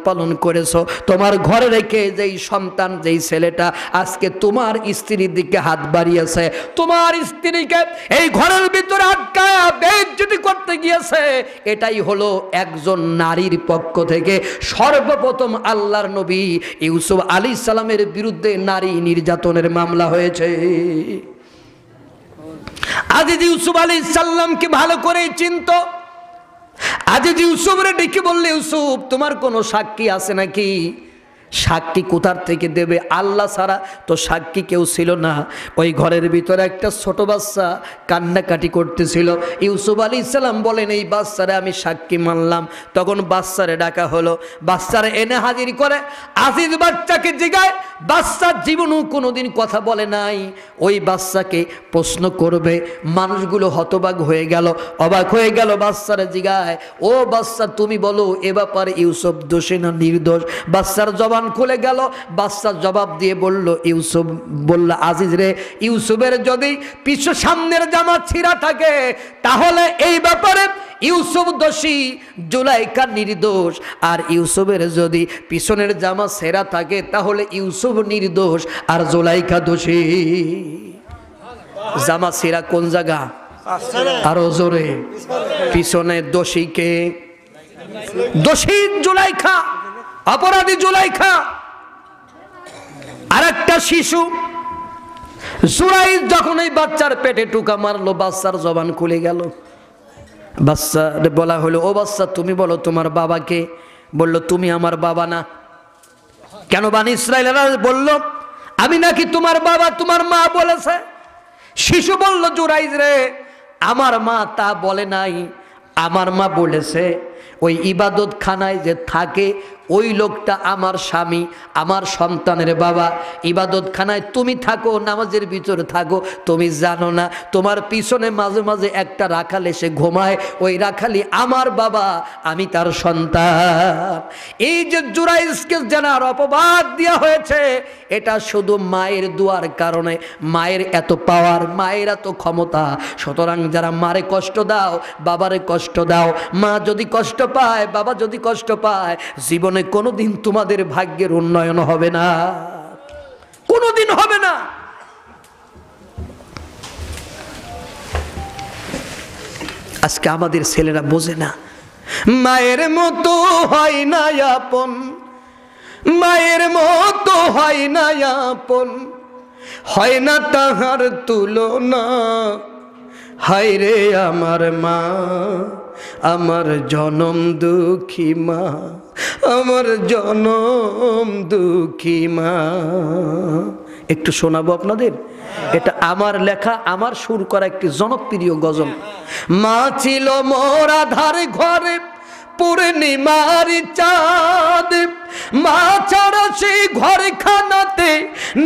পালন করেছো, তোমার ঘরে রেখে যেই সন্তান, যেই ছেলেটা আজকে তোমার স্ত্রীর দিকে হাত বাড়িয়েছে, তোমার স্ত্রীকে এই ঘরের ভিতরে আটকায়া বেইজ্জতি করতে গিয়েছে, এটাই হলো একজন নারীর পক্ষ থেকে সর্বপ্রথম আল্লাহর নবী ইউসুফ আলাইহিস সালামের বিরুদ্ধে নারী নির্যাতনের মামলা হয়েছে। আজিজ ইউসুফ আলাইহিস সালামকে ভালো করে চিনতো। আজিজ ইউসুফরে ডেকে বললে, ইউসুফ তোমার কোনো সাক্ষী আছে নাকি? সাক্ষী কোথার থেকে দেবে? আল্লাহ ছাড়া তো সাক্ষী কেউ ছিল না। ওই ঘরের ভিতরে একটা ছোট বাচ্চা কান্নাকাটি করতেছিল। ইউসুফ আলাইহিস সালাম বলেন, এই বাচ্চারে আমি সাক্ষী মানলাম। তখন বাচ্চারে ডাকা হলো, বাচ্চারে এনে হাজির করে আজিজ বাচ্চাকে জিগায়। বাচ্চা জীবনও কোনোদিন কথা বলে নাই। ওই বাচ্চাকে প্রশ্ন করবে, মানুষগুলো হতবাক হয়ে গেল, অবাক হয়ে গেল। বাচ্চারে জিগায়, ও বাচ্চা তুমি বলো এ ব্যাপারে ইউসুফ দোষী না নির্দোষ? বাচ্চার জবান খুলে গেল। বাচ্চা জবাব দিয়ে বলল, ইউসুফ বলল, আজিজ রে, ইউসুফের যদি পিছু সামনের জামা ছিঁড়া থাকে তাহলে এই ব্যাপারে ইউসুফ দোষী, জুলাইখা নির্দোষ। আর ইউসুফের যদি পিছনের জামা ছেঁড়া থাকে তাহলে ইউসুফ নির্দোষ আর জুলাইখা দোষী। জামা ছেঁড়া কোন জায়গা? আরো জোরে। পিছনে দোষী কে? দোষী জুলাইখা, অপরাধী জুলাইখা। আর একটা শিশু জুরাইজ যখন এই বাচ্চার পেটে টুকা মারলো, বাচ্চার জবান খুলে গেল। বাচ্চা বলা হলো, ও বাচ্চা তুমি বলো তোমার বাবাকে? বলল, তুমি আমার বাবা না। কেন? বনি ইসরাইলেরা বলল, আমি নাকি তোমার বাবা, তোমার মা বলেছে। শিশু বলল, জুরাইজ রে, আমার মা তা বলে নাই, আমার মা বলেছে ওই ইবাদত খানায় যে থাকে ওই লোকটা আমার স্বামী, আমার সন্তানের বাবা। ইবাদত খানায় তুমি থাকো, নামাজের ভিতরে থাকো, তুমি জানো না তোমার পিছনে মাঝে মাঝে একটা রাখাল এসে ঘুমায়, ওই রাখালি আমার বাবা, আমি তার সন্তান। এই যে জুরাইজকে জানার অপবাদ দেওয়া হয়েছে, এটা শুধু মায়ের দুয়ার কারণে। মায়ের এত পাওয়ার, মায়ের এত ক্ষমতা। সুতরাং যারা মারে কষ্ট দাও, বাবারে কষ্ট দাও, মা যদি কষ্ট পায়, বাবা যদি কষ্ট পায়, জীবনে কোনোদিন তোমাদের ভাগ্যের উন্নয়ন হবে না, কোনোদিন হবে না। আজকে আমাদের ছেলেরা বোঝে না, মায়ের মতো হয় না আপন, মায়ের মতো হয় না আপন, হয় না তাহার তুলনা। হায় রে আমার মা, আমার জনম দুঃখী মা, আমার জনম দুঃখী মা। একটু শোনাবো আপনাদের, এটা আমার লেখা, আমার সুর করা একটি জনপ্রিয় গজল। মা ছিল মোর আধার ঘরে, পূর্ণিমার চাঁদ, মা ছাড়া সেই ঘর খানাতে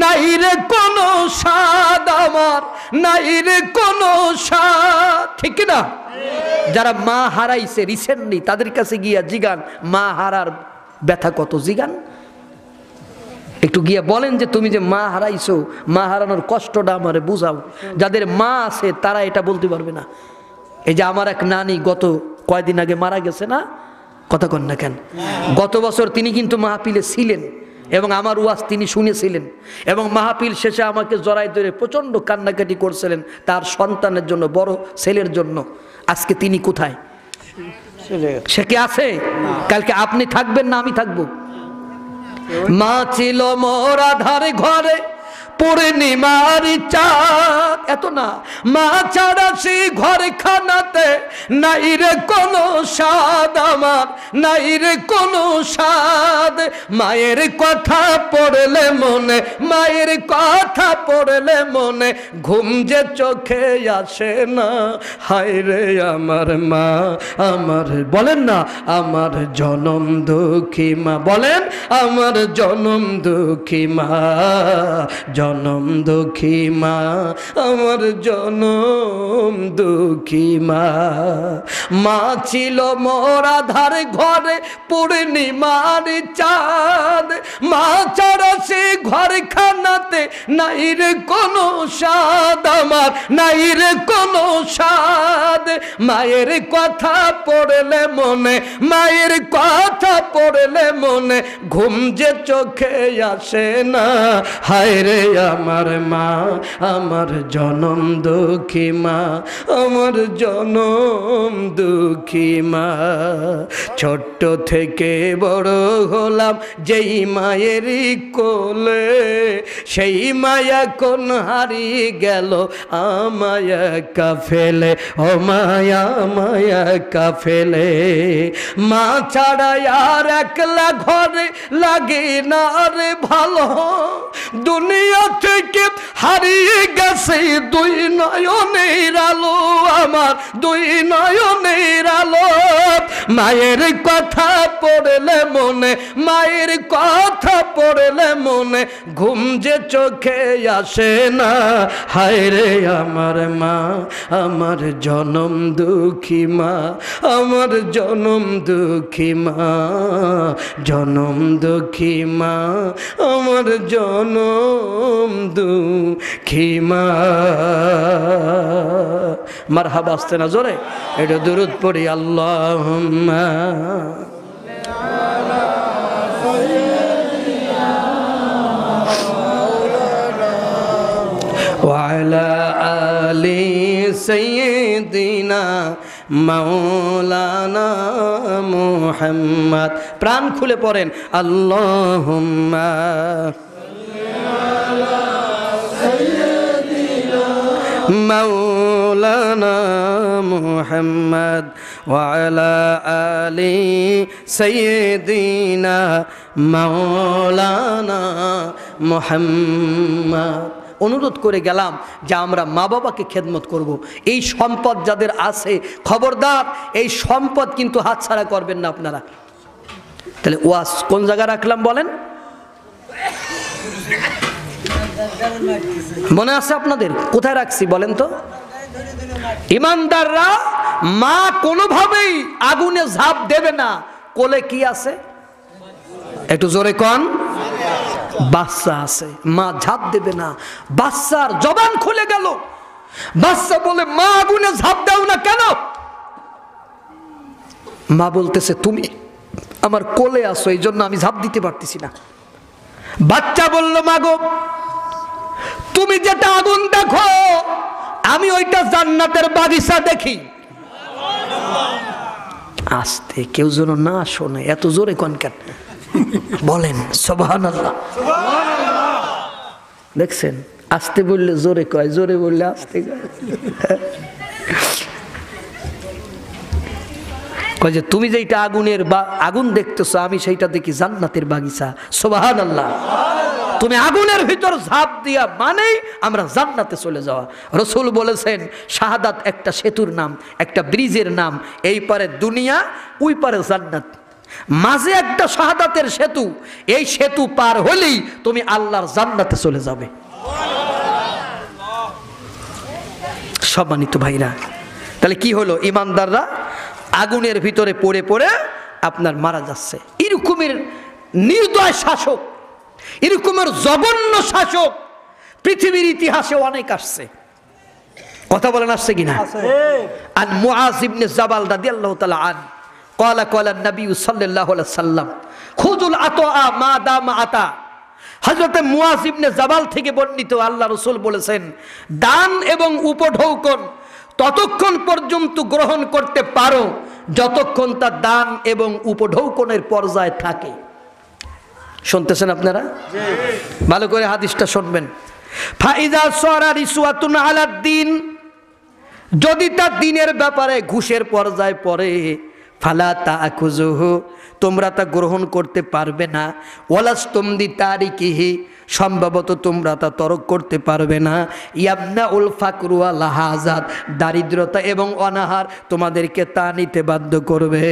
নাই রে কোনো স্বাদ, আমার নাই রে কোনো স্বাদ। ঠিক না? যারা মা হারাইছে রিসেন্টলি, তাদের কাছে গিয়া জিগান মা হারার ব্যথা কত, জিগান। একটু গিয়া বলেন যে তুমি যে মা হারাইছো, মা হারানোর কষ্টটা আমারে বুঝাও। যাদের মা আছে তারা এটা বলতে পারবে না। এই যে আমার এক নানি গত কয়দিন আগে মারা গেছে না, কথা কন না কেন? গত বছর তিনি কিন্তু মাহফিলে ছিলেন এবং আমার ওয়াজ তিনি শুনেছিলেন, এবং মাহফিল শেষে আমাকে জড়াই ধরে প্রচণ্ড কান্নাকাটি করছিলেন তার সন্তানের জন্য, বড় ছেলের জন্য। আজকে তিনি কোথায়? সে কি আছে? কালকে আপনি থাকবেন না আমি থাকবো? মা ছিল মোর আধার ঘরে, পূর্ণিমার চাঁদ, এত না, মা ছাড়া সে ঘর খানাতে নাই রে কোনো স্বাদ, আমার নাই রে কোনো স্বাদ। মায়ের কথা পড়লে মনে, মায়ের কথা পড়লে মনে ঘুম যে চোখে আসে না। হায় রে আমার মা, আমার, বলেন না, আমার জনম দুঃখী মা, বলেন আমার জনম দুঃখী মা, জনম দুঃখী মা, আমার জনম দুঃখী মা। মা ছিল মোর আধার ঘরে, পূর্ণিমার চাঁদ, মা ছাড়া সে ঘর খানাতে নাই রে কোনো স্বাদ, আমার নাই রে কোনো স্বাদ। মায়ের কথা পড়লে মনে, মায়ের কথা পড়লে মনে ঘুম যে চোখে আসে না। হায় রে আমার মা, আমার জনম দুঃখী মা, আমার জনম দুঃখী মা। ছোট্ট থেকে বড় হলাম গেলাম যেই মায়ের কোলে, সেই মায়া কোন হারিয়ে গেল আমায় একা ফেলে, ও মায়া মায়া একা ফেলে। মা ছাড়া আর একলা ঘরে লাগে না রে ভালো, দুনিয়া থেকে হারিয়ে গেছে দুই নয়নের আলো, আমার দুই নয়নের আলো। মায়ের কথা পড়লে মনে, মায়ের কথা পড়লে মনে ঘুম যে চোখে আসে না। হায় রে আমার মা, আমার জনম দুঃখী মা, আমার জনম দুঃখী মা, জনম দুঃখী মা, আমার জনম দুঃখী মা। মারহাবা আসতে না জোরে, এটা দুরূদ পড়ি। আল্লাহুম্মা ওয়ালা আলি সাইয়্যিদিনা মাওলানা মুহাম্মদ। প্রাণ খুলে পড়েন আল্লাহুম্মা মাওলানা মুহাম্মদ ওয়ালা আলি সাইয়্যিদিনা মাওলানা মুহাম্মদ। অনুরোধ করে গেলাম যে আমরা মা বাবাকে খেদমত করব। এই সম্পদ যাদের আছে খবরদার এই সম্পদ কিন্তু হাতছাড়া করবেন না আপনারা। তাহলে ওয়াজ কোন জায়গায় রাখলাম বলেন? মনে আছে আপনাদের? কোথায় রাখছি বলেন তো? ইমানদাররা মা কোনোভাবেই আগুনে ঝাঁপ দেবে না। কোলে কি আছে একটু জোরে কন? বাচ্চা আছে, মা ঝাঁপ দেবে না। বাচ্চার জবান খুলে গেল, বাচ্চা বলে মা আগুনে ঝাঁপ দাও না কেন? মা বলতেছে তুমি আমার কোলে আসো, এই জন্য আমি ঝাঁপ দিতে পারতেছি না। বাচ্চা বলল মা গো তুমি যেটা আগুন দেখো আমি ওইটা জান্নাতের বাগিচা দেখি। আস্তে, কেউ যেন না শোনে, এত জোরে কোন কেন বলেন সুবহানাল্লাহ। দেখছেন আস্তে বললে জোরে কয়, জোরে বললে আস্তে কয়। যে তুমি যেটা আগুনের আগুন দেখতেছো আমি সেইটা দেখি জান্নাতের বাগিচা। সুবহানাল্লাহ। তুমি আগুনের ভিতর ঝাঁপ দিয়া মানেই আমরা জান্নাতে চলে যাওয়া। রাসূল বলেছেন শাহাদাত একটা সেতুর নাম, একটা ব্রিজের নাম। এই পারে দুনিয়া, ওই পারে জান্নাত, মাঝে একটা শাহাদাতের সেতু। এই সেতু পার হলেই তুমি আল্লাহর জান্নাতে চলে যাবে। সম্মানিত ভাইরা, তাহলে কি হলো? ইমানদাররা আগুনের ভিতরে পড়ে পড়ে আপনার মারা যাচ্ছে। এরকমের নির্দয় শাসক, এরকমের জঘন্য শাসক পৃথিবীর ইতিহাসে অনেক আসছে। কথা বলেন আসছে কিনা? আর মুআজ ইবনে জাবাল রাদিয়াল্লাহু তাআলা আনহু قال قال النبي صلى الله عليه وسلم خذوا العطاء ما دام عطاء। হযরত মুআজ ইবনে জাবাল থেকে বর্ণিত, আল্লাহ রাসূল বলেছেন দান এবং উপঢৌকন ততক্ষণ পর্যন্ত গ্রহণ করতে পারো যতক্ষণ তা দান এবং উপঢৌকনের পর্যায়ে থাকে। শুনতেছেন আপনারা? ভালো করে হাদিসটা শুনবেন। ফাইজা সারা রিসওয়াতুন আলা দ্বীন, যদি তা দ্বীনের ব্যাপারে ঘুষের পর্যায়ে পড়ে, ফালা তাআখুযুহু, তোমরা তা গ্রহণ করতে পারবে না। ওয়ালাস্তুম বিতারিকিহি, সম্ভবত তোমরা তা তরক করতে পারবে না। ইয়াবনাউল ফাকরু ওয়াল হাজাদ, দারিদ্রতা এবং অনাহার তোমাদেরকে তা নিতে বাধ্য করবে।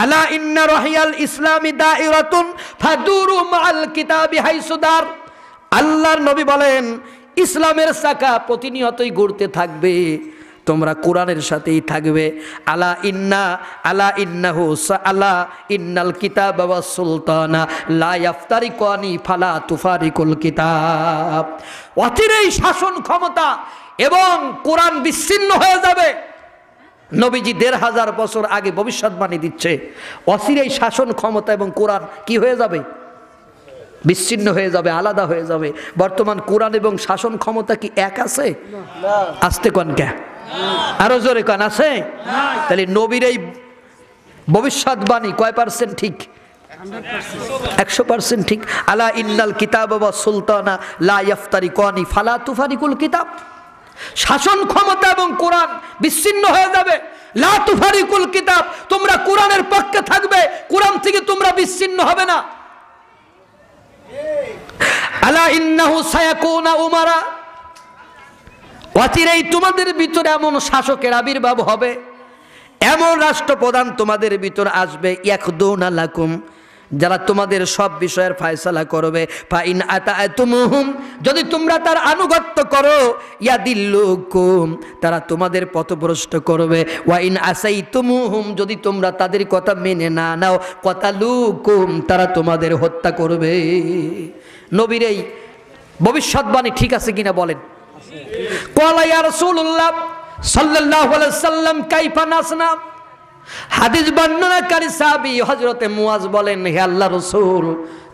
আলা ইন্না রাহিয়াল ইসলামি দাইরাতুন ফাদুরু মাআল কিতাবি হাইসুদার। আল্লাহর নবী বলেন ইসলামের চাকা প্রতিনিয়তই ঘুরতে থাকবে, তোমরা কোরআনের সাথেই থাকবে। আলা ইন্না আলা ইন্নাহু আলা ইন্নাল কিতাব ওয়াস সুলতানা লা ইয়াফতারিকানি ফালা তুফারিকুল কিতাব। অচিরেই শাসন ক্ষমতা এবং কোরআন বিচ্ছিন্ন হয়ে যাবে। নবীজি ১৫০০ বছর আগে ভবিষ্যৎবাণী দিচ্ছে অচিরেই শাসন ক্ষমতা এবং কোরআন কি হয়ে যাবে? বিচ্ছিন্ন হয়ে যাবে, আলাদা হয়ে যাবে। বর্তমান কোরআন এবং শাসন ক্ষমতা কি এক আছে? আসতে কোন কে আরো জোরে কান আছে? তাহলে নবীর এই ভবিষ্যৎবাণী কয় পার্সেন্ট ঠিক? 100% ঠিক। আলা ইন্নাল কিতাব ওয়া সুলতানা লা ইয়াফতারিকানি ফালা তুফারিকুল কিতাব। শাসন ক্ষমতা এবং কোরআন বিচ্ছিন্ন হয়ে যাবে। লা তুফারিকুল কিতাব, তোমরা কোরআনের পক্ষে থাকবে, কোরআন থেকে তোমরা বিচ্ছিন্ন হবে না। আলা ইন্নাহু সায়াকুনা উমারা, অচিরেই তোমাদের ভিতরে এমন শাসকের আবির্ভাব হবে, এমন রাষ্ট্রপ্রধান তোমাদের ভিতর আসবে, ইয়াখদুনা লাকুম, যারা তোমাদের সব বিষয়ের ফয়সালা করবে। ফাইন আতাতুমুহুম, যদি তোমরা তার আনুগত্য করো, ইয়াদিল্লুকুম, তারা তোমাদের পথভ্রষ্ট করবে। ওয়াইন আসাইতুমুহুম, যদি তোমরা তাদের কথা মেনে না নাও, কাতালুকুম, তারা তোমাদের হত্যা করবে। নবীর এই ভবিষ্যৎবাণী ঠিক আছে কিনা বলেন? ক্বালা ইয়া রাসূলুল্লাহ সাল্লাল্লাহু আলাইহি ওয়াসাল্লাম কাইফা নাসনা। হাদিস বর্ণনাকারী সাহাবী হযরতে মুয়াজ বলেন, হে আল্লাহর রাসূল,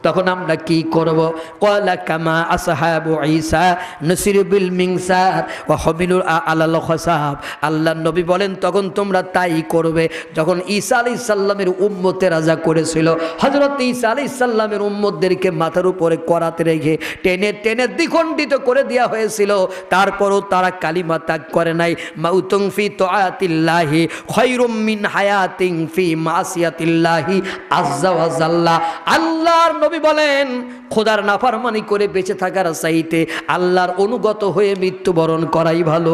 তখন আমরা কি করব? ক্বালা কামা আসহাবু ঈসা নসির বিল মিনসার ওয়া হামিলু আলাল খাসাব। আল্লাহর নবী বলেন, তখন তোমরা তাই করবে যখন ঈসা আলাইহিস সালামের উম্মতেরা যা করেছিল। হযরত ঈসা আলাইহিস সালামের উম্মতদেরকে মাথার উপরে করাতে রেখে টেনে টেনে দ্বিখণ্ডিত করে দেওয়া হয়েছিল, তারপরও তারা কালিমা ত্যাগ করে নাই। মাউতুন ফি তাআতিল্লাহি খায়রুম মিন হায়াতিন ফি মাসিয়াতিল্লাহি আযজা ওয়া জাল্লা। আল্লাহর নবী বলেন, খোদার নাফরমানি করে বেঁচে থাকার চাইতে আল্লাহর অনুগত হয়ে মৃত্যুবরণ করাই ভালো।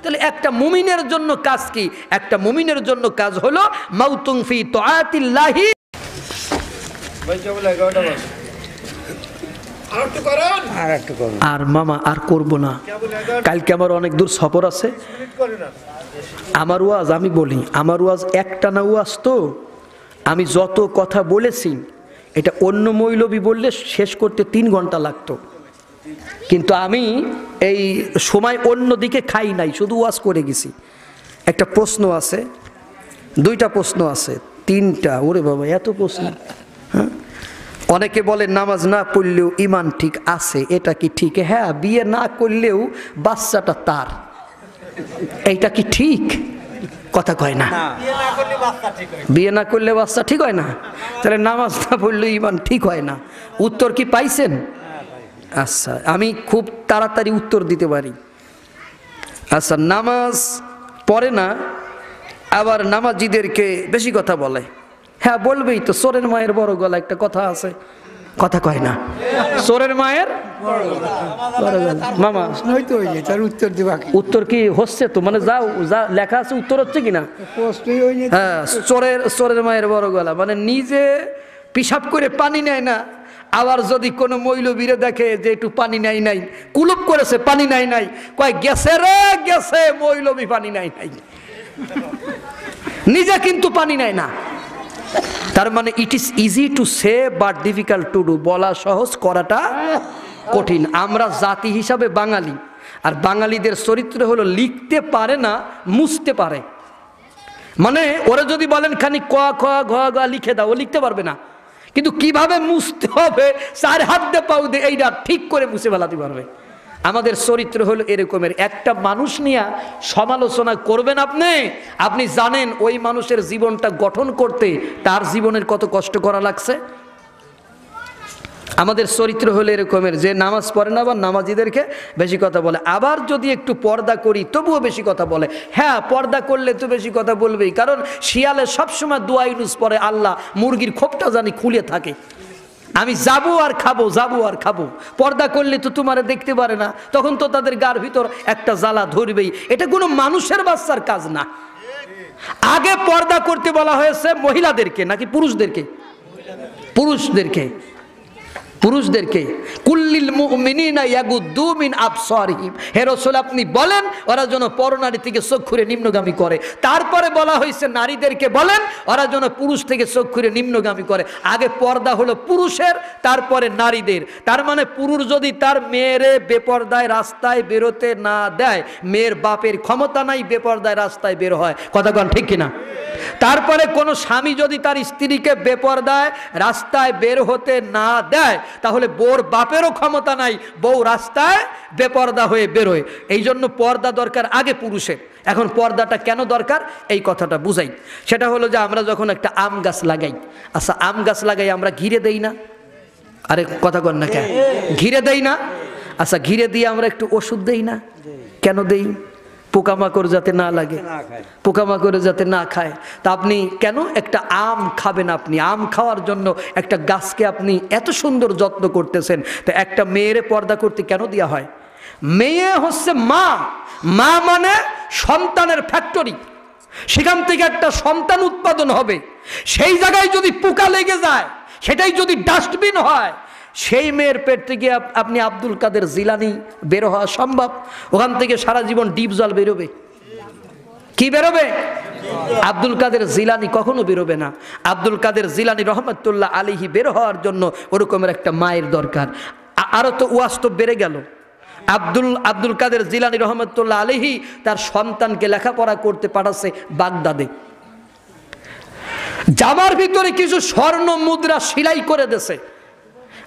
তাহলে একটা মুমিনের জন্য কাজ কি? একটা মুমিনের জন্য কাজ হলো মাউতুন ফি তাআতিল্লাহি। আর মামা আর করব না, কালকে আমার অনেক দূর সফর আছে। আমার ওয়াজ আমি বলি, আমার ওয়াজ একটা না ওয়াজ, তো আমি যত কথা বলেছি এটা অন্য মৌলবী বললে শেষ করতে 3 ঘন্টা লাগতো, কিন্তু আমি এই সময় অন্য দিকে খাই নাই, শুধু ওয়াজ করে গেছি। একটা প্রশ্ন আছে, 2টা প্রশ্ন আছে, 3টা, ওরে বাবা এত প্রশ্ন। হ্যাঁ, অনেকে বলে নামাজ না পড়লেও ইমান ঠিক আছে, এটা কি ঠিক? হ্যাঁ, বিয়ে না করলেও বাচ্চাটা তার, এইটা কি ঠিক? কথা কয় না। বিয়ে না করলে বাচ্চা ঠিক হয় না, তাহলে নামাজ না পড়লে ইমান ঠিক হয় না। উত্তর কি পাইছেন? আচ্ছা, আমি খুব তাড়াতাড়ি উত্তর দিতে পারি। আচ্ছা, নামাজ পড়ে না, আবার নামাজিদেরকে বেশি কথা বলে। হ্যাঁ, বলবেই তো, চোরের মায়ের বড় গলা, একটা কথা আছে, কথা কয় না? চোরের মায়ের বড় গলা। মামা তার উত্তর দিবা কি? উত্তর কি হচ্ছে তো, মানে যাও যা লেখা আছে উত্তর হচ্ছে কিনা? হ্যাঁ, চোরের মায়ের বড় গলা, মানে নিজে পিশাব করে পানি নেয় না, আবার যদি কোনো মৌলবীরে দেখে যে একটু পানি নাই নাই, কুলুপ করেছে পানি নাই নাই, কয় গেছে রে গেছে, মৌলবী পানি নাই নাই, নিজে কিন্তু পানি নেয় না। তার মানে it is easy to say but difficult to do, বলা সহজ করাটা কঠিন। আমরা জাতি হিসাবে বাঙালি, আর বাঙালিদের চরিত্র হলো লিখতে পারে না, মুছতে পারে। মানে ওরা যদি বলেন খানি ক খ ঘ ঘ লিখে দাও, ও লিখতে পারবে না, কিন্তু কিভাবে মুছতে হবে 4 হাত দিয়ে পাও দিয়ে এইটা ঠিক করে মুছে ফেলাতে পারবে। আমাদের চরিত্র হলো এরকমের। একটা মানুষ নিয়ে সমালোচনা করবেন আপনি, আপনি জানেন ওই মানুষের জীবনটা গঠন করতে তার জীবনের কত কষ্ট করা লাগছে। আমাদের চরিত্র হলো এরকমের যে নামাজ পড়ে না, আবার নামাজিদেরকে বেশি কথা বলে, আবার যদি একটু পর্দা করি তবুও বেশি কথা বলে। হ্যাঁ, পর্দা করলে তো বেশি কথা বলবেই, কারণ শিয়ালে সবসময় দোয়া ইউনুস পড়ে, আল্লাহ মুরগির খোপটা জানি খুলে থাকে, আমি যাবো আর খাবো, যাবো আর খাবো। পর্দা করলে তো তোমারে দেখতে পারে না, তখন তো তাদের গার ভিতর একটা জ্বালা ধরবেই। এটা কোনো মানুষের বাচ্চার কাজ না। আগে পর্দা করতে বলা হয়েছে মহিলাদেরকে নাকি পুরুষদেরকে? পুরুষদেরকে, পুরুষদেরকে। কুল্লিল মুমিনিনা ইয়াগুদ্দু মিন আবসারিহিম, হে রাসূল আপনি বলেন ওরা যেন পরনারী থেকে চোখ ঘুরে নিম্নগামী করে। তারপরে বলা হয়েছে নারীদেরকে বলেন ওরা যেন পুরুষ থেকে চোখ ঘুরে নিম্নগামী করে। আগে পর্দা হলো পুরুষের, তারপরে নারীদের। তার মানে পুরুষ যদি তার মেয়েরে বেপর্দায় রাস্তায় বেরোতে না দেয়, মেয়ের বাপের ক্ষমতা নাই বেপর্দায় রাস্তায় বের হয়। কথা কন ঠিক কিনা? তারপরে কোনো স্বামী যদি তার স্ত্রীকে বেপরদায় রাস্তায় বের হতে না দেয়, তাহলে বউর বাপেরও ক্ষমতা নাই বউ রাস্তায় বেপরদা হয়ে বেরোয়। এই জন্য পর্দা দরকার আগে পুরুষের। এখন পর্দাটা কেন দরকার এই কথাটা বুঝাই। সেটা হলো যে আমরা যখন একটা আম গাছ লাগাই, আচ্ছা আম গাছ লাগাই আমরা ঘিরে দেই না? আরে কথা কর না, কেন ঘিরে দেই না? আচ্ছা ঘিরে দিয়ে আমরা একটু ওষুধ দেই না? কেন দেই? পোকামাকড় যাতে না লাগে, পোকামাকড় যাতে না খায়। তা আপনি কেন একটা আম খাবেন? আপনি আম খাওয়ার জন্য একটা গাছকে আপনি এত সুন্দর যত্ন করতেছেন, তো একটা মেয়ের পর্দা করতে কেন দেওয়া হয়? মেয়ে হচ্ছে মা, মা মানে সন্তানের ফ্যাক্টরি, সেখান থেকে একটা সন্তান উৎপাদন হবে। সেই জায়গায় যদি পোকা লেগে যায়, সেটাই যদি ডাস্টবিন হয়, সেই মেয়ের পেট থেকে আপনি আব্দুল কাদের জিলানি বের হওয়া সম্ভব? ওখান থেকে সারা জীবন ডিপ জল বেরোবে। কি বেরোবে? আব্দুল কাদের জিলানি কখনো বেরোবে না। আব্দুল কাদের জিলানি রহমতুল্লাহ আলাইহি বের হওয়ার জন্য ওরকমের একটা মায়ের দরকার। আরো তো ওয়াজ তো বেড়ে গেল। আব্দুল কাদের জিলানি রহমতুল্লাহ আলাইহি তার সন্তানকে লেখাপড়া করতে পাঠাচ্ছে বাগদাদে। জামার ভিতরে কিছু স্বর্ণ মুদ্রা সেলাই করে দিয়েছে,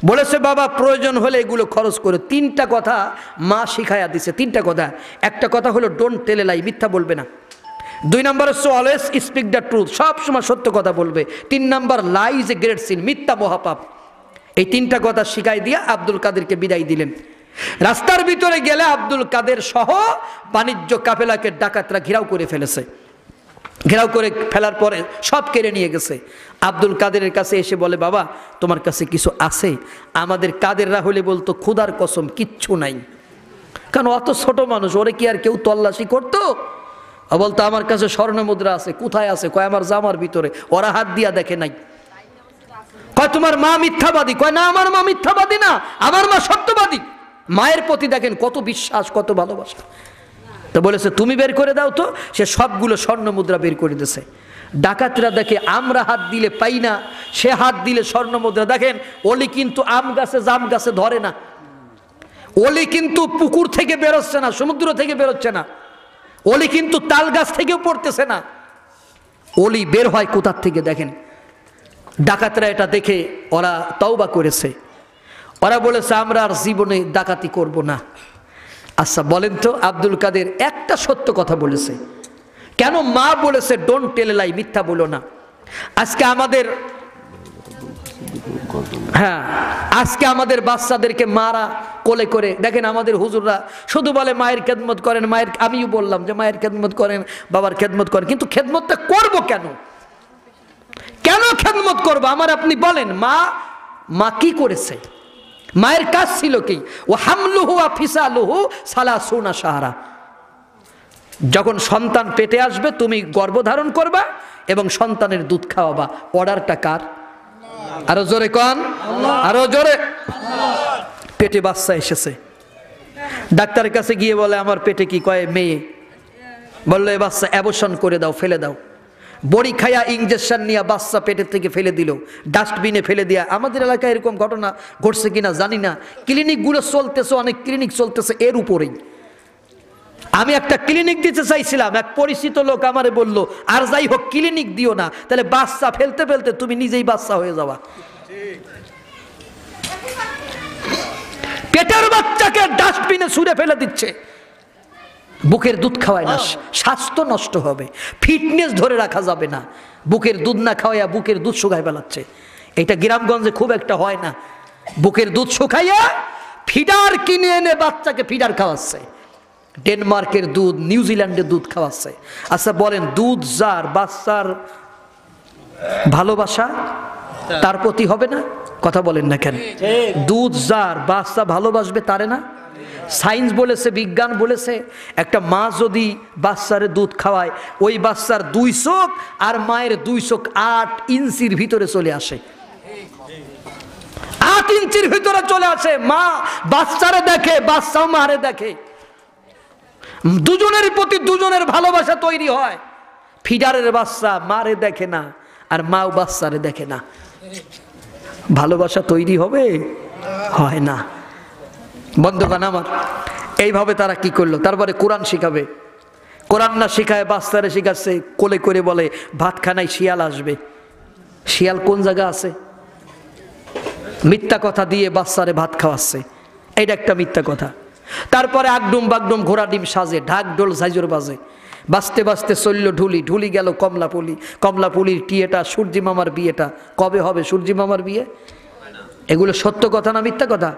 বলেছে বাবা প্রয়োজন হলে এগুলো খরচ করে। তিনটা কথা মা শিখাইয়া দিছে, তিনটা কথা। একটা কথা হলো ডোন্ট টেল এ লাই, মিথ্যা বলবে না। 2 নম্বর হচ্ছে অলওয়েজ স্পিক দ্য ট্রুথ, সব সময় সত্য কথা বলবে। 3 নম্বর lie is a great sin, মিথ্যা মহাপাপ। এই তিনটা কথা শিখাই দিয়ে আব্দুল কাদেরকে বিদায় দিলেন। রাস্তার ভিতরে গেলে আব্দুল কাদের সহ বাণিজ্য কাফেলাকে ডাকাতরা ঘেরাও করে ফেলেছে। ঘেরাও করে ফেলার পরে সব কেড়ে নিয়ে গেছে। আব্দুল কাদেরের কাছে এসে বলে বাবা তোমার কাছে কিছু আছে? আমাদের কাদেররা হলে বলতো খোদার কসম কিচ্ছু নাই। কারণ অত ছোট মানুষ, ওরে কি আর কেউ তল্লাশি করতো? বলতো আমার কাছে স্বর্ণ মুদ্রা আছে। কোথায় আছে? কয় আমার জামার ভিতরে। ওরা হাত দিয়া দেখে নাই। কয় তোমার মা মিথ্যাবাদী? কয় না আমার মা মিথ্যাবাদী না, আমার মা সত্যবাদী। মায়ের প্রতি দেখেন কত বিশ্বাস, কত ভালোবাসা। তো বলেছে তুমি বের করে দাও তো। সে সবগুলো স্বর্ণ মুদ্রা বের করে দিয়েছে। ডাকাতরা দেখে আমরা হাত দিলে পাই না, সে হাত দিলে স্বর্ণ মুদ্রা। দেখেন ওলি কিন্তু আম গাছে জাম গাছে ধরে না, ওলি কিন্তু পুকুর থেকে বেরোচ্ছে না, সমুদ্র থেকে বেরোচ্ছে না, ওলি কিন্তু তাল গাছ থেকেও পড়তেছে না। ওলি বের হয় কোথার থেকে দেখেন। ডাকাতরা এটা দেখে ওরা তওবা করেছে। ওরা বলেছে আমরা আর জীবনে ডাকাতি করব না। আচ্ছা বলেন তো আব্দুল কাদের একটা সত্য কথা বলেছে কেন? মা বলেছে ডোন্ট টেল এ লাই, মিথ্যা বলো না। আজকে আমাদের বাচ্চাদেরকে মারা কোলে করে দেখেন। আমাদের হুজুররা শুধু বলে মায়ের খেদমত করেন, মায়ের, আমিও বললাম যে মায়ের খেদমত করেন, বাবার খেদমত করেন, কিন্তু খেদমতটা করব কেন? কেন খেদমত করবো? আমার আপনি বলেন মা কি করেছে? মায়ের কাজ ছিল কি? ও হামলুহু ওয়া ফিসালুহু সালাসুনা শাহরা। যখন সন্তান পেটে আসবে তুমি গর্ভধারণ করবা এবং সন্তানের দুধ খাওয়াবা। অর্ডারটা কার? আরো জোরে কোন, আরো জোরে। পেটে বাচ্চা এসেছে, ডাক্তারের কাছে গিয়ে বলে আমার পেটে কি? কয় মেয়ে। বললো এ বাচ্চা অ্যাবর্শন করে দাও, ফেলে দাও। বড়ি খায়া ইঞ্জেকশন নিয়ে বাচ্চা পেটের থেকে ফেলে দিল, ডাস্টবিনে ফেলে দিয়া। আমাদের এলাকায় এরকম ঘটনা ঘটছে কিনা জানি না। ক্লিনিকগুলো চলতেছে, অনেক ক্লিনিক চলতেছে এর উপরেই। আমি একটা ক্লিনিক দিতে চাইছিলাম, এক পরিচিত লোক আমারে বলল আর যাই হোক ক্লিনিক দিও না, তাহলে বাচ্চা ফেলতে ফেলতে তুমি নিজেই বাচ্চা হয়ে যাবা। পেটের বাচ্চাকে ডাস্টবিনে ছুঁড়ে ফেলে দিচ্ছে। বুকের দুধ খাওয়ায় না, স্বাস্থ্য নষ্ট হবে, ফিটনেস ধরে রাখা যাবে না। বুকের দুধ না খাওয়াইয়া বুকের দুধ শুকায় ফেলাচ্ছে। এটা গ্রামগঞ্জে খুব একটা হয় না। বুকের দুধ শুকাইয়া ফিডার কিনে এনে বাচ্চাকে ফিডার খাওয়াচ্ছে। ডেনমার্কের দুধ, নিউজিল্যান্ডের দুধ খাওয়াচ্ছে। আচ্ছা বলেন দুধ যার, বাচ্চার ভালোবাসা তার প্রতি হবে না? কথা বলেন না কেন? দুধ যার, বাচ্চা ভালোবাসবে তারে না? সায়েন্স বলেছে, বিজ্ঞান বলেছে, একটা মা যদি বাচ্চারে দুধ খাওয়ায়, ওই বাচ্চার 2 চোখ আর মায়ের 2 চোখ 8 ইঞ্চির ভিতরে চলে আসে। 8 ইঞ্চির ভিতরে চলে আসে। মা বাচ্চারে দেখে, বাচ্চাও মারে দেখে। দুজনের প্রতি দুজনের ভালোবাসা তৈরি হয়। ফিডারের বাচ্চা মারে দেখে না, আর মাও বাচ্চারে দেখে না। ভালোবাসা তৈরি হবে? হয় না। বন্ধুগণ আমার, এইভাবে তারা কি করলো? তারপরে কোরআন শিখাবে। কোরআন না শিখায় বাচ্চারে শিখাচ্ছে, কোলে করে বলে ভাতখানায় শিয়াল আসবে। শিয়াল কোন জায়গা আছে? মিথ্যা কথা দিয়ে বাচ্চারে ভাত খাওয়াচ্ছে, এটা একটা মিথ্যা কথা। তারপরে আগডুম বাগডুম ঘোড়া ডিম সাজে, ঢাক ঢোল ঝাইজুর বাজে, বাঁচতে বাঁচতে চলল ঢুলি, ঢুলি গেল কমলাপুলি, কমলাপুলির টিয়েটা সূর্যি মামার বিয়েটা কবে হবে? সূর্যি মামার বিয়ে। এগুলো সত্য কথা না মিথ্যা কথা?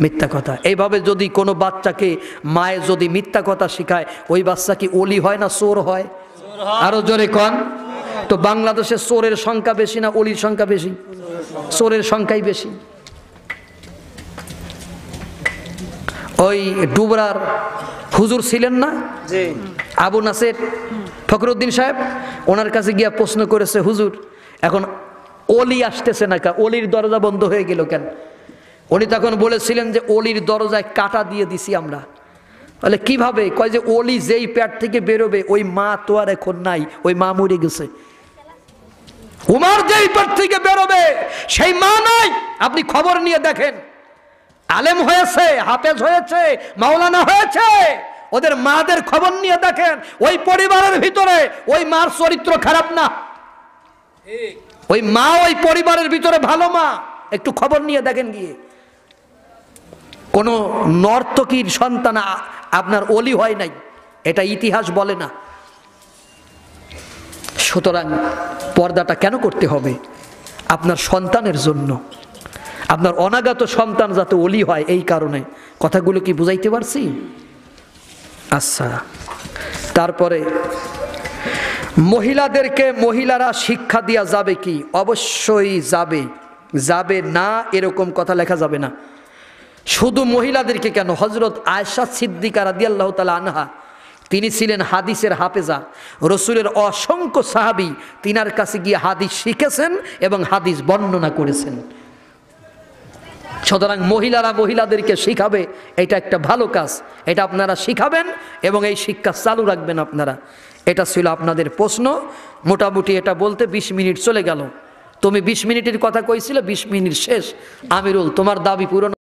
মিথ্যা কথা। এইভাবে যদি কোনো বাচ্চাকে মায়ে যদি মিথ্যা কথা শিখায়, ওই বাচ্চা কি ওলি হয় না চোর হয়? আরো জোরে কন। তো বাংলাদেশে চোরের সংখ্যা বেশি না ওলির সংখ্যা বেশি? চোরের সংখ্যাই বেশি। ওই ডুবরার হুজুর ছিলেন না আবু নাসের ফখরুদ্দিন সাহেব, ওনার কাছে গিয়া প্রশ্ন করেছে, হুজুর এখন ওলি আসতেছে না, ওলির দরজা বন্ধ হয়ে গেল কেন? উনি তখন বলেছিলেন যে ওলির দরজায় কাটা দিয়ে দিছি আমরা। বলে কিভাবে? কয় যে ওলি যেই পেট থেকে বেরোবে ওই মা তো আর এখন নাই, ওই মা মরে গেছে। উমার যেই পেট থেকে বেরোবে সেই মা নাই। আপনি খবর নিয়ে দেখেন, আলেম হয়েছে, হাফেজ হয়েছে, মাওলানা হয়েছে, ওদের মাদের খবর নিয়ে দেখেন, ওই পরিবারের ভিতরে ওই মার চরিত্র খারাপ না, ওই মা ওই পরিবারের ভিতরে ভালো মা। একটু খবর নিয়ে দেখেন গিয়ে। কোন নর্তকীর সন্তান আপনার ওলি হয় নাই, এটা ইতিহাস বলে না। সুতরাং পর্দাটা কেন করতে হবে? আপনার সন্তানের জন্য, আপনার অনাগত সন্তান যাতে ওলি হয়, এই কারণে। কথাগুলো কি বুঝাইতে পারছি? আচ্ছা, তারপরে মহিলাদেরকে মহিলারা শিক্ষা দেওয়া যাবে কি? অবশ্যই যাবে। যাবে না এরকম কথা লেখা যাবে না। শুধু মহিলাদেরকে কেন, হযরত আয়েশা সিদ্দিকা রাদিয়াল্লাহু তাআলা আনহা, তিনি ছিলেন হাদিসের হাফেজা, রসুলের অসংখ্য সাহাবী তিনার কাছে গিয়ে হাদিস শিখেছেন এবং হাদিস বর্ণনা করেছেন। সুতরাং মহিলারা মহিলাদেরকে শিখাবে, এটা একটা ভালো কাজ, এটা আপনারা শিখাবেন এবং এই শিক্ষা চালু রাখবেন আপনারা। এটা ছিল আপনাদের প্রশ্ন। মোটামুটি এটা বলতে 20 মিনিট চলে গেল। তুমি 20 মিনিটের কথা কইছিলে, 20 মিনিট শেষ। আমিরুল, তোমার দাবি পূরণ